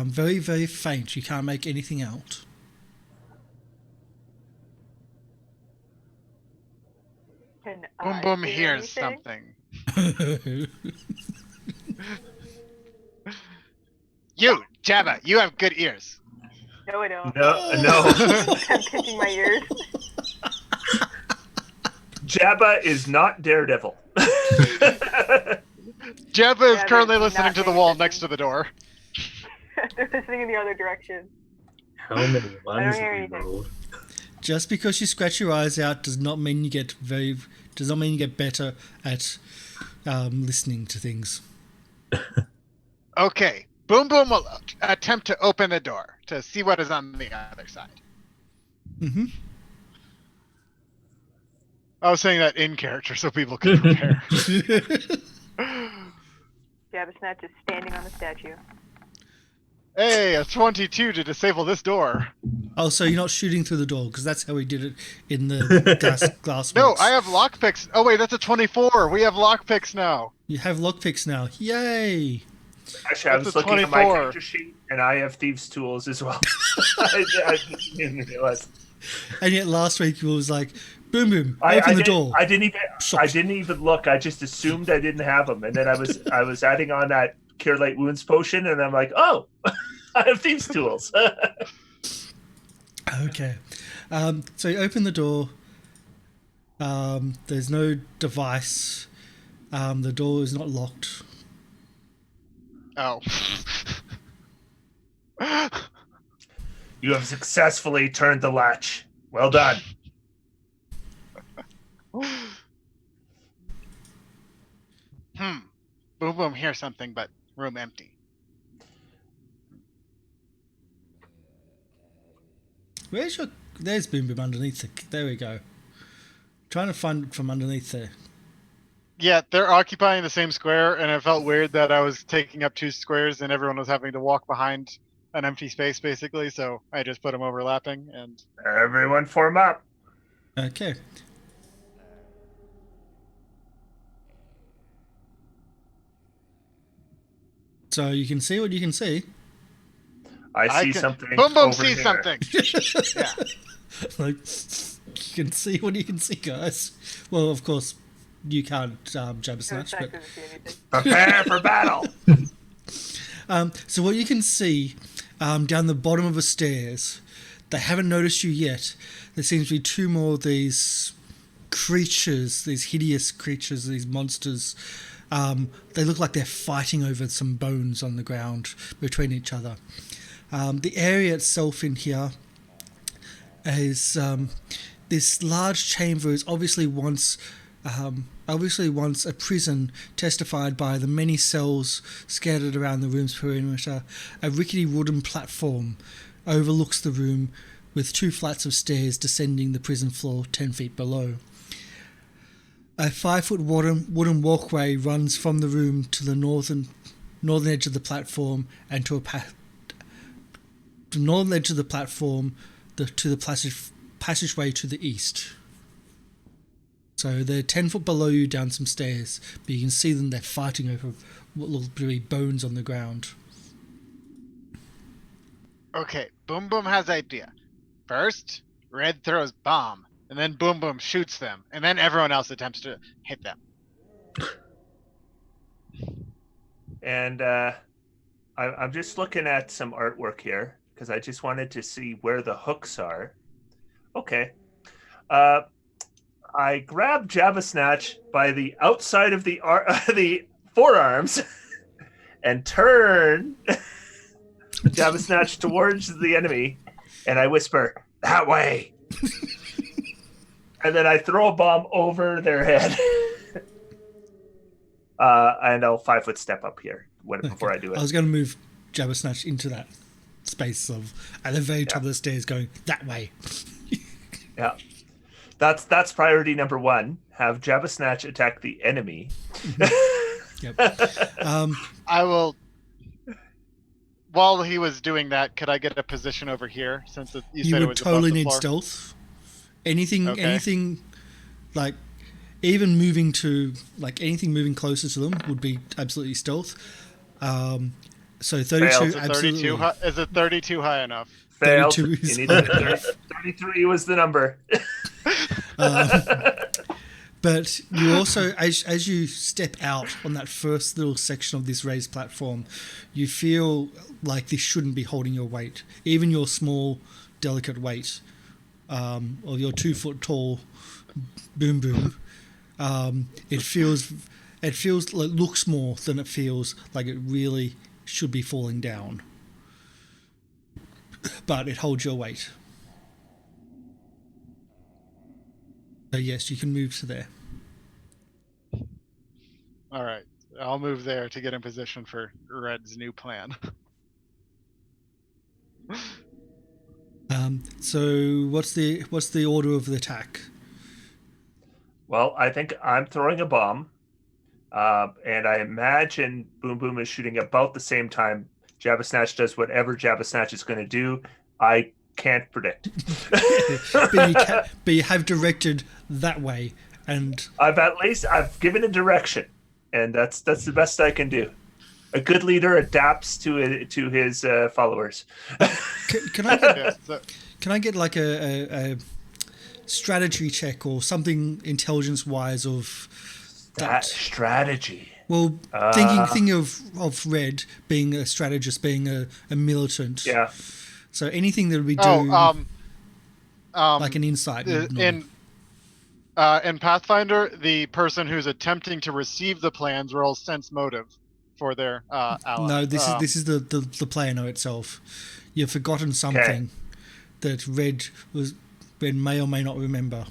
Very, very faint. You can't make anything out. Can Boom I Boom hear hears anything? something. You, Jabba, you have good ears. No, I don't. No. I'm pinching my ears. Jabba is not Daredevil. Jabba is Jabba currently is listening not to the paying wall attention. next to the door. They're listening in the other direction. How many ones hear have we anything. rolled? Just because you scratch your eyes out does not mean you get better at listening to things. Okay, Boom Boom will attempt to open the door to see what is on the other side. Mm-hmm. I was saying that in character so people can prepare. Jabba Snatch is standing on the statue. Hey, a 22 to disable this door. Oh, so you're not shooting through the door, because that's how we did it in the glass No, works. I have lockpicks. Oh wait, that's a 24. We have lockpicks now. You have lockpicks now. Yay! Actually, I That's was a looking at my 24. character sheet, and I have thieves' tools as well. I didn't realize. And yet last week it was like, boom, boom, I open the didn't- door. I didn't even. Shut. I didn't even look. I just assumed I didn't have them, and then I was adding on that Cure Light Wounds potion, and I'm like, oh, I have thieves' tools. Okay. So you open the door. There's no device. The door is not locked. Oh. You have successfully turned the latch. Well done. Boom Boom hears something, but room empty. There's Boom Boom underneath there we go. Trying to find it from underneath there. Yeah, they're occupying the same square, and it felt weird that I was taking up 2 squares and everyone was having to walk behind an empty space, basically, so I just put them overlapping, and... Everyone form up. Okay. So you can see what you can see. I see something. Boom Boom over sees here. something! Yeah. Like, you can see what you can see, guys. Well, of course, you can't Jabba Jabba Snatch, Snatch but doesn't see anything. Prepare for battle. so what you can see down the bottom of the stairs, they haven't noticed you yet. There seems to be 2 more of these creatures, these hideous creatures, these monsters. They look like they're fighting over some bones on the ground between each other. The area itself in here is this large chamber is obviously once a prison, testified by the many cells scattered around the room's perimeter. A rickety wooden platform overlooks the room with 2 flights of stairs descending the prison floor 10 feet below. A 5-foot wooden walkway runs from the room to the northern edge of the platform and to the northern edge of the platform to the passageway to the east. So they're 10 foot below you down some stairs, but you can see them, they're fighting over what look to be bones on the ground. Okay, Boom Boom has idea. First, Red throws bomb, and then Boom Boom shoots them, and then everyone else attempts to hit them. And I'm just looking at some artwork here because I just wanted to see where the hooks are. Okay. I grab Jabba Snatch by the outside of the the forearms and turn Jabba Snatch towards the enemy, and I whisper, "That way." And then I throw a bomb over their head. And I'll 5-foot step up here before I do it. I was going to move Jabba Snatch into that space at the very top of the stairs going that way. Yeah. That's priority number 1. Have Jabba Snatch attack the enemy. Yep. I will... While he was doing that, could I get a position over here, since you said it would was totally above the need floor? stealth. Anything like even moving to like anything moving closer to them would be absolutely stealth. So 32 Fails. absolutely. Is it 32 high enough? Failed. 32 You is need high to- enough. 33 was the number. But you also, as you step out on that first little section of this raised platform, you feel like this shouldn't be holding your weight, even your small, delicate weight, or your 2 foot tall boom boom. It feels like, looks more than it feels like it really should be falling down, but it holds your weight. So yes, you can move to there. All right, I'll move there to get in position for Red's new plan. So what's the order of the attack? Well, I think I'm throwing a bomb, and I imagine Boom Boom is shooting about the same time Jabba Snatch does whatever Jabba Snatch is going to do. I can't predict. But you have directed that way, and I've given a direction, and that's the best I can do. A good leader adapts to his followers. can I get, Yeah, so- can I get like a strategy check or something intelligence wise of That strategy. Well, thinking of Red being a strategist, being a militant. Yeah. So anything that we do, like an insight. would not- in Pathfinder, the person who's attempting to receive the plans rolls sense motive for their ally. No, this is the player note itself. You've forgotten something that Red may or may not remember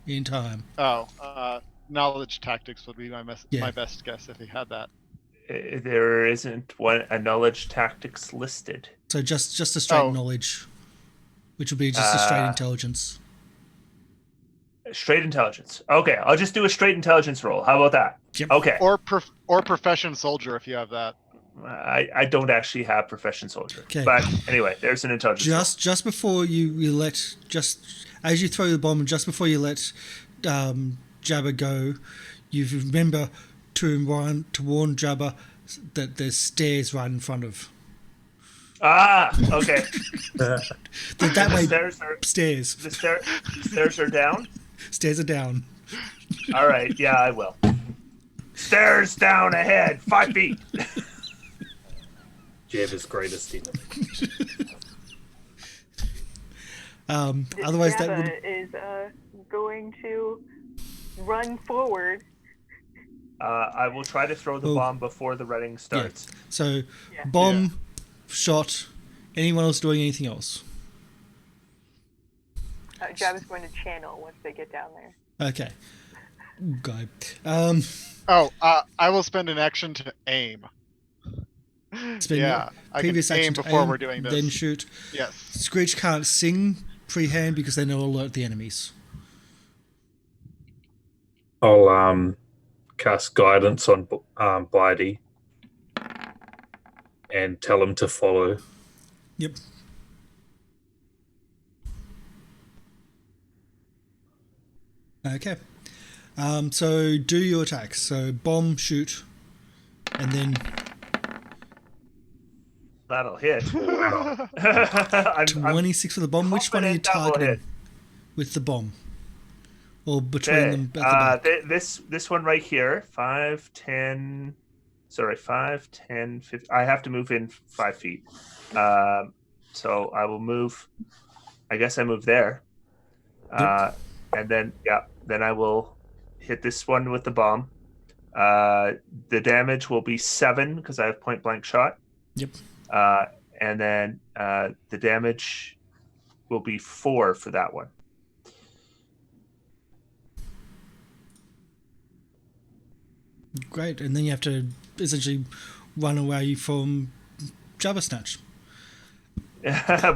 in time. Knowledge tactics would be my best guess if he had that. There isn't a knowledge tactics listed. So just a straight knowledge, which would be just a straight intelligence. Straight intelligence. Okay, I'll just do a straight intelligence roll. How about that? Yep. Okay. Or profession soldier if you have that. I don't actually have profession soldier. Okay. But anyway, there's an intelligence. Just before you let, just as you throw the bomb, and just before you let Jabba go, you remember to warn Jabba that there's stairs right in front of. Okay. That way, stairs. The stairs are down? Stairs are down. All right, yeah, I will. Stairs down ahead, 5 feet. Jabba's greatest enemy. Otherwise, that Jabba would. is going to run forward. I will try to throw the bomb before the running starts. So, Yeah. bomb, shot. Anyone else doing anything else? Jabba's going to channel once they get down there. Okay. Guy. I will spend an action to aim. Spend I can previous aim action to before aim, we're doing this. then shoot. Yes. Screech can't sing pre-hand because then it'll alert the enemies. I'll cast guidance on Bidey and tell him to follow. Yep. Okay. So do your attacks. So bomb, shoot, and then That'll hit. I'm 26 for the bomb. Which one are you confident that will targeting hit. with the bomb? Or between Okay. them at the back? This one right here, 5, 10, 50. I have to move in 5 feet. So I will move. I guess I move there. And then I will hit this one with the bomb. The damage will be 7 because I have point blank shot. Yep. And then the damage will be 4 for that one. Great. And then you have to essentially run away from Jabba Snatch.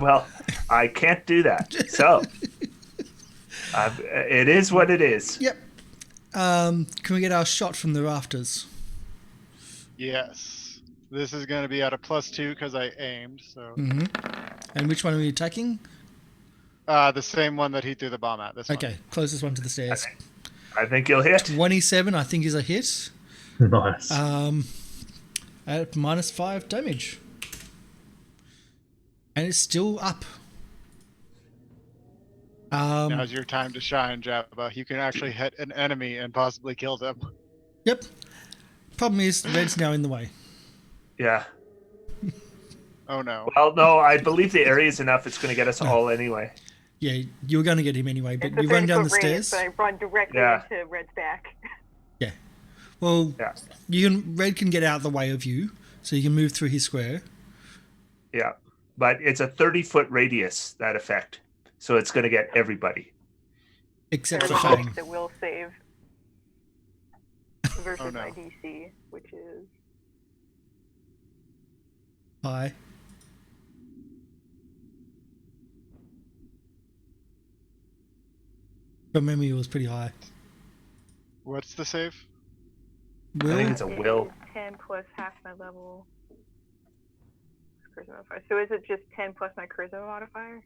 Well, I can't do that. So it is what it is. Yep. Can we get our shot from the rafters? Yes. This is going to be at a +2 because I aimed. So Mm-hmm. And which one are we attacking? the same one that he threw the bomb at. This one. Okay, closest one to the stairs. Okay. I think you'll hit. 27, I think, is a hit. Nice. At -5 damage. And it's still up. Now's your time to shine, Jabba. You can actually hit an enemy and possibly kill them. Yep. Problem is, Red's now in the way. Yeah. Oh no. Well, no, I believe the area is enough. It's going to get us all anyway. Yeah, you were going to get him anyway, but It's a you run down the 30-foot radius, stairs. but I run directly Yeah. into Red's back. Yeah. Well, Yeah. Red can get out of the way of you, so you can move through his square. Yeah. But it's a 30-foot radius, that effect. So it's going to get everybody. Except for There's Fang. the will save versus Oh, no. my DC, which is Hi. From memory, it was pretty high. What's the save? I Will? think it's a will. 10 plus half my level. Charisma modifier. So is it just 10 plus my charisma modifier?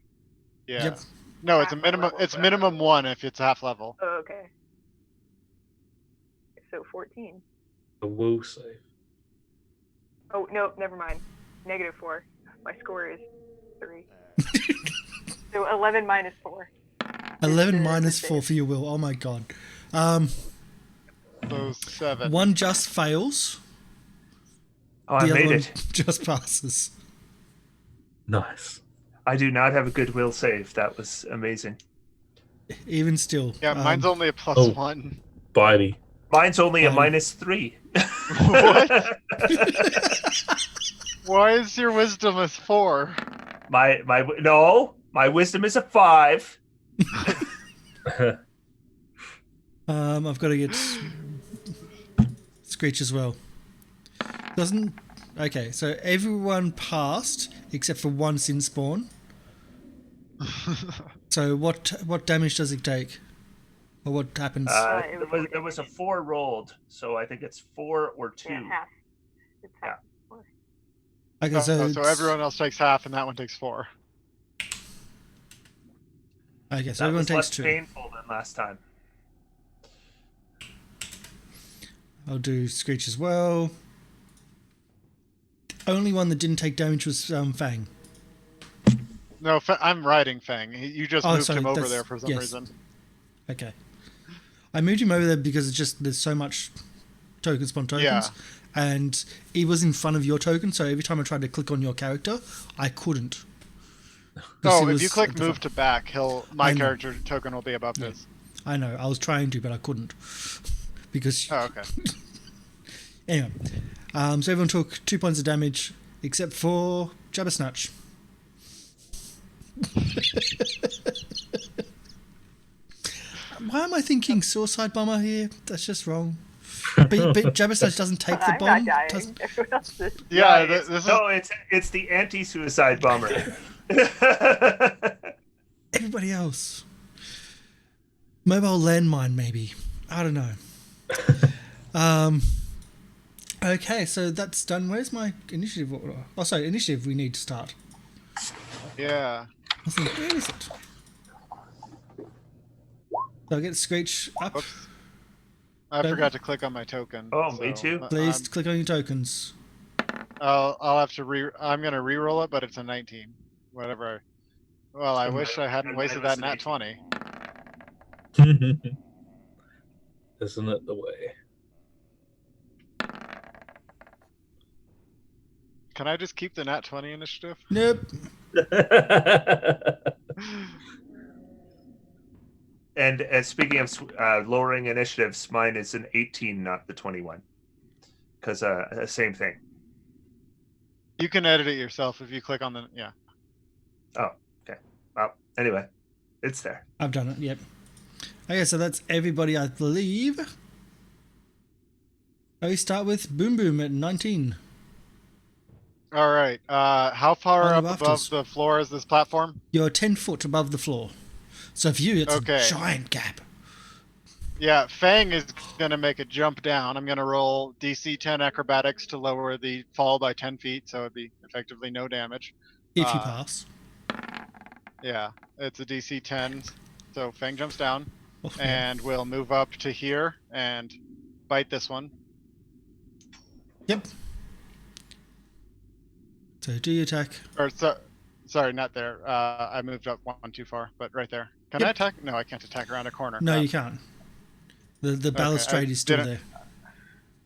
Yeah. Yep. No, it's a Half minimum. level, It's so- minimum 1 if it's half level. Oh, okay. So 14. A will save. Oh, no, never mind. -4. My score is 3. So 11 minus 4. 11 the minus save. 4 for your will. Oh my god. So 7. One just fails. Oh, I The other made one it. just passes. Nice. I do not have a good will save. That was amazing. Even still. Yeah, mine's only a plus oh. 1. Bitey. Mine's only a Fine. -3. What? Why is your wisdom a 4? My wisdom is a 5. I've got to get Screech as well. Doesn't... Okay, so everyone passed except for one sin spawn. So what damage does it take? Or what happens? It was There was a 4 rolled, so I think it's 4 or 2. Yeah, half. It's half. Okay, so so it's- everyone else takes half, and that one takes 4. Okay, so That everyone was takes less 2. painful than last time. I'll do Screech as well. The only one that didn't take damage was Fang. No, I'm riding Fang. You just Oh, moved sorry, him over that's- there for some yes. reason. Okay. I moved him over there because it's just there's so much tokens upon tokens. Yeah. And he was in front of your token, so every time I tried to click on your character, I couldn't. 'Cause Oh, he if was you click at the move front. to back, my I know. character token will be above Yeah. his. I know, I was trying to, but I couldn't. Because Oh, okay. anyway. So everyone took 2 points of damage except for Jabbersnatch. Why am I thinking suicide bomber here? That's just wrong. But Jabbersnatch doesn't take the I'm bomb. not does- dying. Everyone else is. Yeah, it's, this is. no, it's the anti-suicide bomber. Everybody else. Mobile landmine, maybe. I don't know. Okay, so that's done. Where's my initiative order? Oh, sorry, initiative we need to start. Yeah. I was thinking, where is it? So I'll get Screech up. Whoops. I Okay. forgot to click on my token. Oh, me too. Please click on your tokens. I'll have to I'm gonna re-roll it, but it's a 19. Whatever. Well, I wish I hadn't And wasted mine was that nat 18. 20. Isn't it the way? Can I just keep the nat 20 initiative? Nope. And speaking of lowering initiatives, mine is an 18, not the 21. Because same thing. You can edit it yourself if you click on the yeah. Oh, okay. Well, anyway, it's there. I've done it, yep. Okay, so that's everybody, I believe. We start with Boom Boom at 19. All right. How far On up the above rafters. the floor is this platform? You're 10 foot above the floor. So for you, it's Okay. a giant gap. Yeah, Fang is gonna make a jump down. I'm gonna roll DC 10 acrobatics to lower the fall by 10 feet, so it'd be effectively no damage. If you pass. Yeah, it's a DC 10, so Fang jumps down. Oh, yeah. and we'll move up to here and bite this one. Yep. So do your attack. Or sorry, not there. I moved up one too far, but right there. Can I Yep. attack? No, I can't attack around a corner. No, Crap. you can't. The Okay, balustrade I is still didn't- there.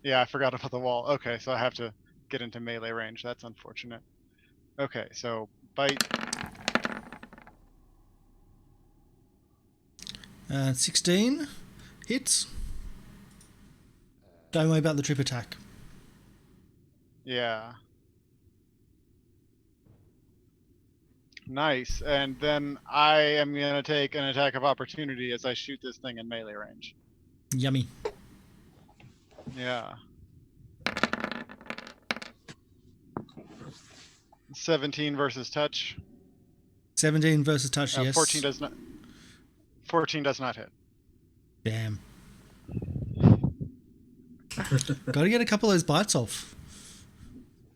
Yeah, I forgot about the wall. Okay, so I have to get into melee range. That's unfortunate. Okay, so bite. 16 hits. Don't worry about the trip attack. Yeah. Nice. And then I am going to take an attack of opportunity as I shoot this thing in melee range. Yummy. Yeah. 17 versus touch. 17 versus touch, yes. 14 does not. 14 does not hit. Damn. Got to get a couple of those bites off.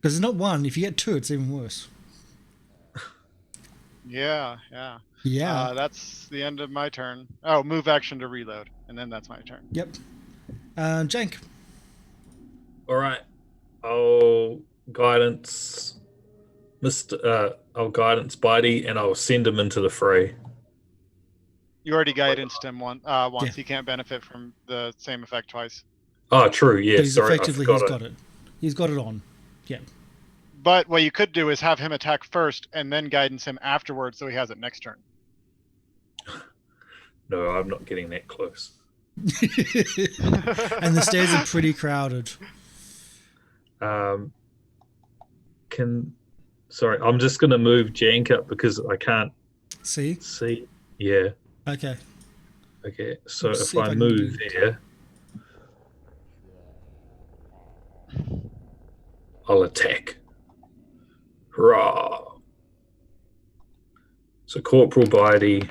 Because it's not one. If you get two, it's even worse. Yeah, yeah. Yeah. That's the end of my turn. Oh, move action to reload, and then that's my turn. Yep. Jank. All right. I'll guidance, I'll guidance Bitey, and I'll send him into the fray. You already guidanced him once. Yeah. He can't benefit from the same effect twice. Oh, true. Yeah. But he's Sorry, effectively, I he's forgot got it. He's got it on. Yeah. But what you could do is have him attack first, and then guidance him afterwards, so he has it next turn. No, I'm not getting that close. And the stairs are pretty crowded. Sorry, I'm just gonna move Jank up because I can't See? see. Yeah. Okay. Okay. So Let's if see if I I can move do it. there, I'll attack. Hurrah! So Corporal Bitey.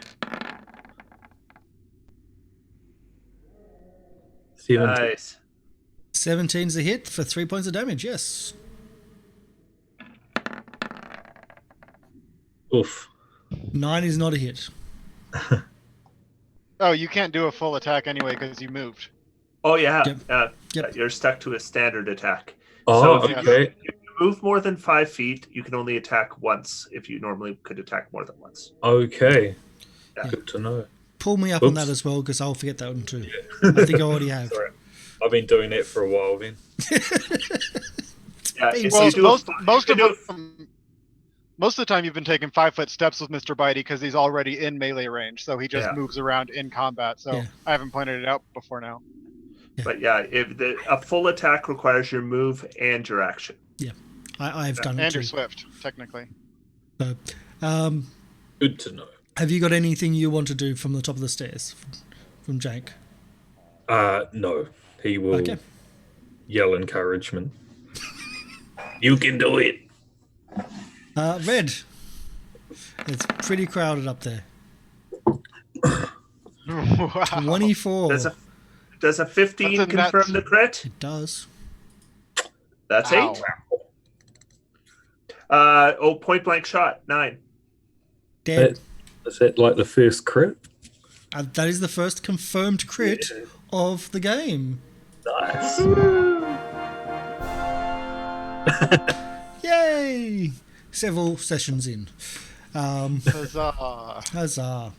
17. Nice. 17's a hit for 3 points of damage, yes. Oof. 9 is not a hit. Oh, you can't do a full attack anyway because you moved. Oh yeah. Yep. Yep. You're stuck to a standard attack. Oh, So if okay. If you move more than 5 feet, you can only attack once. If you normally could attack more than once. Okay. Yeah. Good to know. Pull me up on Oops. that as well, because I'll forget that one too. I think I already have. Sorry. I've been doing that for a while then. Yeah. Hey, if Well, you do a fi- most you of do a- most of the time you've been taking 5-foot steps with Mr. Bitey because he's already in melee range, so he just Yeah. moves around in combat. So Yeah. I haven't pointed it out before now. But yeah, if a full attack requires your move and your action. I've done it And too. you're swift, technically. So, Good to know. have you got anything you want to do from the top of the stairs from Jank? No. He will Okay. yell encouragement. You can do it. Red. It's pretty crowded up there. Wow. 24. Does a 15 That's a confirm nat- the crit? It does. That's Ow. 8. Point blank shot 9. Dead. Is that like the first crit? That is the first confirmed crit of the game. Nice. Yay! Several sessions in. Huzzah. Huzzah.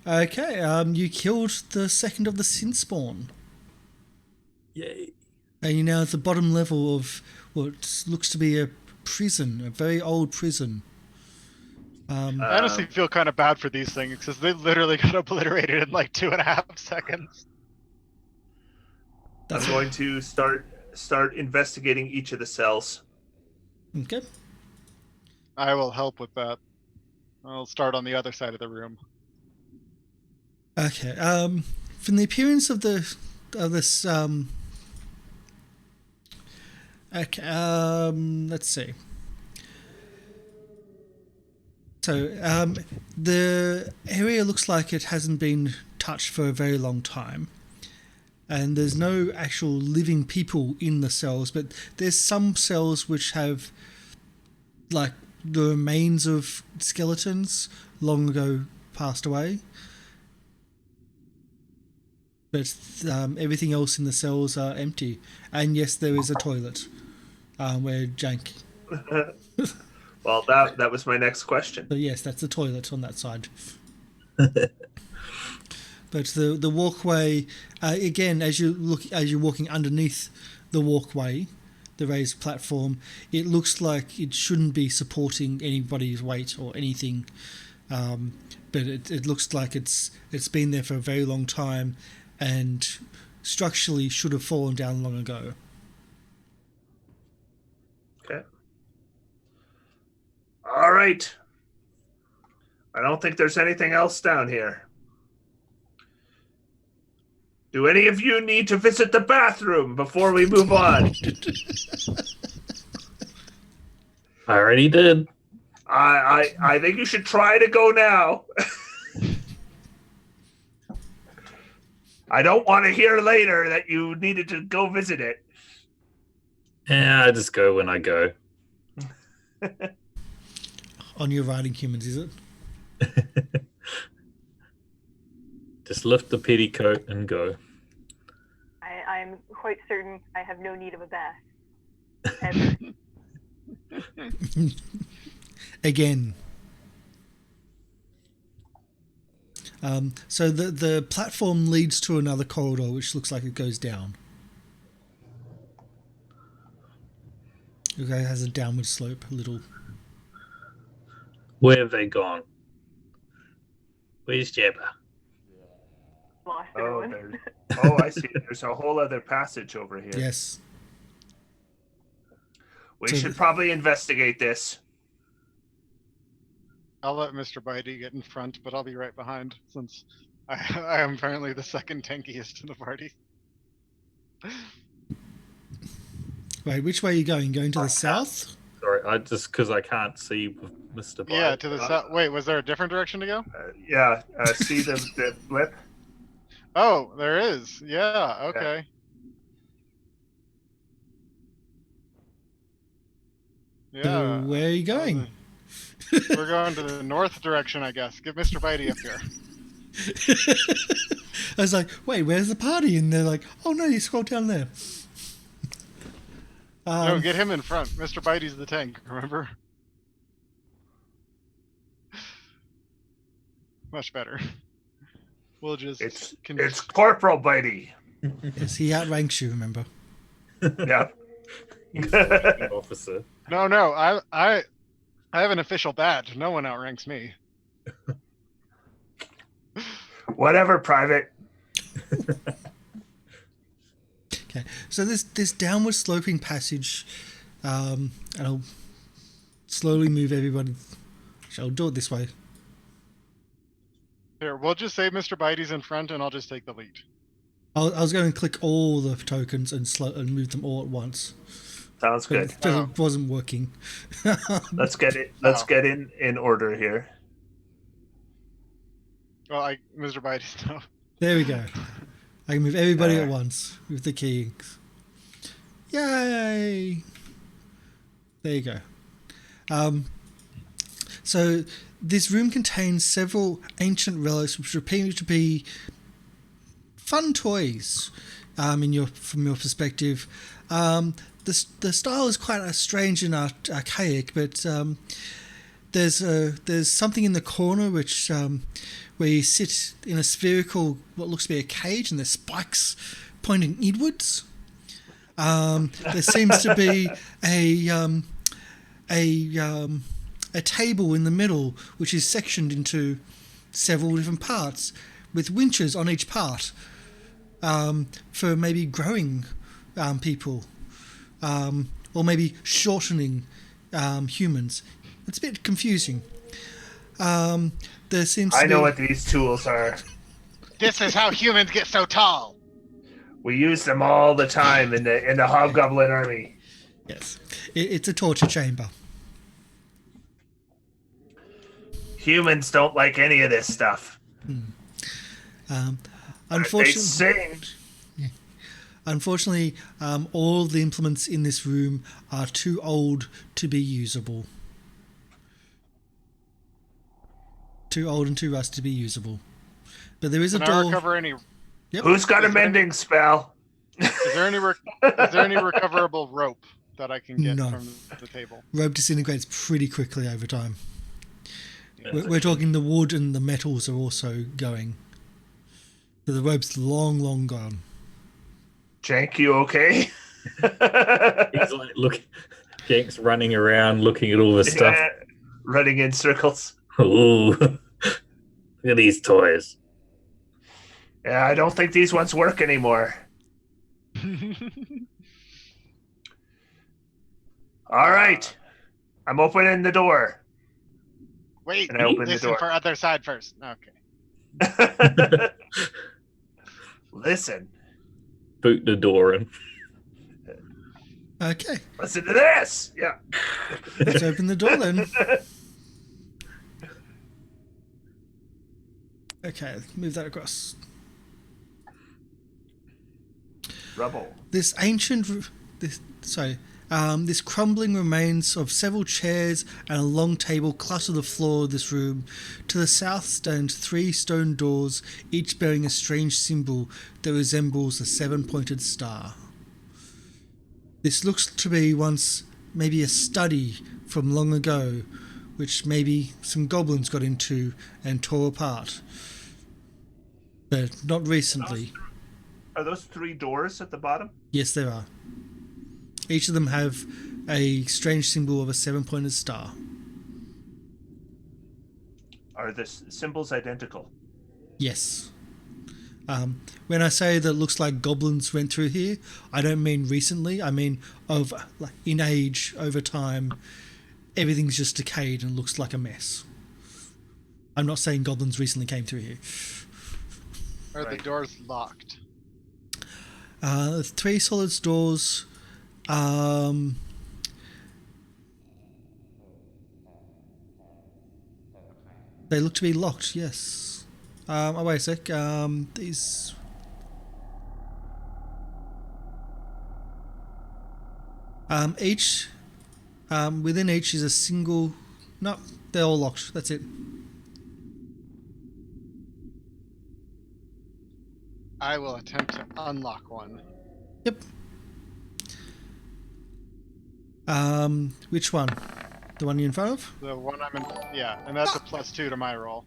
Okay, you killed the second of the sin spawn. Yay. And you're now at the bottom level of what looks to be a prison, a very old prison. I honestly feel kind of bad for these things because they literally got obliterated in like 2.5 seconds. I'm going to start investigating each of the cells. Okay. I will help with that. I'll start on the other side of the room. Okay. From the appearance of this okay, let's see. So, the area looks like it hasn't been touched for a very long time. And there's no actual living people in the cells, but there's some cells which have, like, the remains of skeletons long ago passed away. but everything else in the cells are empty. And yes, there is a toilet where Jank. Well, that was my next question. So yes, that's the toilet on that side. But the walkway again, as you're walking underneath the walkway, the raised platform, it looks like it shouldn't be supporting anybody's weight or anything, but it looks like it's been there for a very long time, and structurally should have fallen down long ago. Okay. All right. I don't think there's anything else down here. Do any of you need to visit the bathroom before we move on? I already did. I think you should try to go now. I don't want to hear later that you needed to go visit it. Yeah, I just go when I go. On your riding humans, is it? Just lift the petticoat and go. I'm quite certain I have no need of a bath. Ever. Again. So the platform leads to another corridor, which looks like it goes down. Okay, it has a downward slope, a little. Where have they gone? Where's Jabba? Lost Oh, everyone. I see. There's a whole other passage over here. Yes. We So should probably investigate this. I'll let Mr. Bitey get in front, but I'll be right behind since I am apparently the second tankiest in the party. Wait, which way are you going? Going to the south? Sorry, because I can't see with Mr. Biden. Yeah, to the south. Wait, was there a different direction to go? See the blip? Oh, there is. Yeah, okay. Yeah. So where are you going? We're going to the north direction, I guess. Get Mr. Bitey up here. I was like, wait, where's the party? And they're like, oh no, you scroll down there. No, get him in front. Mr. Bitey's the tank, remember? Much better. We'll just... It's Corporal Bitey. Yes, he outranks you, remember? Yeah. Officer. No, I have an official badge. No one outranks me. Whatever, Private. Okay, so this downward sloping passage, and I'll slowly move everybody. I'll do it this way. Here, we'll just say Mr. Bitey's in front, and I'll just take the lead. I was going to click all the tokens and move them all at once. Sounds good. But it wasn't working. Let's get it. Let's get in order here. Well, Mr. Bitey's no. There we go. I can move everybody at once with the keys. Yay! There you go. So this room contains several ancient relics which appear to be fun toys from your perspective. The style is quite strange and archaic, but there's something in the corner which where you sit in a spherical, what looks to be a cage, and there's spikes pointing inwards. There seems to be a table in the middle which is sectioned into several different parts with winches on each part for maybe growing people or maybe shortening humans. It's a bit confusing. There seems I know what these tools are. This is how humans get so tall. We use them all the time in the Hobgoblin army. Yes, it's a torture chamber. Humans don't like any of this stuff. Unfortunately, They sing. Unfortunately, all the implements in this room are too old to be usable. Too old and too rusty to be usable. But there is a Can door. I recover any? Yep. Who's got a Is there any- mending spell? Is there any recoverable rope that I can get No. from the table? Rope disintegrates pretty quickly over time. We're talking the wood and the metals are also going. So the rope's long gone. Jank, you okay? He's like, look, Jank's running around looking at all the stuff. Yeah, running in circles. Ooh, look at these toys. Yeah, I don't think these ones work anymore. All right. I'm opening the door. Wait, And I open the listen door. for other side first. Okay. Listen. Boot the door in. Okay, Listen to this. Yeah. let's open the door then. Okay, move that across. Rubble. This crumbling remains of several chairs and a long table clutter the floor of this room. To the south stand 3 stone doors, each bearing a strange symbol that resembles a 7-pointed star. This looks to be once maybe a study from long ago, which maybe some goblins got into and tore apart. But not recently. Are those 3 doors at the bottom? Yes, there are. Each of them have a strange symbol of a 7-pointed star. Are the symbols identical? Yes. When I say that it looks like goblins went through here, I don't mean recently. I mean in age, over time, everything's just decayed and looks like a mess. I'm not saying goblins recently came through here. Are the doors locked? 3 solid doors. They look to be locked, yes. Wait a sec. These. Each. Within each is a single. No, they're all locked. That's it. I will attempt to unlock one. Yep. Which one? The one you're in front of? The one I'm in. Yeah, and that's a +2 to my roll.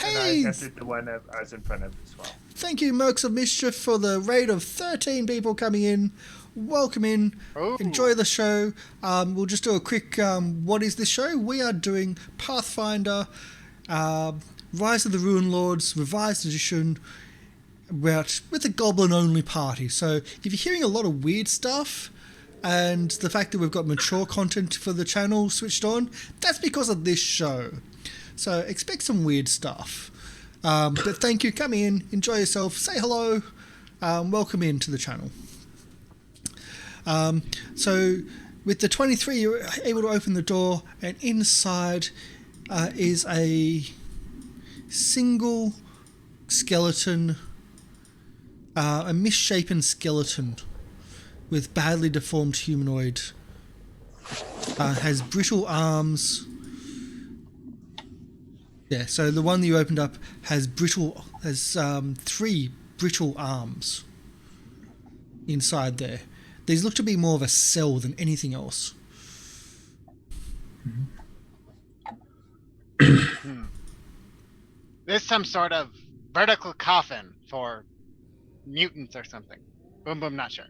And I Hey! attempted the one I was in front of as well. Thank you, Mercs of Mischief, for the raid of 13 people coming in. Welcome in. Ooh. Enjoy the show. We'll just do a quick what is this show? We are doing Pathfinder, Rise of the Ruin Lords, Revised Edition, with a goblin-only party. So if you're hearing a lot of weird stuff, and the fact that we've got mature content for the channel switched on, that's because of this show. So expect some weird stuff. But thank you, come in, enjoy yourself, say hello, welcome into the channel. So with the 23, you're able to open the door, and inside is a single skeleton, a misshapen skeleton with badly deformed humanoid. Has brittle arms. Yeah, so the one that you opened up has 3 brittle arms inside there. These look to be more of a cell than anything else. There's some sort of vertical coffin for mutants or something. Boom, boom, not sure.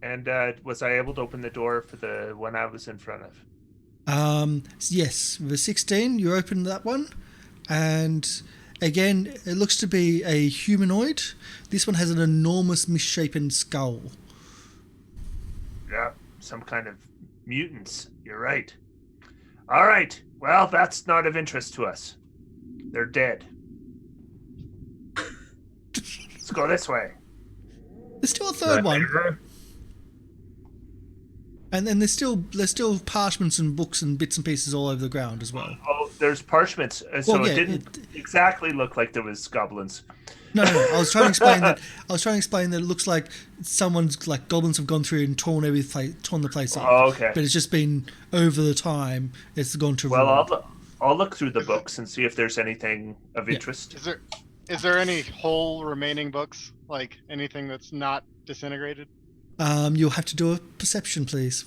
And was I able to open the door for the one I was in front of? Yes, the 16, you open that one, and again, it looks to be a humanoid. This one has an enormous misshapen skull. Yeah, some kind of mutants. You're right. All right. Well, that's not of interest to us. They're dead. Let's go this way. There's still a third one. And then there's still parchments and books and bits and pieces all over the ground as well. Oh, there's parchments. So Well, yeah, it didn't exactly look like there was goblins. No. I was trying to explain that. It looks like someone's like goblins have gone through and torn the place up. Oh, okay. But it's just been over the time. It's gone to Well, ruin. I'll look through the books and see if there's anything of Yeah. interest. Is there any whole remaining books? Like anything that's not disintegrated? You'll have to do a perception, please,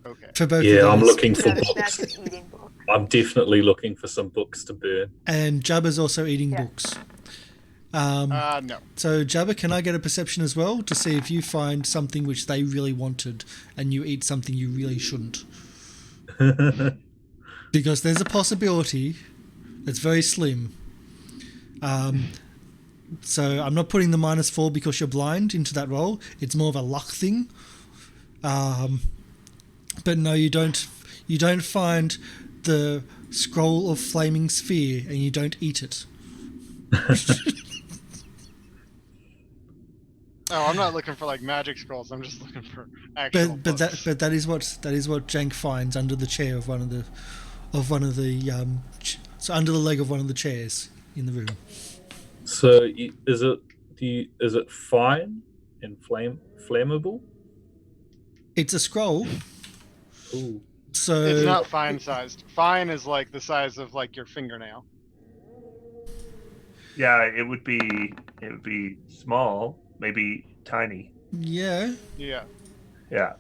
Okay. for both Yeah, of I'm those. looking for Jabba books. Snatch is eating books. I'm definitely looking for some books to burn. And Jabba's also eating Yeah. books. No. So Jabba, can I get a perception as well to see if you find something which they really wanted and you eat something you really shouldn't? Because there's a possibility. It's very slim. So I'm not putting the -4 because you're blind into that roll. It's more of a luck thing. But no, you don't. You don't find the scroll of flaming sphere, and you don't eat it. Oh, I'm not looking for like magic scrolls. I'm just looking for actual But books. that is what Jank finds under the chair of one of the so under the leg of one of the chairs in the room. So is it fine and flammable? It's a scroll. Ooh. So It's not fine sized. Fine is like the size of like your fingernail. Yeah, it would be small, maybe tiny. yeah, Yeah. Yeah.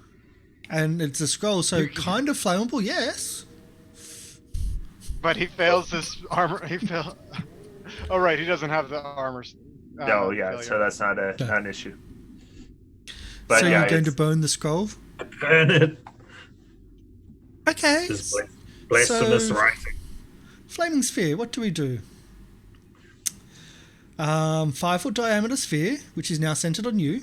and it's a scroll, so kind of flammable. Yes. But he fails this armor. He fail. Oh right, he doesn't have the armor. No, yeah, failure. so that's not No. an issue. But So yeah, you're going to it's- burn the scroll. Burn it. Okay. This blasphemous So- writing. Flaming sphere. What do we do? 5-foot diameter sphere, which is now centered on you.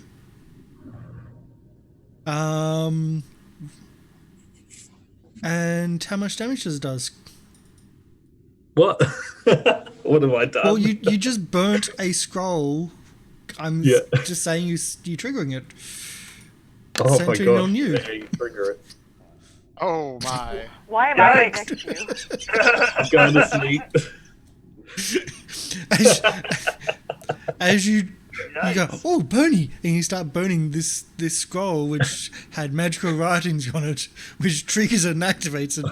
And how much damage does it does? What? What have I done? Well, you just burnt a scroll. I'm Yeah. just saying you triggering it. Oh my centering god! on you. Yeah, you trigger it. Oh my. Why am I right Yikes. next to you? I'm going to sleep. As you go, Yikes. oh, Bernie, and you start burning this scroll which had magical writings on it, which triggers and activates it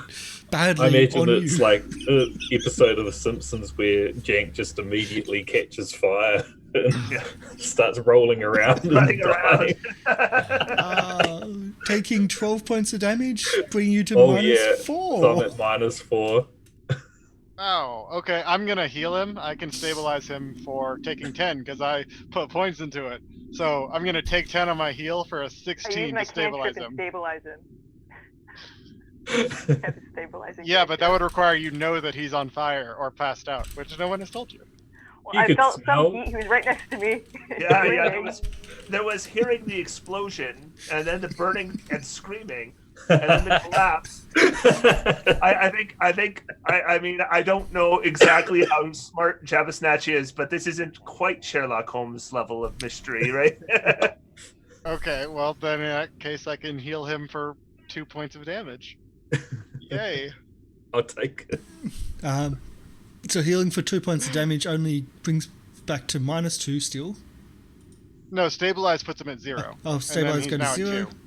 badly I imagine on it's you. like an episode of The Simpsons where Jank just immediately catches fire and Yeah. starts rolling around and Running dying. around. Taking 12 points of damage, bringing you to Oh yeah, so -4. I'm at -4. Oh, okay. I'm gonna heal him. I can stabilize him for taking 10 because I put points into it. So I'm gonna take 10 on my heal for a I use 16 my to stabilize cantrip and him. stabilize him. Have a stabilizing Yeah, but that cantrip. would require you know that he's on fire or passed out, which no one has told you. Well, You I could felt smell- some heat. He was right next to me. Yeah, yeah. Breathing. There was hearing the explosion, and then the burning and screaming, and then the collapse. I mean, I don't know exactly how smart Jabba Snatch is, but this isn't quite Sherlock Holmes level of mystery, right? Okay, well then in that case I can heal him for 2 points of damage. Yay. I'll take it. So healing for 2 points of damage only brings back to -2 still. No, stabilize puts him at 0. Oh, And stabilize then go to he's now at 0. 2.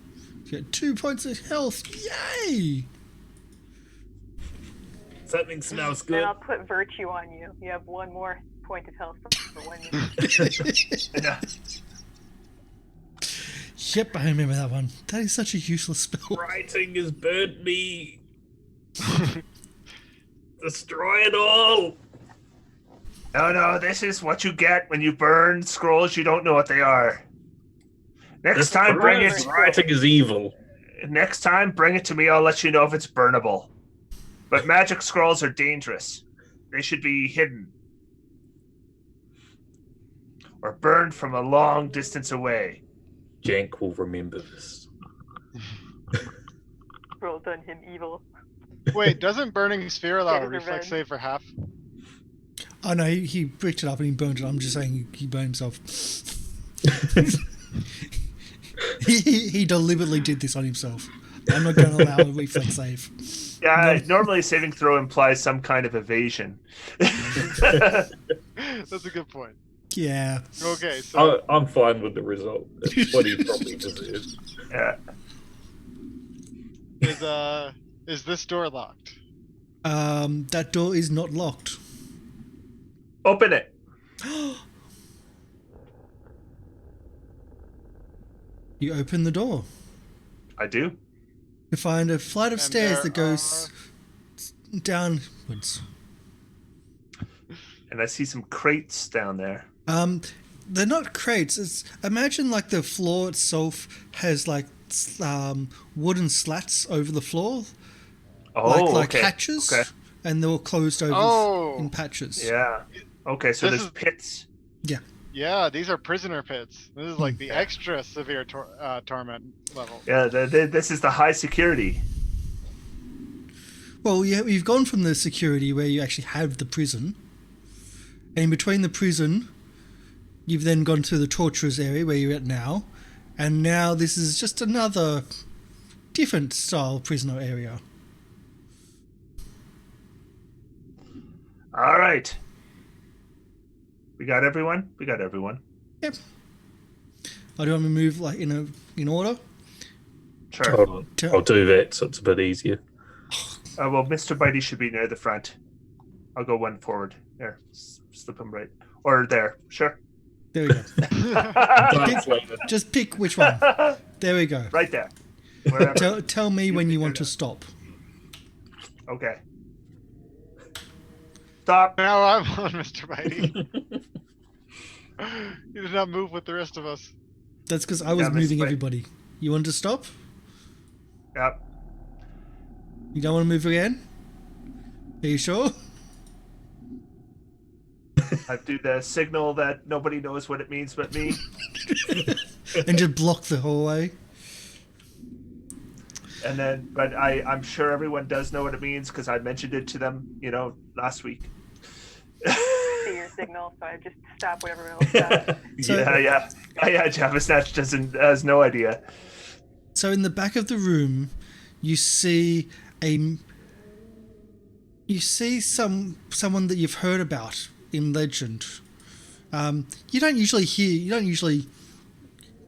You get 2 points of health. Yay! Something smells Then good. I'll put virtue on you. You have 1 more point of health for 1 minute. Yeah. Yep, I remember that one. That is such a useless spell. Writing has burnt me. Destroy it all. No, this is what you get when you burn scrolls. You don't know what they are. Next time, bring it. Writing is evil. Next time, bring it to me. I'll let you know if it's burnable. But magic scrolls are dangerous. They should be hidden or burned from a long distance away. Jank will remember this. Roll done him evil. Wait, doesn't burning sphere allow Get a his reflex revenge. save for half? Oh no, he bricked it up and he burned it. I'm just saying he burned himself. he deliberately did this on himself. I'm not going to allow a reflex save. Yeah, normally saving throw implies some kind of evasion. That's a good point. Yeah. Okay, so I'm fine with the result. It's what he probably deserves. Yeah. is this door locked? That door is not locked. Open it. You open the door. I do. You find a flight of And stairs there that goes downwards. And I see some crates down there. They're not crates. Imagine like the floor itself has like wooden slats over the floor, Oh, like okay. hatches, Okay. and they're all closed over in patches. Yeah. Okay, so This there's is- pits. Yeah, these are prisoner pits. This is like the extra severe torment level. Yeah, this is the high security. Well, you've gone from the security where you actually have the prison, and in between the prison, you've then gone to the torturers area where you're at now, and now this is just another different style prisoner area. All right. We got everyone? We got everyone. Yep. I do want to move like in order. Sure. I'll do that so it's a bit easier. Well, Mr. Bitey should be near the front. I'll go one forward. There. Slip him right. Or there. Sure. There we go. Dance later. Just pick which one. There we go. Right there. Wherever. Tell me when you want to stop. Okay. Stop. Now I'm on Mr. Bitey. You did not move with the rest of us. That's because I was Yeah, Miss moving White. everybody. You want to stop? Yep. You don't want to move again? Are you sure? I do the signal that nobody knows what it means but me. And just block the hallway? And then, but I'm sure everyone does know what it means because I mentioned it to them, last week. See your signal, so I just stop whatever else does. So- yeah. Java Snatch has no idea. So in the back of the room, you see someone that you've heard about in legend. You don't usually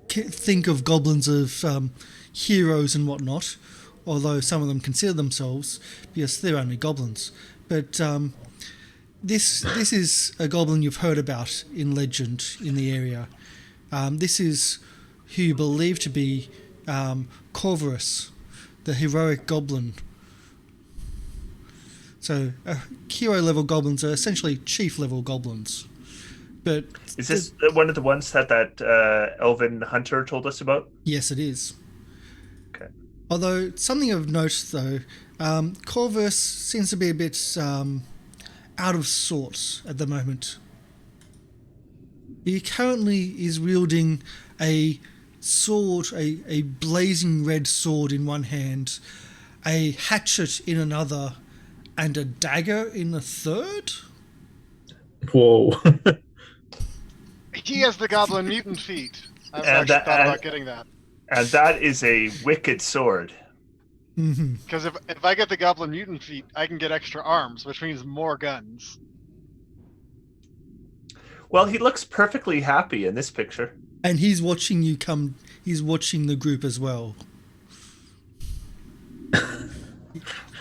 think of goblins of heroes and whatnot, although some of them consider themselves because they're only goblins. But this is a goblin you've heard about in legend in the area. This is who you believe to be Corvus, the heroic goblin. So hero level goblins are essentially chief level goblins. But Is this one of the ones that Elven Hunter told us about? yes, it is. Okay. Although something of note though, Corvus seems to be a bit out of sorts at the moment. He currently is wielding a sword, a blazing red sword in one hand, a hatchet in another, and a dagger in the third? Whoa. He has the goblin mutant feet. I've And actually thought about getting that. And that is a wicked sword. Mm-hmm. Because if I get the goblin mutant feet, I can get extra arms, which means more guns. Well, he looks perfectly happy in this picture. And he's watching you come, he's watching the group as well.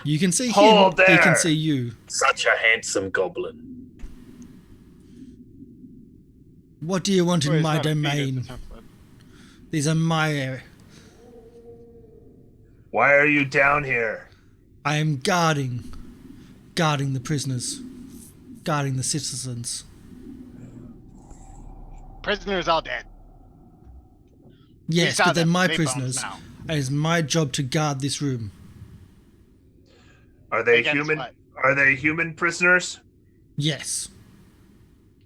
You can see him, Hold he there. can see you. Such a handsome goblin. What do you want Wait, in it's my not a feat, domain? it's a template. These are my area. Why are you down here? I am guarding the prisoners, guarding the citizens. Prisoners all dead. Yes, We saw but they're them. my They prisoners. bones now. It is my job to guard this room. Are they Against human? what? Are they human prisoners? Yes.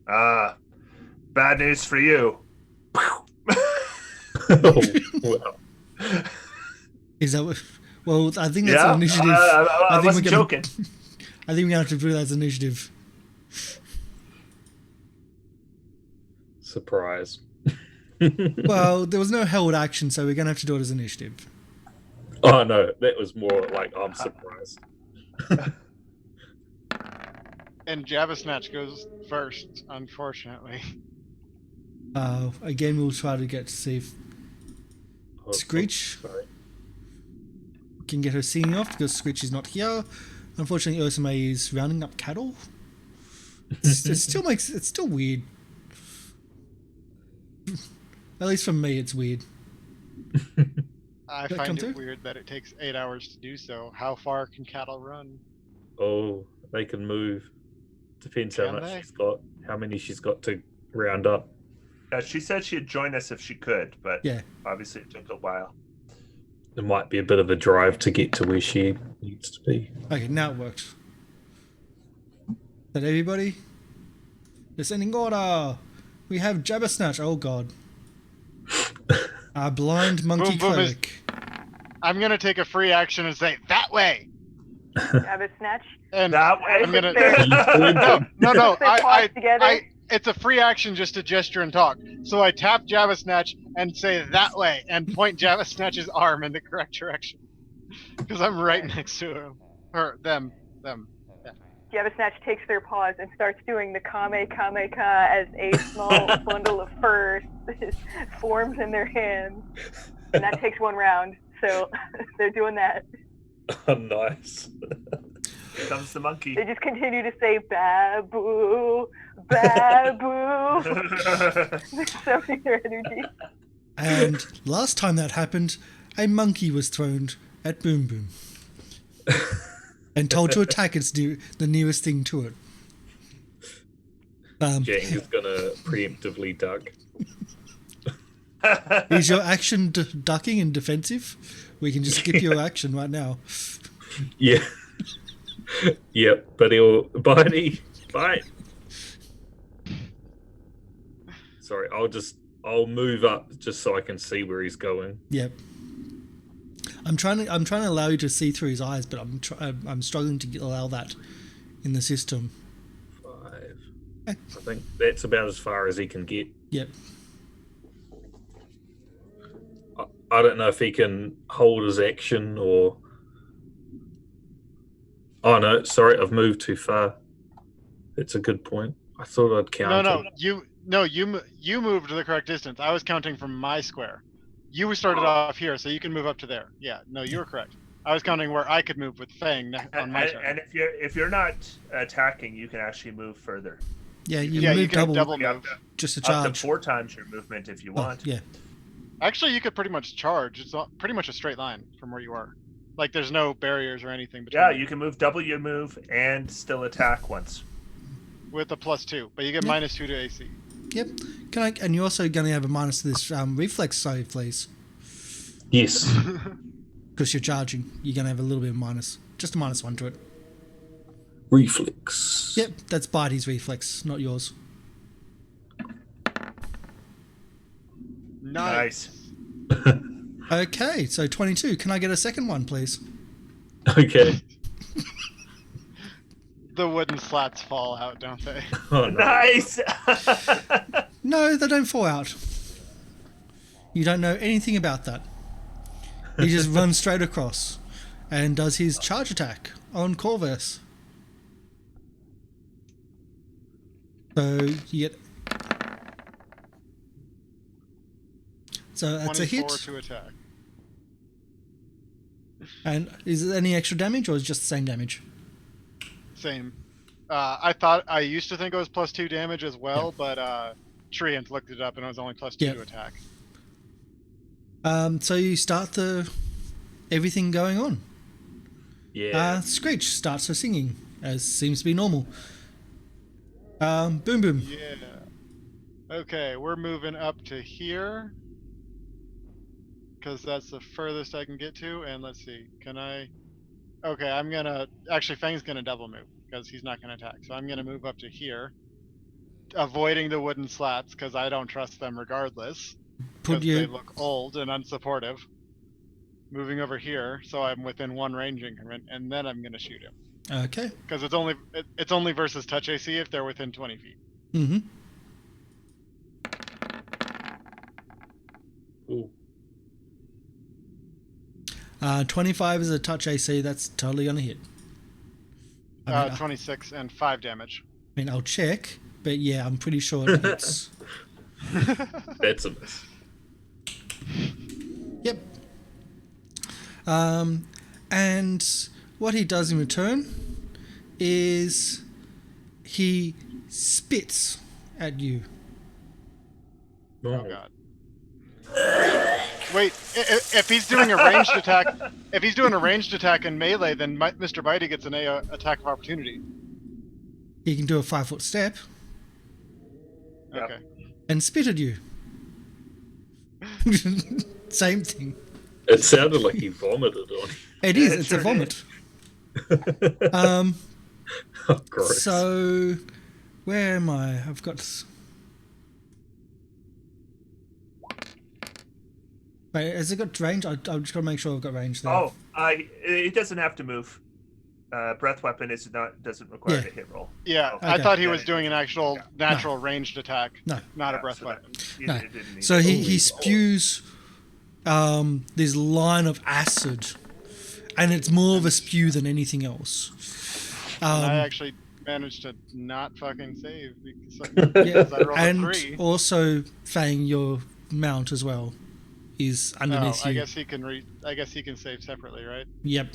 Bad news for you. Oh, well. Is that what? Well, I think that's Yeah, an initiative. I think wasn't we're gonna- joking. I think we're going to have to put that as initiative. Surprise. Well, there was no held action, so we're going to have to do it as initiative. Oh no, that was more like I'm surprised. And Java Snatch goes first, unfortunately. Again, we'll try to get to see if Oh, Screech sorry. can get her singing off because Screech is not here. Unfortunately, Osame is rounding up cattle. It still weird. At least for me, it's weird. I That find come it through? weird that it takes 8 hours to do so. How far can cattle run? Oh, they can move. Depends how Can much they? she's got, how many she's got to round up. She said she'd join us if she could, but Yeah. obviously it took a while. There might be a bit of a drive to get to where she needs to be. Okay, now it works. Is that everybody? Descending order. We have Jabbersnatch. Oh god. Our blind monkey Boom Boom is- cleric. I'm gonna take a free action and say that way. Jabba snatch. And That way. I'm gonna. Fair. No. They pause together. It's a free action just to gesture and talk. So I tap Jabba Snatch and say that way and point Jabba Snatch's arm in the correct direction. Because I'm right next to him. Or them. Jabba Snatch takes their paws and starts doing the Kame Kame Ka as a small bundle of fur forms in their hands. And that takes one round. So they're doing that. Oh, nice. Here comes the monkey. They just continue to say babu, babu. They're summoning their energy. And last time that happened, a monkey was thrown at Boom Boom. And told to attack the nearest thing to it. Jang is gonna preemptively duck. Is your action ducking and defensive? We can just skip your action right now. Yeah. Yep, but he'll bite. Sorry, I'll move up just so I can see where he's going. Yep. I'm trying to allow you to see through his eyes, but I'm struggling to allow that in the system. 5. Okay. I think that's about as far as he can get. Yep. I don't know if he can hold his action or. Oh no, sorry, I've moved too far. That's a good point. I thought I'd count. You moved the correct distance. I was counting from my square. You started off here, so you can move up to there. Yeah, no, you were correct. I was counting where I could move with Fang on my turn. And if you're not attacking, you can actually move further. Yeah, you Yeah, move you can double You have move. just a up to charge. 4 times your movement if you Oh, want. yeah. Actually, you could pretty much charge. It's pretty much a straight line from where you are. Like, there's no barriers or anything between. Yeah, you can move double your move and still attack once. With a +2, but you get Yeah. -2 to AC. Yep. And you're also going to have a minus to this reflex save, please. Yes. Because you're charging. You're going to have a little bit of minus. Just a -1 to it. Reflex. Yep, that's Bitey's reflex, not yours. Nice. Okay, so 22. Can I get a second one, please? Okay. The wooden slats fall out, don't they? Oh, no. Nice. No, they don't fall out. You don't know anything about that. He just runs straight across and does his charge attack on Corvus. So you get. So that's a 24 hit. to attack. And is it any extra damage or is it just the same damage? Same. I used to think it was +2 damage as well, but Treant looked it up and it was only +2 Yeah. to attack. So you start everything going on. Yeah. Screech starts her singing, as seems to be normal. Boom Boom. Yeah. Okay, we're moving up to here. Because that's the furthest I can get to. And let's see, can I... Okay, I'm going to... Actually, Fang's going to double move, because he's not going to attack. So I'm going to move up to here. Avoiding the wooden slats, because I don't trust them regardless. Put Because your they look old and unsupportive. Moving over here, so I'm within 1 range increment, and then I'm going to shoot him. okay. Because it's only versus touch AC if they're within 20 feet. Mm-hmm. Ooh. 25 is a touch AC. That's totally gonna hit. I 26 and 5 damage. mean, I'll check, but yeah, I'm pretty sure it hits. That's a miss. Yep. And what he does in return is he spits at you. Oh god. Wait, if he's doing a ranged attack, in melee, then Mr. Bitey gets an attack of opportunity. He can do a 5-foot step Okay. and spit at you. Same thing. It sounded like he vomited on you. It is. It It's sure a vomit. Oh, gross. So, where am I? I've got. Wait, has it got range? I'm just gonna make sure I've got range there. Oh, it doesn't have to move. Breath weapon doesn't require Yeah. a hit roll. Yeah, Okay. I thought he Yeah, was doing an actual yeah. natural ranged attack, No. not a Yeah, breath so that- weapon. No. It didn't need So to. he spews this line of acid, and it's more of a spew than anything else. I actually managed to not fucking save because Yeah, I rolled a and 3. also Fang, your mount as well, is underneath I you. guess he can save separately, right? Yep.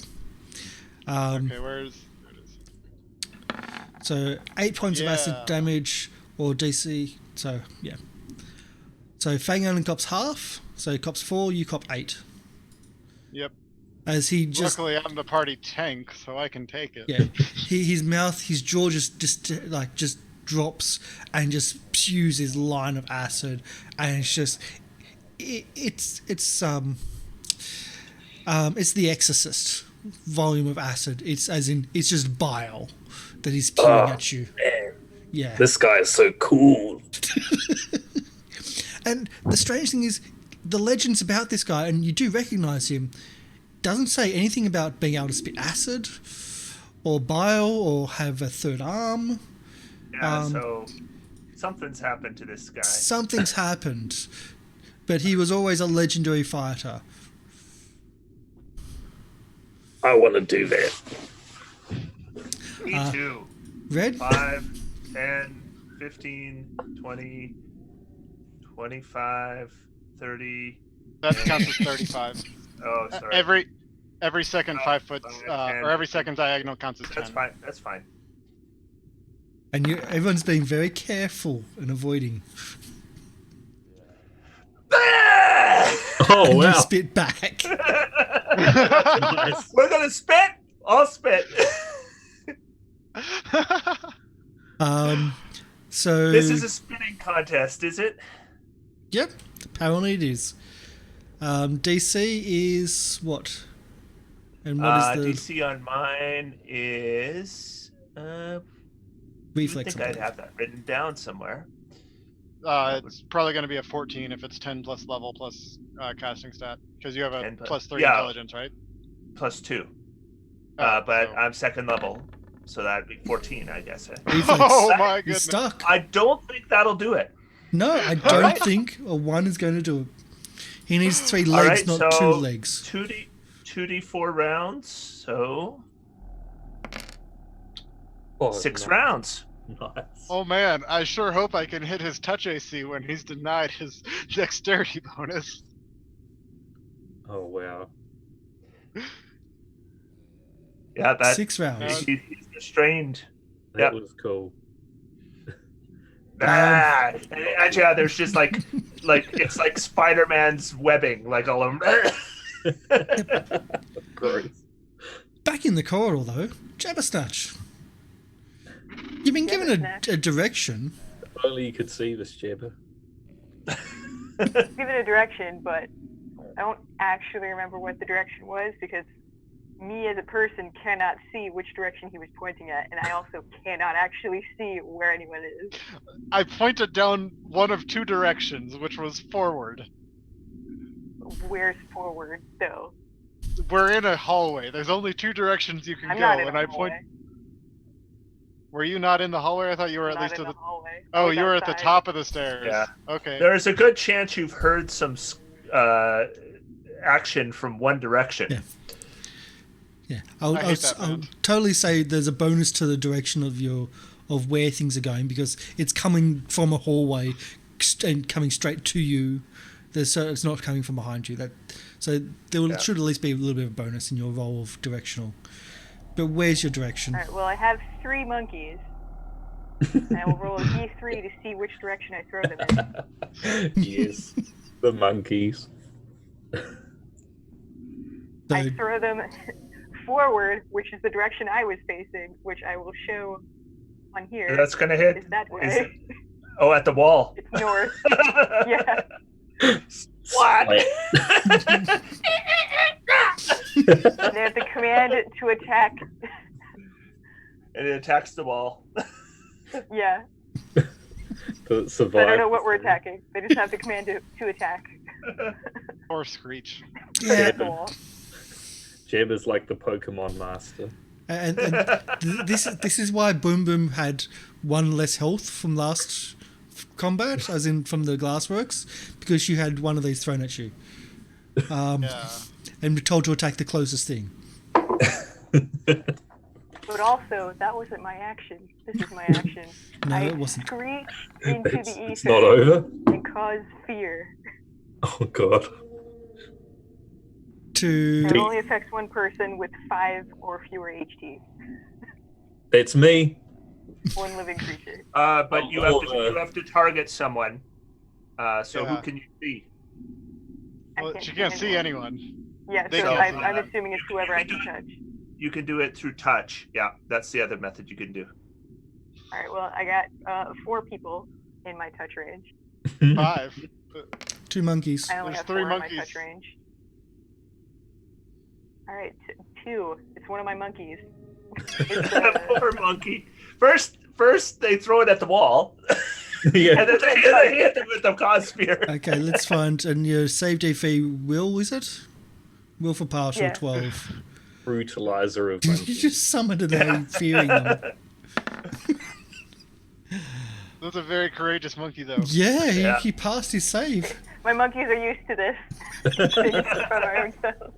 Okay, there it is. So 8 points of acid Yeah. damage or DC. So yeah. So Fang only cops half. So he cops 4. You cop 8. Yep. As he just Luckily, I'm the party tank, so I can take it. yeah, his mouth, his jaw just drops and just spews his line of acid, and it's just it's the Exorcist volume of acid. It's as in it's just bile that he's spewing at you. Man, Yeah. this guy is so cool. And the strange thing is, the legends about this guy, and you do recognize him, doesn't say anything about being able to spit acid or bile or have a third arm. Yeah, so something's happened to this guy. Something's happened, but he was always a legendary fighter. I want to do that. Me too. Red? 5, 10, 15, 20, 25, 30. That counts as 35. Oh, sorry. Every second 5 foot, or every second diagonal counts as 10. That's fine. That's fine. And everyone's being very careful and avoiding. Oh, And you wow. spit back. Nice. We're gonna spit. I'll spit. So This is a spitting contest, is it? Yep, apparently it is. DC is what? And what is the DC on mine is. reflex? I think I'd have that written down somewhere. It's probably going to be a 14 if it's 10 plus level plus casting stat, because you have a 10 plus- plus 3 yeah. intelligence, right? +2. Oh, But so- I'm second level, so that'd be 14, I guess. Reflex. Oh my He's goodness! stuck. I don't think that'll do it. No, I don't right. think a 1 is going to do it. He needs 3 All legs, right, not so 2 legs. 2d4 rounds, so Oh, 6 nice. rounds. Nice. Oh man, I sure hope I can hit his touch AC when he's denied his dexterity bonus. Oh, wow. Yeah, that 6 rounds. he's restrained. That Yep. was cool. And yeah, there's just like it's like Spider-Man's webbing, like all of them. Gross. Back in the corridor, though, Jabbersnatch. You've been given a direction. If only you could see this jabber. Give it a direction, but I don't actually remember what the direction was because me as a person cannot see which direction he was pointing at, and I also cannot actually see where anyone is. I pointed down one of 2 directions, which was forward. Where's forward, though? We're in a hallway. There's only 2 directions you can I'm go, not in and a I hallway. point. Were you not in the hallway? I thought you were I'm at not least in to the the. hallway. Oh, I was you were at the outside. top of the stairs. Yeah. Okay. There's a good chance you've heard some action from one direction. Yeah. Yeah, I hate that, I'll man. totally say there's a bonus to the direction of where things are going because it's coming from a hallway and coming straight to you. So it's not coming from behind you. So there Yeah. should at least be a little bit of a bonus in your roll of directional. But where's your direction? All right. Well, I have 3 monkeys. And I will roll an E3 to see which direction I throw them in. Yes, the monkeys. I So, throw them forward, which is the direction I was facing, which I will show on here. That's gonna hit. Is that way? Is it- Oh, at the wall. It's north. Yeah. What? And they have the command to attack. And it attacks the wall. Yeah. To I survive. don't know what we're attacking. They just have the command to attack. Or Screech. yeah, The wall. Jeb is like the Pokemon master. and this is why Boom Boom had 1 less health from last combat, as in from the Glassworks, because you had one of these thrown at you. Yeah. And were told to attack the closest thing. But also, that wasn't my action. This is my action. No, I it wasn't. screech into It's, the ether it's not over. and cause fear. Oh god. To And it only affects 1 person with 5 or fewer HT. That's me. 1 living creature. But you have to target someone. So Yeah. who can you see? Well, can't she see can't see anyone. anyone. Yeah, They so can't I'm see. assuming it's whoever I can touch. You can do it through touch. Yeah, that's the other method you can do. Alright, well, I got 4 people in my touch range. 5. 2 monkeys. I only There's have 3 4 in my monkeys. touch range. Alright, 2. It's one of my monkeys. It's, Poor monkey. First they throw it at the wall, Yeah. and then they hit them with the cause spear. Okay, let's find. And your save DC will, is it? Will for partial, Yeah. 12. Brutalizer of You monkeys. just summoned it out, fearing them. That's a very courageous monkey, though. Yeah, Yeah. He passed his save. my monkeys are used to this. They just throw their own self.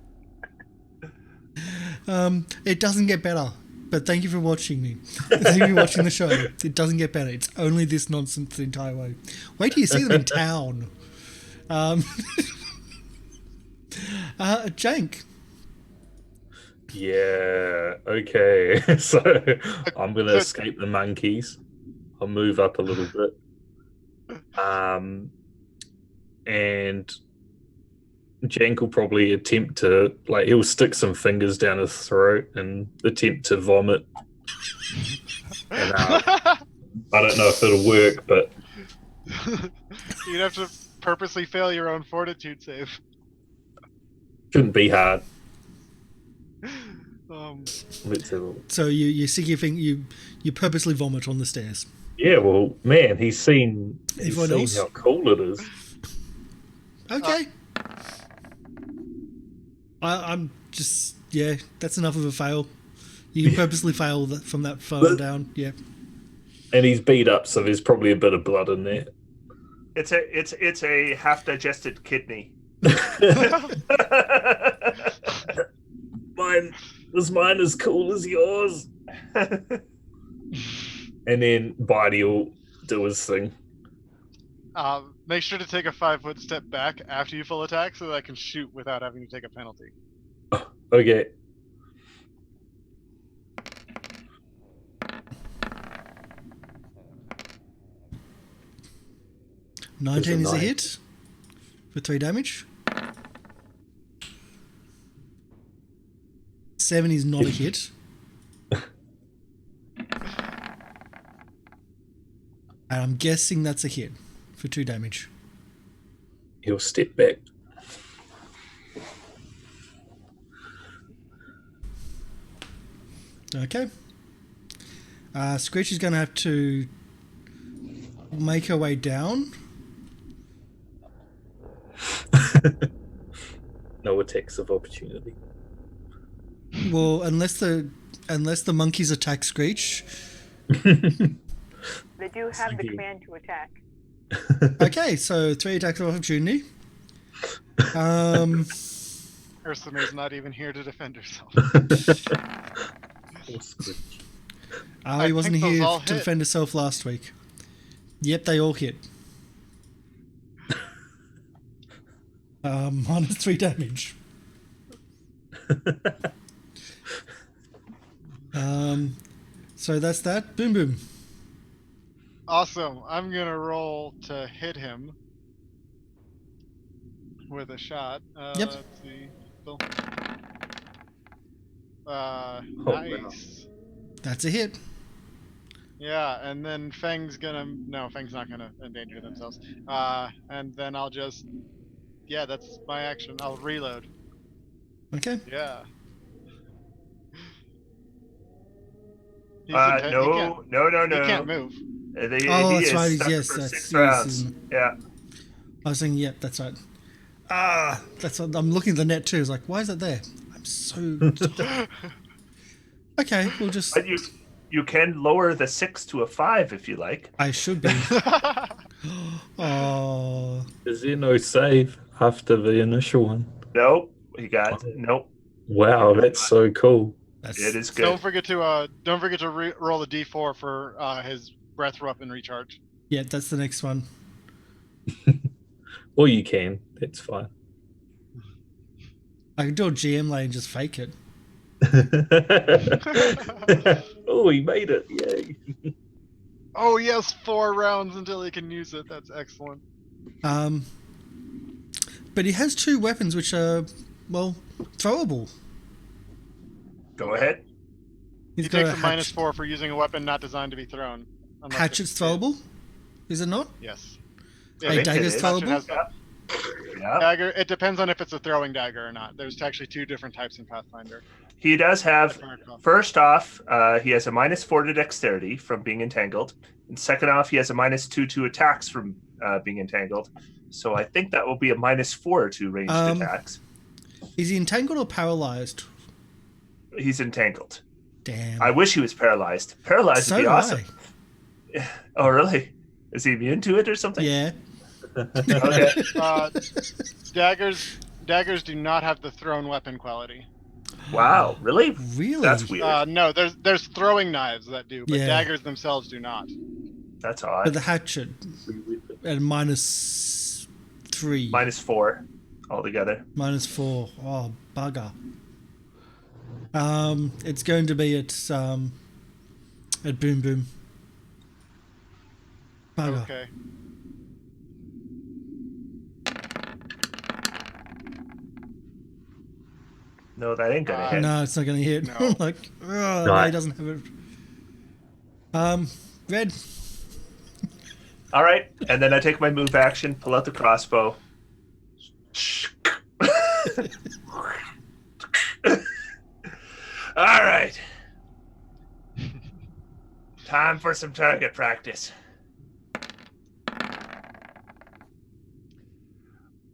It doesn't get better. But thank you for watching me. Thank you for watching the show. It doesn't get better. It's only this nonsense the entire way. Wait till you see them in town. Jank. Yeah, okay. So I'm gonna escape the monkeys. I'll move up a little bit. And Jank will probably attempt to, like, he'll stick some fingers down his throat and attempt to vomit. And, I don't know if it'll work, but You'd have to purposely fail your own fortitude save. shouldn't be hard. Let's have a look. So you see your thing. You purposely vomit on the stairs. Yeah, well, man, he's seen Everyone else? how cool it is. Okay. I'm just that's enough of a fail. You purposely fail from that far down. Yeah. And he's beat up, so there's probably a bit of blood in there. It's a half digested kidney. Was mine as cool as yours? And then Bitey will do his thing. Make sure to take a 5-foot step back after you full attack so that I can shoot without having to take a penalty. Okay. $19 is a nine. hit for 3 damage. 7 is not a hit. And I'm guessing that's a hit for 2 damage. He'll step back. Okay. Screech is going to have to make her way down. No attacks of opportunity. Well, unless the monkeys attack Screech. They do have the Okay. command to attack. Okay, so 3 attacks of opportunity. Ursula's not even here to defend herself. He wasn't think those here all to hit. defend herself last week. Yep, they all hit. Minus 3 damage. So that's that. Boom boom. Awesome. I'm gonna roll to hit him with a shot. Yep. Let's see. Still. wow. Nice. That's a hit. Yeah, and then Fang's not gonna endanger themselves. And then I'll just, that's my action. I'll reload. Okay. Yeah. He No. can't move. Oh, He that's is right. stuck Yes, for that's 6 yes, rounds. isn't it? Yeah. I was saying, yep, that's right. That's what, I'm looking at the net too. It's like, why is that there? I'm so okay. We'll just. But you can lower the 6 to a 5 if you like. I should be. Oh, Is there no save after the initial one? Nope. Nope. Wow, that's so cool. that's It is Don't good. forget to roll the d4 for his breath weapon recharge. yeah. That's the next one. Or you can. That's fine. I can do a GM lane and just fake it. Oh, he made it. Yay. Oh yes, 4 rounds until he can use it. That's excellent. But he has 2 weapons which are throwable. Go ahead. He's He got takes a a -4 for using a weapon not designed to be thrown. unless hatchet's it's- throwable. Is it not? Yes. A think dagger's it is. throwable. Hatchet has Yeah. dagger. It depends on if it's a throwing dagger or not. There's actually 2 different types in Pathfinder. He does have, first off, he has a -4 to dexterity from being entangled. And second off, he has a -2 to attacks from being entangled. So I think that will be a -4 to ranged attacks. Is he entangled or paralyzed? He's entangled. Damn. I wish he was paralyzed. Paralyzed so would be do awesome. Oh, really? Is he immune to it or something? Yeah. Okay. Daggers do not have the thrown weapon quality. Wow. Really? Really? That's weird. No, there's throwing knives that do, but Yeah. daggers themselves do not. That's But odd. the hatchet at -3. -4 altogether. -4. Oh, bugger. It's going to be at Boom Boom. Bugger. Okay. No, that ain't gonna hit. No, it's not going to hit. No. Like, no, he doesn't have it. Red. All right, and then I take my move action, pull out the crossbow. All right. Time for some target practice.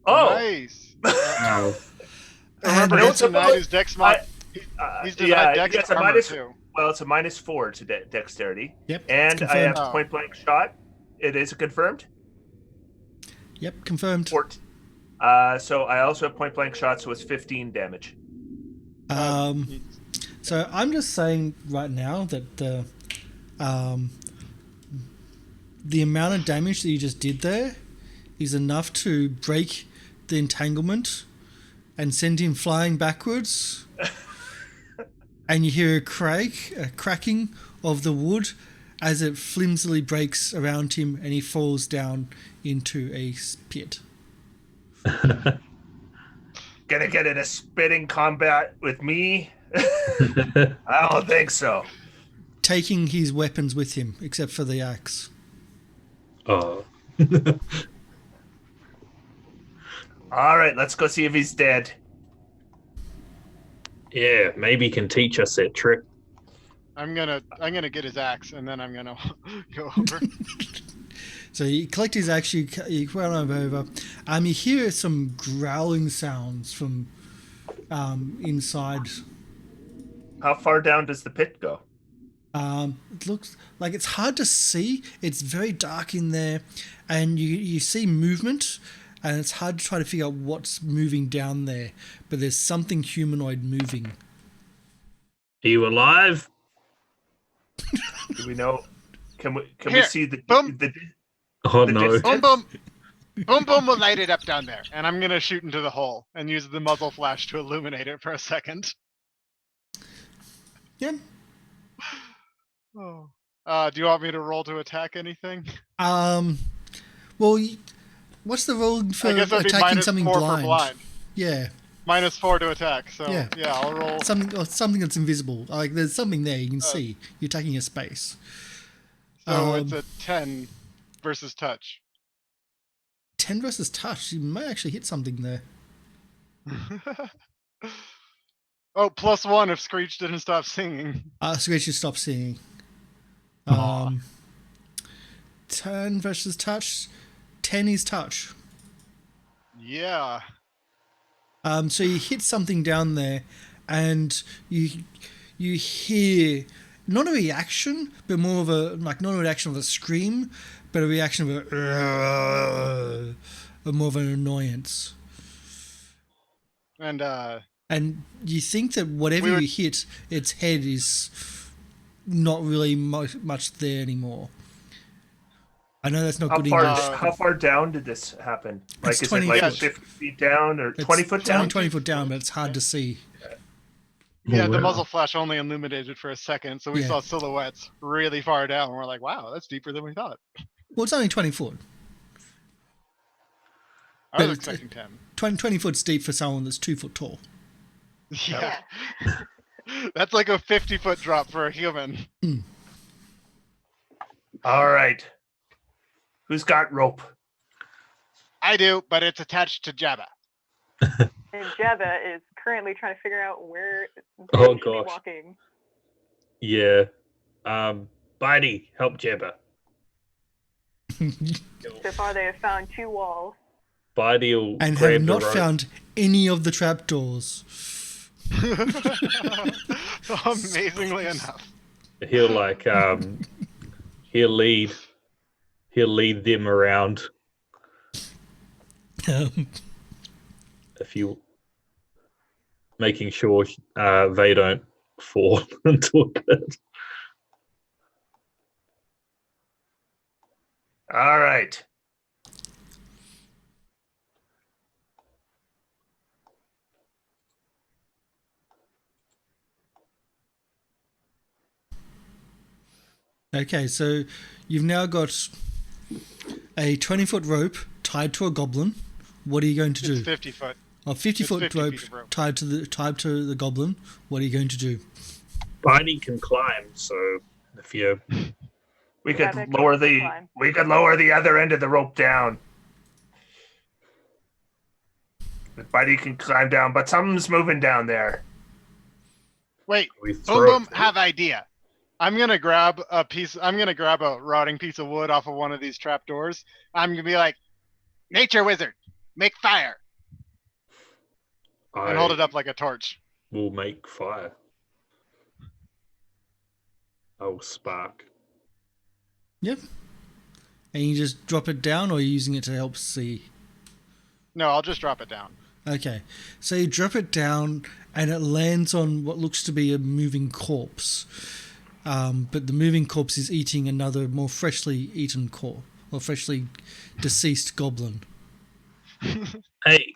Oh, Nice. Wow. Remember, And he's denied his dex mod. He's denied yeah, dex it's a armor minus- too. well, it's a -4 to dexterity, Yep. and I have confirmed. point blank shot. It is confirmed. Yep, confirmed. So I also have point blank shot, so it's 15 damage. So I'm just saying right now that the amount of damage that you just did there is enough to break the entanglement and send him flying backwards. And you hear a cracking of the wood as it flimsily breaks around him and he falls down into a pit. Gonna get in a spitting combat with me? I don't think so. Taking his weapons with him, except for the axe. Oh. All right, let's go see if he's dead. Yeah, maybe he can teach us that trick. I'm gonna get his axe and then I'm gonna go over. So you collect his axe, you run over. You hear some growling sounds from inside. How far down does the pit go? It looks like it's hard to see. It's very dark in there, and you see movement, and it's hard to try to figure out what's moving down there. But there's something humanoid moving. Are you alive? Do we know? Can we Here, see the boom. Oh The no. distance- Boom boom. Boom boom will light it up down there. And I'm gonna shoot into the hole and use the muzzle flash to illuminate it for a second. Yeah. Oh. Do you want me to roll to attack anything? Well, what's the rule for I guess that'd be attacking something -4 blind? for blind. Yeah, -4 to attack. So Yeah. yeah, I'll roll. something that's invisible. Like there's something there you can Uh, see. You're attacking a space. So it's Um, a 10 versus touch. 10 versus touch. You might actually hit something there. Oh, +1 if Screech didn't stop singing. Screech, you stop seeing. Aw. 10 versus touch. 10 is touch. Yeah. So you hit something down there, and you hear not a reaction, but more of a not a reaction of a scream, but a reaction of more of an annoyance. And you think that whatever you hit, its head is not really much there anymore. I know that's not good English. How far down did this happen? It's Like, is 20 it like foot. 50 feet down or 20 foot It's only down? 20 foot down, but it's hard to see. yeah, the wow. muzzle flash only illuminated for a second, so we Yeah. saw silhouettes really far down. We're like, wow, that's deeper than we thought. Well, it's only 20 foot. I But was it's- expecting 10. 20 foot's deep for someone that's 2 foot tall. Yeah. That's like a 50-foot drop for a human. All right. Who's got rope? I do, but it's attached to Jabba. And Jabba is currently trying to figure out where they Oh, should be gosh. walking. Yeah. Bitey, help Jabba. So far, they have found 2 walls. Bitey will And grab have the not rope. found any of the trapdoors. Amazingly enough. He'll like he'll lead them around if you making sure they don't fall into a pit. All right. Okay, so you've now got a 20-foot rope tied to a goblin. What are you going to do? It's 50 foot. A 50-foot 50 rope, feet of rope. tied to the goblin. What are you going to do? Bitey can climb, so if you We could Jabba lower can the climb. other end of the rope down. But Buddy can climb down, but something's moving down there. Wait, we Boom throw Boom, have idea. I'm gonna grab a rotting piece of wood off of one of these trapdoors. I'm gonna be like, nature wizard, make fire, and hold it up like a torch. Will make fire. Oh, spark. Yep. And you just drop it down, or are you using it to help see? No, I'll just drop it down. Okay. So you drop it down, and it lands on what looks to be a moving corpse. But the moving corpse is eating another more freshly eaten corpse, or freshly deceased goblin. Hey,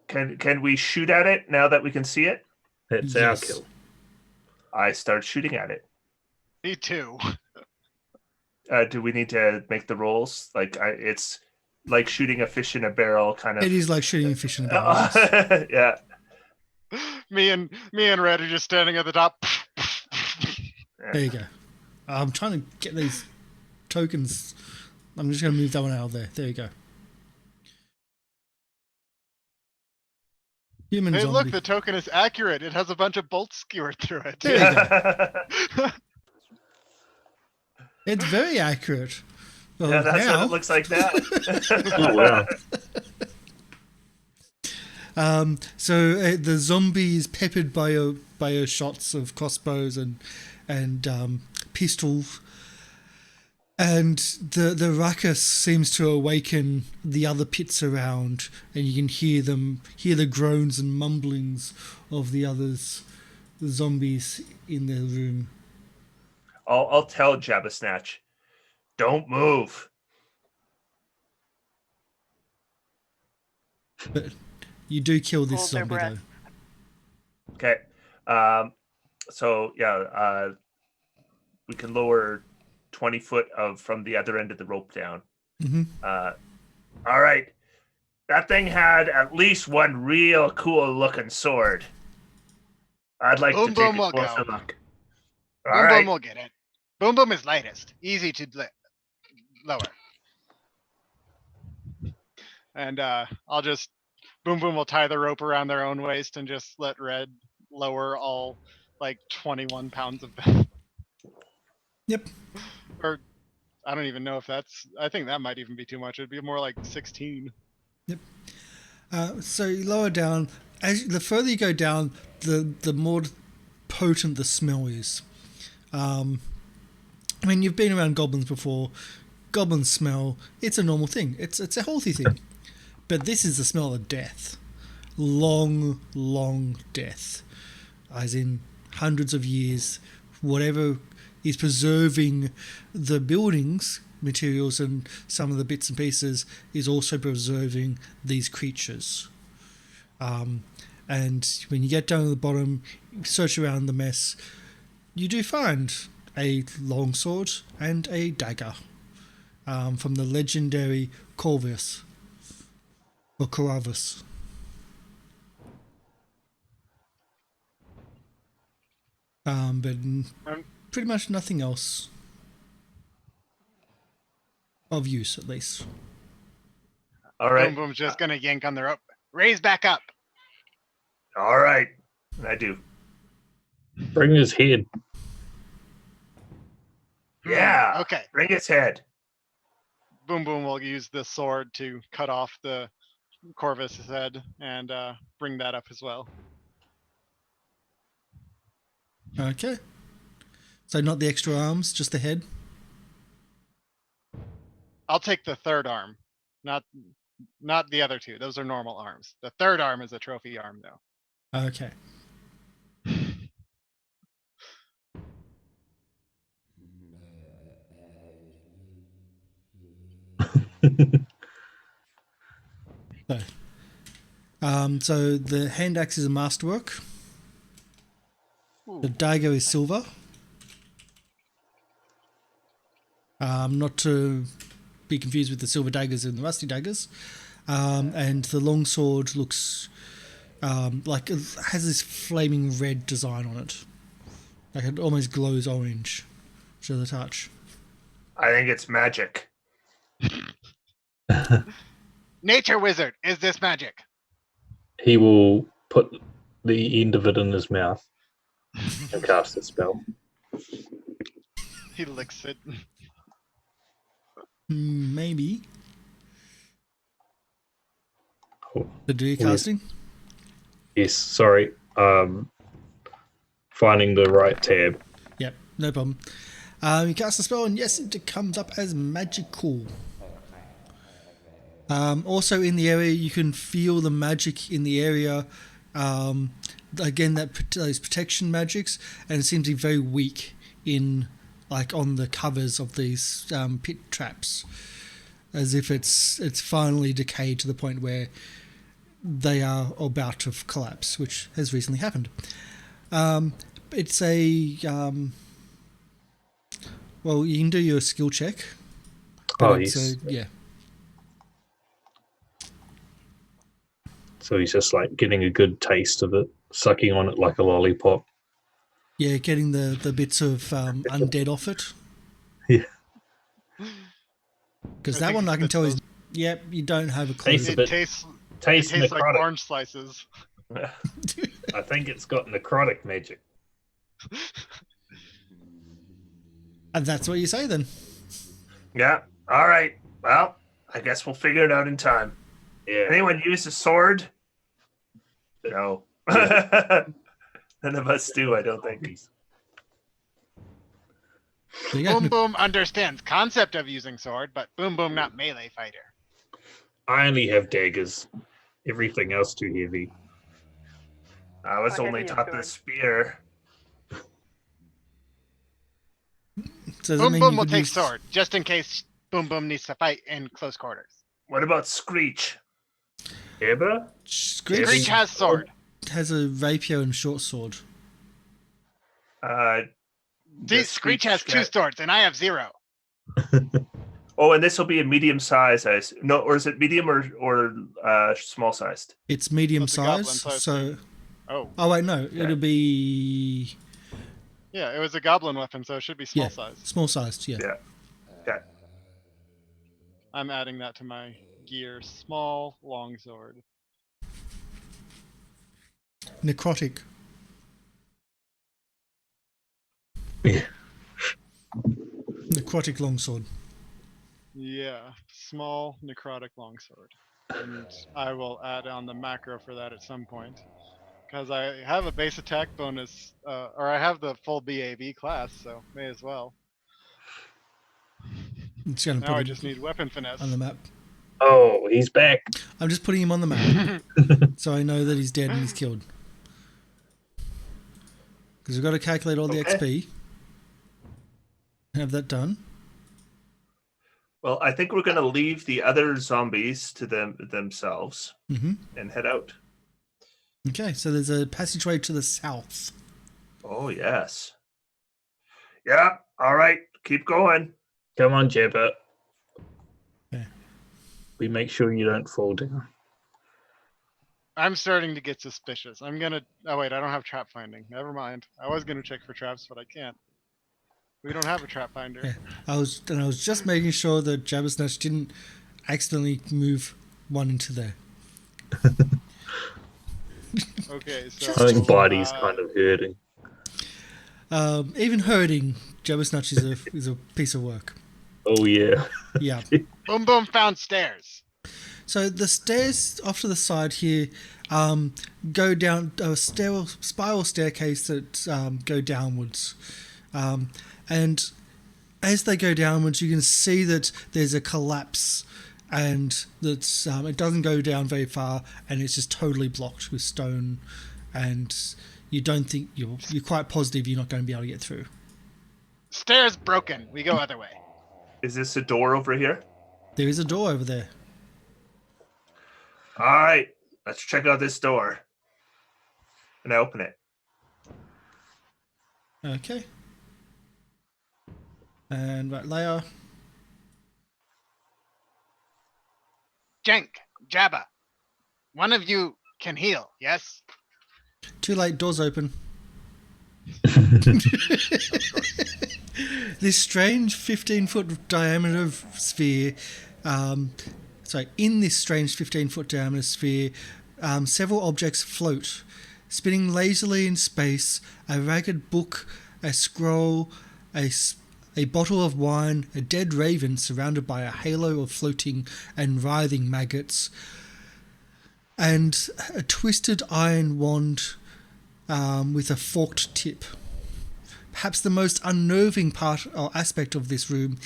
Can we shoot at it now that we can see it? that's Yes. our kill. I start shooting at it. Me too. Do we need to make the rolls? It's like shooting a fish in a barrel, kind of. It is like shooting a fish in a barrel. yes. Yeah. me and Red are just standing at the top. There you go. I'm trying to get these tokens. I'm just going to move that one out of there. There you go. Human Hey, zombie. look, the token is accurate. It has a bunch of bolts skewered through it. There you go. It's very accurate. Well, Yeah, that's now, what it looks like now. Oh, wow. So the zombie is peppered by your shots of crossbows and pistols, and the ruckus seems to awaken the other pits around, and you can hear the groans and mumblings of the zombies in their room. I'll tell Jabba Snatch, don't move. But you do kill this Hold their zombie breath. though. Okay. So yeah, we can lower 20 foot from the other end of the rope down. Mm-hmm. All right. That thing had at least one real cool looking sword. I'd like Boom to take Boom a will closer go. look. Boom All right. Boom will get it. Boom Boom is lightest, easy to lower. And I'll just Boom Boom will tie the rope around their own waist and just let Red lower all like 21 pounds of them. Yep. Or I don't even know if I think that might even be too much. It'd be more like 16. So you lower down. The further you go down, the more potent the smell is. I mean, you've been around goblins before. Goblins smell. It's a normal thing. It's a healthy thing. But this is the smell of death. Long, long death. As in hundreds of years. Whatever is preserving the buildings, materials, and some of the bits and pieces is also preserving these creatures. And when you get down to the bottom, search around the mess, you do find a longsword and a dagger from the legendary Corvus or Caravus. But pretty much nothing else of use, at least. All right. Boom Boom's just gonna yank on the rope. Raise back up. All right. I do. Bring his head. Yeah. Okay. Bring its head. Boom Boom will use the sword to cut off the Corvus' head and bring that up as well. Okay. So not the extra arms, just the head? I'll take the third arm, not the other two. Those are normal arms. The third arm is a trophy arm, though. Okay. So the hand axe is a masterwork. Ooh. The dagger is silver. Not to be confused with the silver daggers and the rusty daggers. And the longsword looks like it has this flaming red design on it. Like it almost glows orange to the touch. I think it's magic. Nature wizard, is this magic? He will put the end of it in his mouth and cast a spell. He licks it. Maybe. Cool. The do you casting? Yes, sorry. Finding the right tab. Yep, no problem. You cast a spell, and yes, it comes up as magical. Also, in the area, you can feel the magic in the area. Again, those protection magics, and it seems to be very weak on the covers of these pit traps, as if it's finally decayed to the point where they are about to collapse, which has recently happened. It's a well, you can do your skill check. Oh, yes. Yeah. So he's just like getting a good taste of it, sucking on it like a lollipop. Yeah, getting the bits of undead off it. Yeah. Because that one I can tell is, yep, you don't have a clue. Tastes a It bit- tastes Taste like necrotic. orange slices. I think it's got necrotic magic. And that's what you say then. Yeah. All right. Well, I guess we'll figure it out in time. Yeah. Anyone use a sword? No. None of us do, I don't think. There you go. Boom Boom understands concept of using sword, but Boom Boom not melee fighter. I only have daggers. Everything else too heavy. I was I only have a taught the sword. spear. So does that Boom mean Boom you will could take use- sword, just in case Boom Boom needs to fight in close quarters. What about Screech? Ever? Screech Screech has sword. has a rapier and short sword. See, Screech has 2 swords, and I have 0. Oh, and this will be a medium size. No, or is it medium or small sized? It's medium That's a goblin, size. so I So. Oh. Oh wait, no. It'll be. Yeah, it was a goblin weapon, so it should be small size. Small sized. Yeah. Yeah. Okay. I'm adding that to my gear. Small longsword. Necrotic. Yeah. Necrotic longsword. Yeah, small necrotic longsword. And I will add on the macro for that at some point. Because I have a base attack bonus, or I have the full BAB class, so may as well. It's gonna Now put I him just need weapon finesse. on the map. Oh, he's back. I'm just putting him on the map, so I know that he's dead and he's killed. Because we've got to calculate all the XP. Have that done. Well, I think we're going to leave the other zombies to themselves and head out. Okay, so there's a passageway to the south. Oh, yes. Yeah, all right. Keep going. Come on, Jabba. Okay. We make sure you don't fall down. I'm starting to get suspicious. I'm gonna. Oh wait, I don't have trap finding. Never mind. I was gonna check for traps, but I can't. We don't have a trap finder. Yeah. I was just making sure that Jabbersnatch didn't accidentally move one into there. Okay, so I think body's kind of hurting. Even herding Jabbersnatch is a piece of work. Oh yeah. Yeah. Boom Boom found stairs. So the stairs off to the side here go down a spiral staircase that go downwards. And as they go downwards, you can see that there's a collapse and that it doesn't go down very far and it's just totally blocked with stone and you don't think you're quite positive you're not going to be able to get through. Stairs broken. We go other way. Is this a door over here? There is a door over there. All right, let's check out this door. And I open it. Okay. And right, Leia. Jenk, Jabba, one of you can heal, yes? Too late, door's open. This strange 15-foot diameter sphere, in this strange 15-foot diameter sphere, several objects float, spinning lazily in space, a ragged book, a scroll, a bottle of wine, a dead raven surrounded by a halo of floating and writhing maggots, and a twisted iron wand with a forked tip. Perhaps the most unnerving part or aspect of this room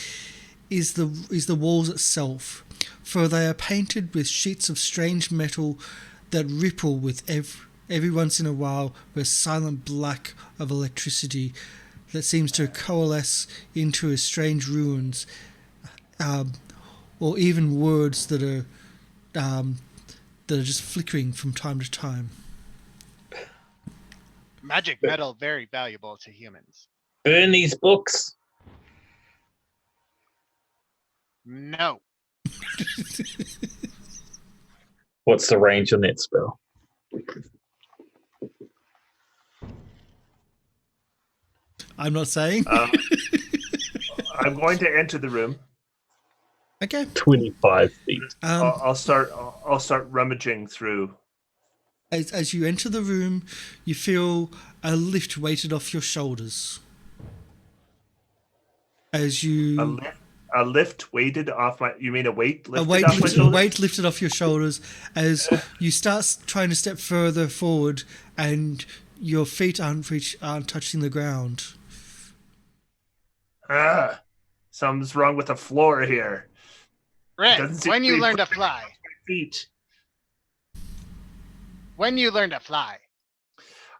is the walls itself, for they are painted with sheets of strange metal that ripple with every once in a while with silent black of electricity that seems to coalesce into a strange ruins, or even words that are just flickering from time to time. Magic metal, very valuable to humans. Burn these books. No. What's the range on that spell? I'm not saying. I'm going to enter the room. Okay. 25 feet. I'll start rummaging through. As you enter the room, you feel a lift weighted off your shoulders. As you a lift weighted off my. You mean a weight lifted weight off my lifted, shoulders? weight lifted off your shoulders as you start trying to step further forward, and your feet aren't touching the ground. Something's wrong with the floor here. Red, when you learn to fly. Feet. When you learn to fly.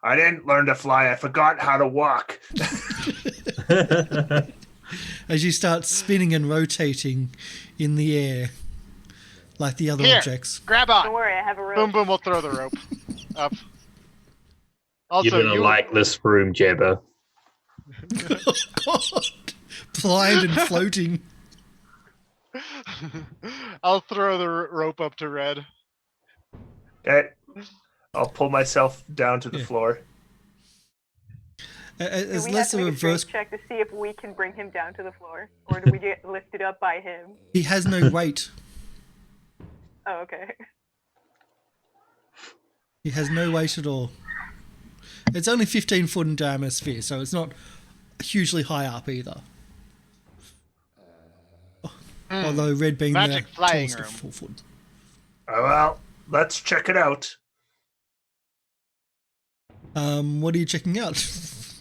I didn't learn to fly. I forgot how to walk. As you start spinning and rotating in the air, like the other objects. Grab on. Don't worry, I have a rope. Boom Boom will throw the rope up. You're Also, gonna like this room, Jabba. Oh, God. Blind and floating. I'll throw the rope up to Red. Okay. I'll pull myself down to the Yeah. floor. Do As we have less to of a make a reverse, strength check to see if we can bring him down to the floor, or do we get lifted up by him? he has no weight. Oh, okay. He has no weight at all. It's only 15 foot in diameter sphere, so it's not hugely high up either. Although Red being Magic the flying tallest of room. 4 foot. Well, let's check it out. What are you checking out?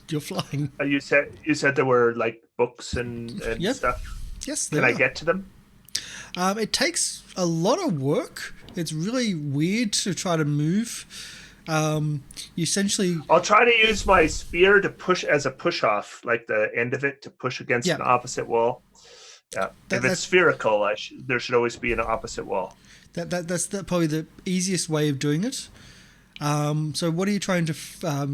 You're flying. You said there were like books and Yep. stuff. Yes, Can there I are. get to them? It takes a lot of work. It's really weird to try to move. You essentially, I'll try to use my spear to push as a push off, like the end of it to push against Yeah. an opposite wall. Yeah. If that's- it's spherical, there should always be an opposite wall. that's probably the easiest way of doing it. So what are you trying to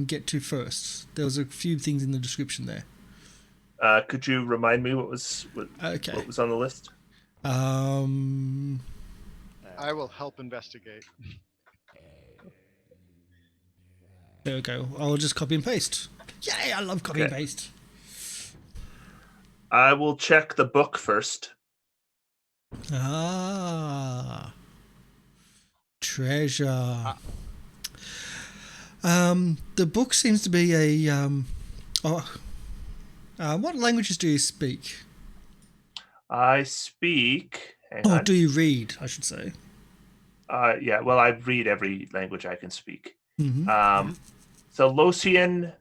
get to first? There was a few things in the description there. Could you remind me what was Okay. on the list? I will help investigate. There we go. I'll just copy and paste. Yay, I love copy and Okay. paste. I will check the book first. Treasure. The book seems to be a what languages do you speak? I speak. Hang Or on. do you read, I should say. Yeah, well, I read every language I can speak. Hmm. So Losian,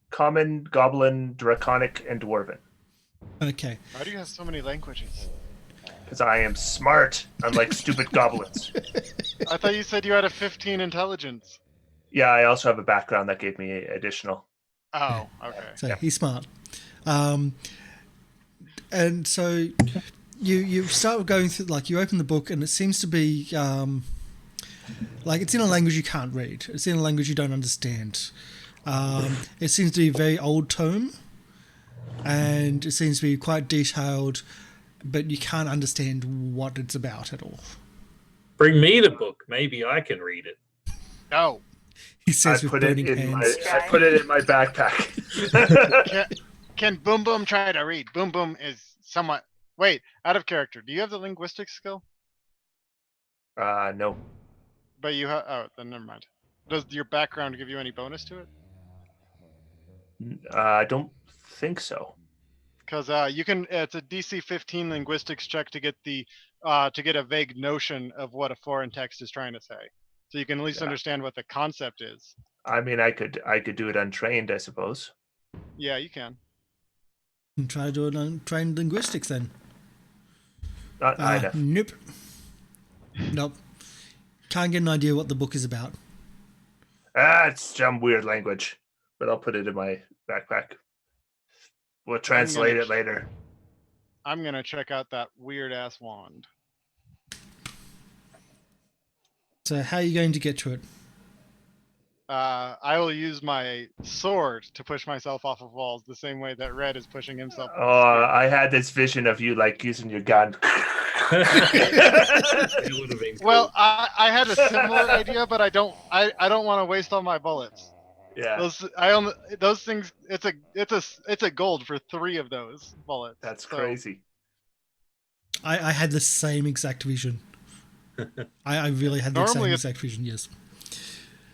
Common, Goblin, Draconic, and Dwarven. Okay. Why do you have so many languages? Because I am smart, unlike stupid goblins. I thought you said you had a 15 intelligence. Yeah, I also have a background that gave me additional. Oh, okay. So he's smart. And so you start going through, like, you open the book and it seems to be like it's in a language you can't read. It's in a language you don't understand. It seems to be a very old tome, and it seems to be quite detailed, but you can't understand what it's about at all. Bring me the book. Maybe I can read it. No. He I says with put it burning in hands. I put it in my backpack. Can Boom Boom try to read? Boom Boom is somewhat. Wait, out of character. Do you have the linguistics skill? No. But you have. Oh, then never mind. Does your background give you any bonus to it? I don't think so. Because you can. It's a DC 15 linguistics check to get the to get a vague notion of what a foreign text is trying to say, so you can at least Yeah. understand what the concept is. I mean, I could do it untrained, I suppose. Yeah, you can. And try to do it on trained linguistics then. Not either. Nope. Nope. Can't get an idea what the book is about. It's some weird language, but I'll put it in my backpack. We'll translate it later. I'm gonna check out that weird ass wand. So how are you going to get to it? I will use my sword to push myself off of walls the same way that Red is pushing himself. with Oh, the spear. I had this vision of you like using your gun. It would have been cool. Well, I had a similar idea, but I don't want to waste all my bullets. Yeah, Those things. It's a gold for 3 of those bullets. that's So, crazy. I had the same exact vision. I really had the same Normally it's- exact vision, yes.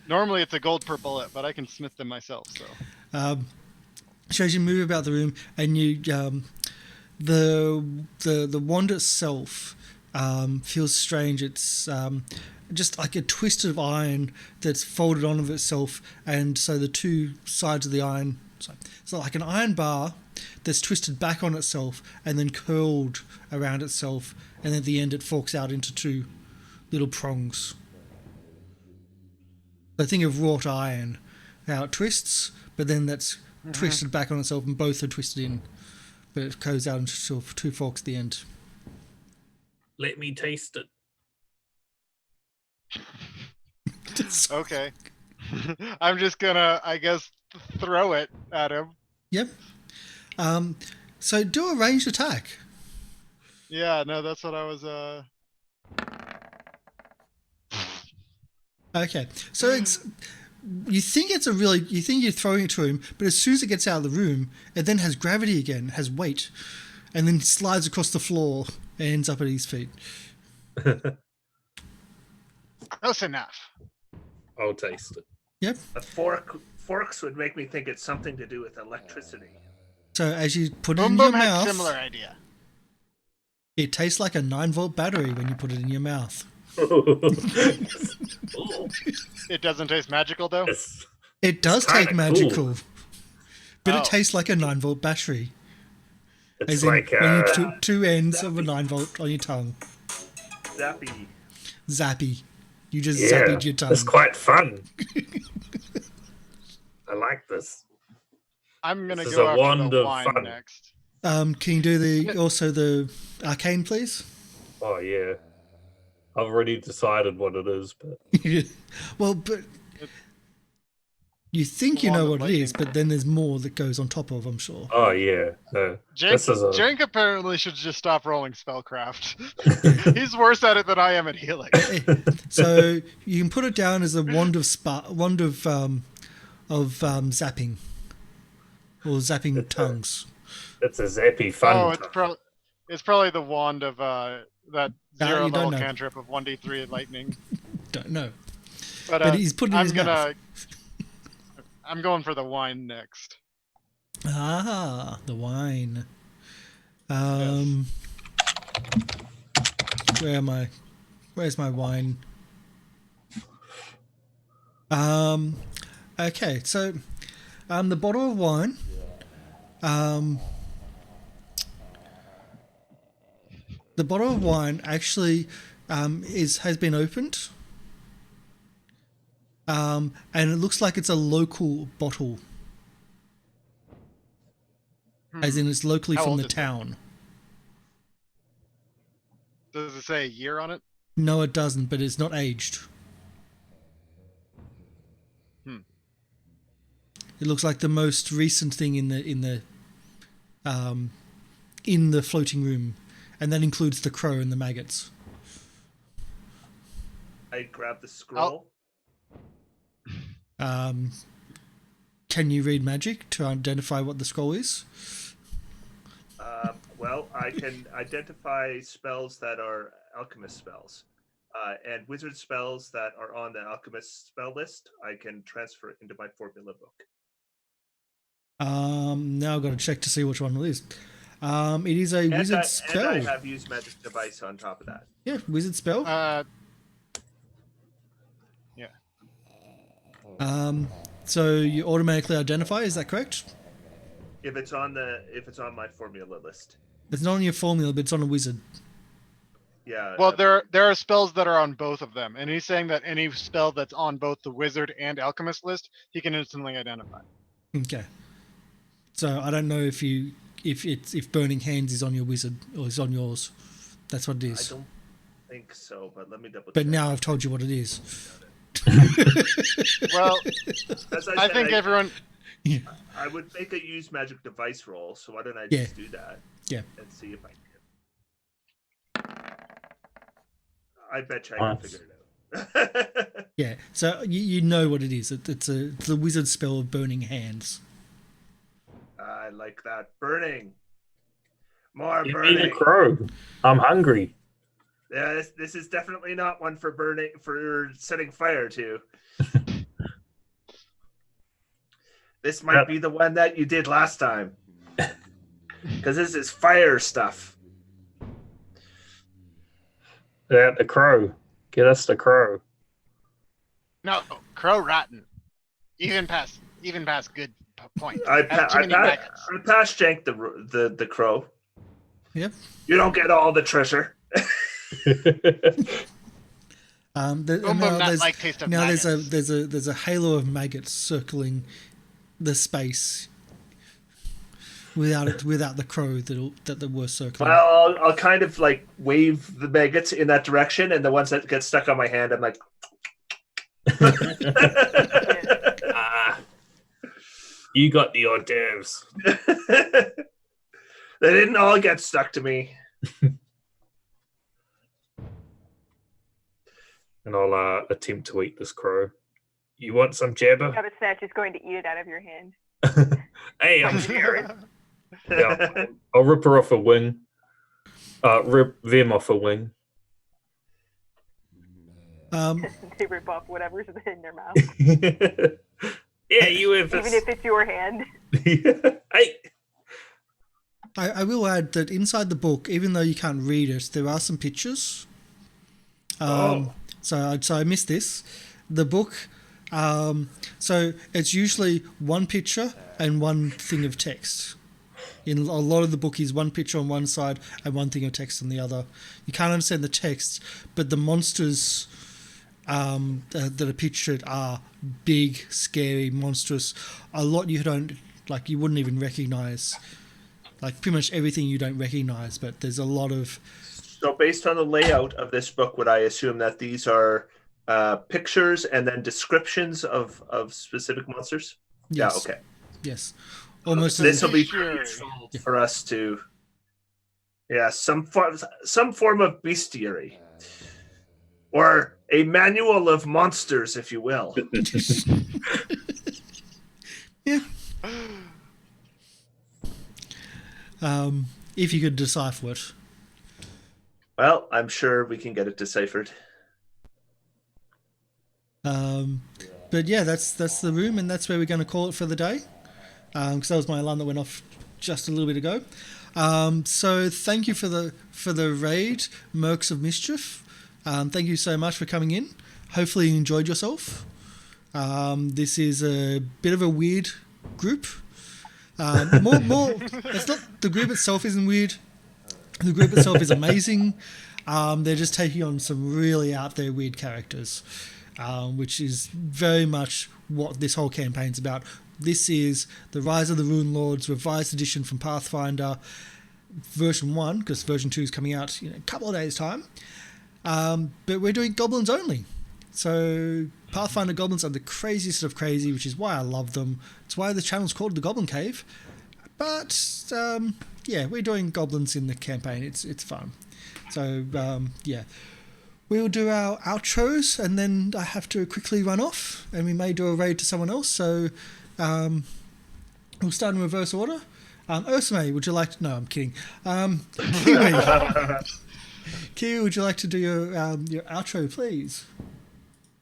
Normally it's a gold per bullet, but I can smith them myself. So So as you move about the room and you the wand itself feels strange. It's just like a twist of iron that's folded on of itself, and so the two sides of the iron, so like an iron bar that's twisted back on itself and then curled around itself, and at the end it forks out into 2 little prongs. So think of wrought iron, how it twists, but then that's twisted back on itself, and both are twisted in, but it goes out into sort of 2 forks at the end. Let me taste it. okay, I'm just gonna, I guess, throw it at him. Yep. So do a ranged attack. Yeah, no, that's what I was. Okay, so it's you think you're throwing it to him, but as soon as it gets out of the room, it then has gravity again, has weight, and then slides across the floor and ends up at his feet. Close enough. I'll taste it. Yep. Forks would make me think it's something to do with electricity. So as you put it Boom in your Boom had mouth, similar idea. it tastes like a 9-volt battery when you put it in your mouth. It doesn't taste magical though. It does It's kinda take magical, cool. but Oh. it tastes like a 9-volt battery. It's As in, like when you put two ends of a 9-volt on your tongue. Zappy. Zappy. You just yeah, zapped your tongue. it's quite fun. I like this. I'm gonna This is go a after wand the of wine fun. next. Can you do the arcane, please? Oh yeah, I've already decided what it is, but Well, but you think you Wand know of what it is, lightning. but then there's more that goes on top of, I'm sure. oh yeah, this is a Jank apparently should just stop rolling spellcraft. He's worse at it than I am at healing. So you can put it down as a wand of zapping, or zapping tongues. it's a zappy fun. Oh, time. it's probably the wand of that zero you don't level know. cantrip of 1d3 lightning. Don't know. But, But he's putting it in his mouth. I'm going for the wine next. Ah, the wine. Where am I? Where's my wine? Okay, so the bottle of wine. The bottle of wine actually has been opened. And it looks like it's a local bottle. As in it's locally How from old the is it? town. Does it say a year on it? No, it doesn't, but it's not aged. It looks like the most recent thing in the floating room, and that includes the crow and the maggots. I grab the scroll. Can you read magic to identify what the scroll is? Well, I can identify spells that are alchemist spells. And wizard spells that are on the alchemist spell list, I can transfer into my formula book. Now I've got to check to see which one it is. It is a wizard spell. And I have used magic device on top of that. Yeah, wizard spell. Yeah. So you automatically identify, is that correct? If it's on my formula list. It's not on your formula, but it's on a wizard. Yeah. Well, there are spells that are on both of them, and he's saying that any spell that's on both the wizard and alchemist list, he can instantly identify. Okay. So I don't know if Burning Hands is on your wizard or is on yours. That's what it is. I don't think so, but let me double check. But now I've told you what it is. Well, As I said, think everyone. Yeah. I would make a use magic device roll, so why don't I Yeah. just do that? Yeah. And see if I can. I bet you I can Nice. figure it out. Yeah. So you know what it is. It's the wizard spell of Burning Hands. I like that. Burning. More Give me burning. the crow. I'm hungry. Yeah, this is definitely not one for burning, for setting fire to. This might be the one that you did last time. Because this is fire stuff. Yeah, the crow. Get us the crow. No, crow rotten. Even past good point. I Have too many maggots. passed Jank the crow. Yep. You don't get all the treasure. Boom Boom not like taste of maggots. there's a halo of maggots circling the space without the crow that were circling. Well, I'll kind of like wave the maggots in that direction, and the ones that get stuck on my hand, I'm like. You got the hors d'oeuvres. They didn't all get stuck to me. And I'll attempt to eat this crow. You want some jabber? Rabbit Snatch is going to eat it out of your hand. Hey, I'm scary. Yeah, I'll rip her off a wing. Rip them off a wing. They rip off whatever's in their mouth, Yeah, you have even if it's your hand. Hey. I will add that inside the book, even though you can't read it, there are some pictures. So I missed this. The book, so it's usually one picture and one thing of text. In a lot of the book is one picture on one side and one thing of text on the other. You can't understand the text, but the monsters that are pictured are big, scary, monstrous. A lot you wouldn't even recognize. Like pretty much everything you don't recognize, but there's a lot of... So based on the layout of this book, would I assume that these are pictures and then descriptions of specific monsters? Yes. Yeah, okay. Yes. Almost. This will be Sure. useful for us to... Yeah, some form of bestiary. Or a manual of monsters, if you will. Yeah. If you could decipher it. Well, I'm sure we can get it deciphered. But yeah, that's the room, and that's where we're going to call it for the day. Because that was my alarm that went off just a little bit ago. So thank you for the raid, Mercs of Mischief. Thank you so much for coming in. Hopefully you enjoyed yourself. This is a bit of a weird group. It's not, the group itself isn't weird. The group itself is amazing. They're just taking on some really out there weird characters, which is very much what this whole campaign's about. This is the Rise of the Rune Lords revised edition from Pathfinder version 1, because version 2 is coming out in a couple of days' time. But we're doing goblins only. So Pathfinder goblins are the craziest of crazy, which is why I love them. It's why the channel's called the Goblin Cave. But yeah, we're doing goblins in the campaign. It's fun. So yeah, we'll do our outros, and then I have to quickly run off, and we may do a raid to someone else. So we'll start in reverse order. Ursame, would you like to... No, I'm kidding. Kiwi, would you like to do your outro, please?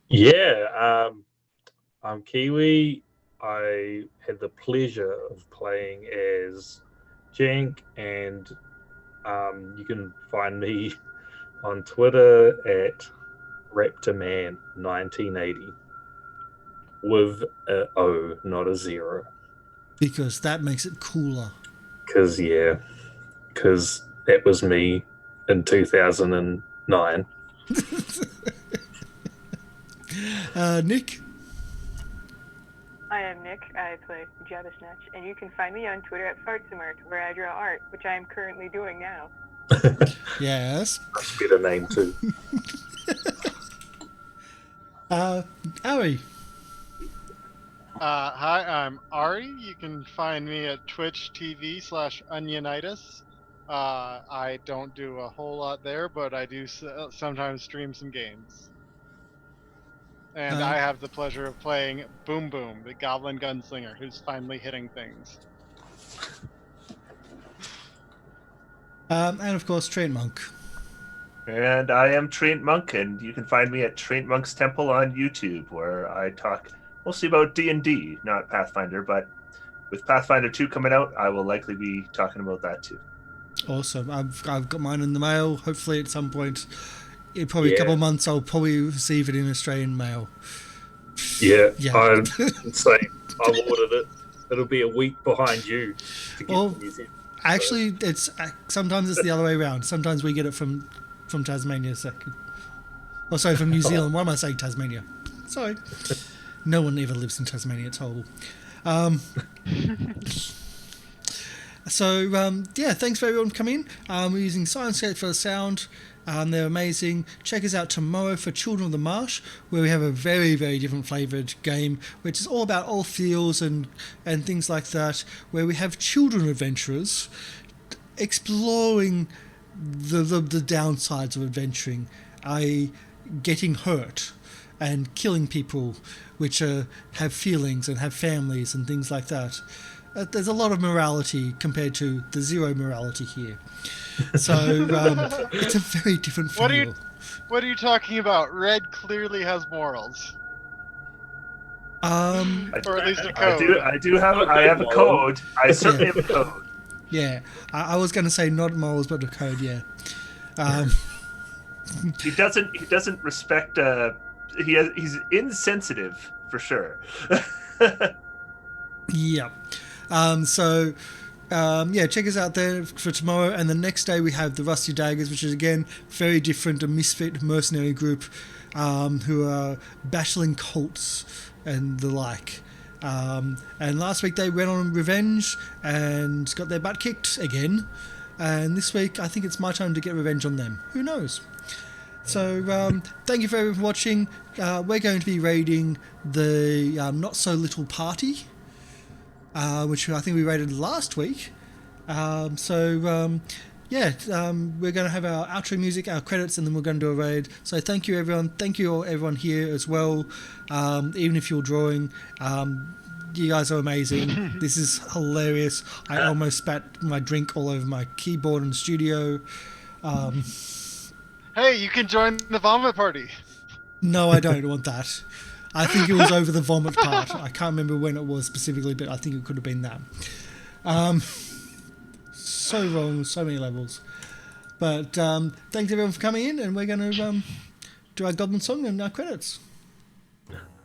Yeah, I'm Kiwi. I had the pleasure of playing as Jank, and you can find me on Twitter at RaptorMan1980 with a O, not a 0. Because that makes it cooler. Because that was me in 2009. Nick? I am Nick. I play Jabba Snatch, and you can find me on Twitter at Fartsimart, where I draw art, which I am currently doing now. Yes. That's a better name too. Ari? Hi, I'm Ari. You can find me at Twitch TV/Onionitis. I don't do a whole lot there, but I do sometimes stream some games. And I have the pleasure of playing Boom Boom, the Goblin Gunslinger, who's finally hitting things. And of course, Train Monk. And I am Traint Monk, and you can find me at Traint Monk's Temple on YouTube, where I talk mostly about D&D, not Pathfinder, but with Pathfinder 2 coming out, I will likely be talking about that too. Awesome. I've got mine in the mail. Hopefully at some point, in probably a couple of months, I'll probably receive it in Australian mail. Yeah, Yeah. I'd say I've ordered it. It'll be a week behind you to get to New Zealand. Actually, sometimes it's the other way around. Sometimes we get it from Tasmania second. Oh, sorry, from New Zealand. Why am I saying Tasmania? Sorry. No one ever lives in Tasmania. It's horrible. So, yeah, thanks for everyone for coming in. We're using Syrinscape for the sound. They're amazing. Check us out tomorrow for Children of the Marsh, where we have a very, very different flavoured game, which is all about all feels and things like that, where we have children adventurers exploring the downsides of adventuring, i.e. getting hurt and killing people, which have feelings and have families and things like that. There's a lot of morality compared to the zero morality here. So it's a very different feel. What are you talking about? Red clearly has morals. Or at least a code. I have a code. I certainly have a code. Yeah, I was going to say not morals, but a code. Yeah. He doesn't respect. He's insensitive for sure. Yeah. Check us out there for tomorrow, and the next day we have the Rusty Daggers, which is again very different, a misfit mercenary group who are battling cults and the like. And last week they went on revenge and got their butt kicked again, and this week I think it's my time to get revenge on them. Who knows? So thank you for everyone for watching. We're going to be raiding the Not So Little Party, which I think we raided last week. We're going to have our outro music, our credits, and then we're going to do a raid. So thank you, everyone. Thank you, everyone here as well. Even if you're drawing, you guys are amazing. This is hilarious. I almost spat my drink all over my keyboard in the studio. Hey, you can join the vomit party. No, I don't want that. I think it was over the vomit part. I can't remember when it was specifically, but I think it could have been that. So wrong, so many levels. But thanks everyone for coming in, and we're going to do our Goblin song and our credits.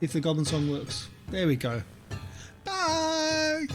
If the Goblin song works. There we go. Bye!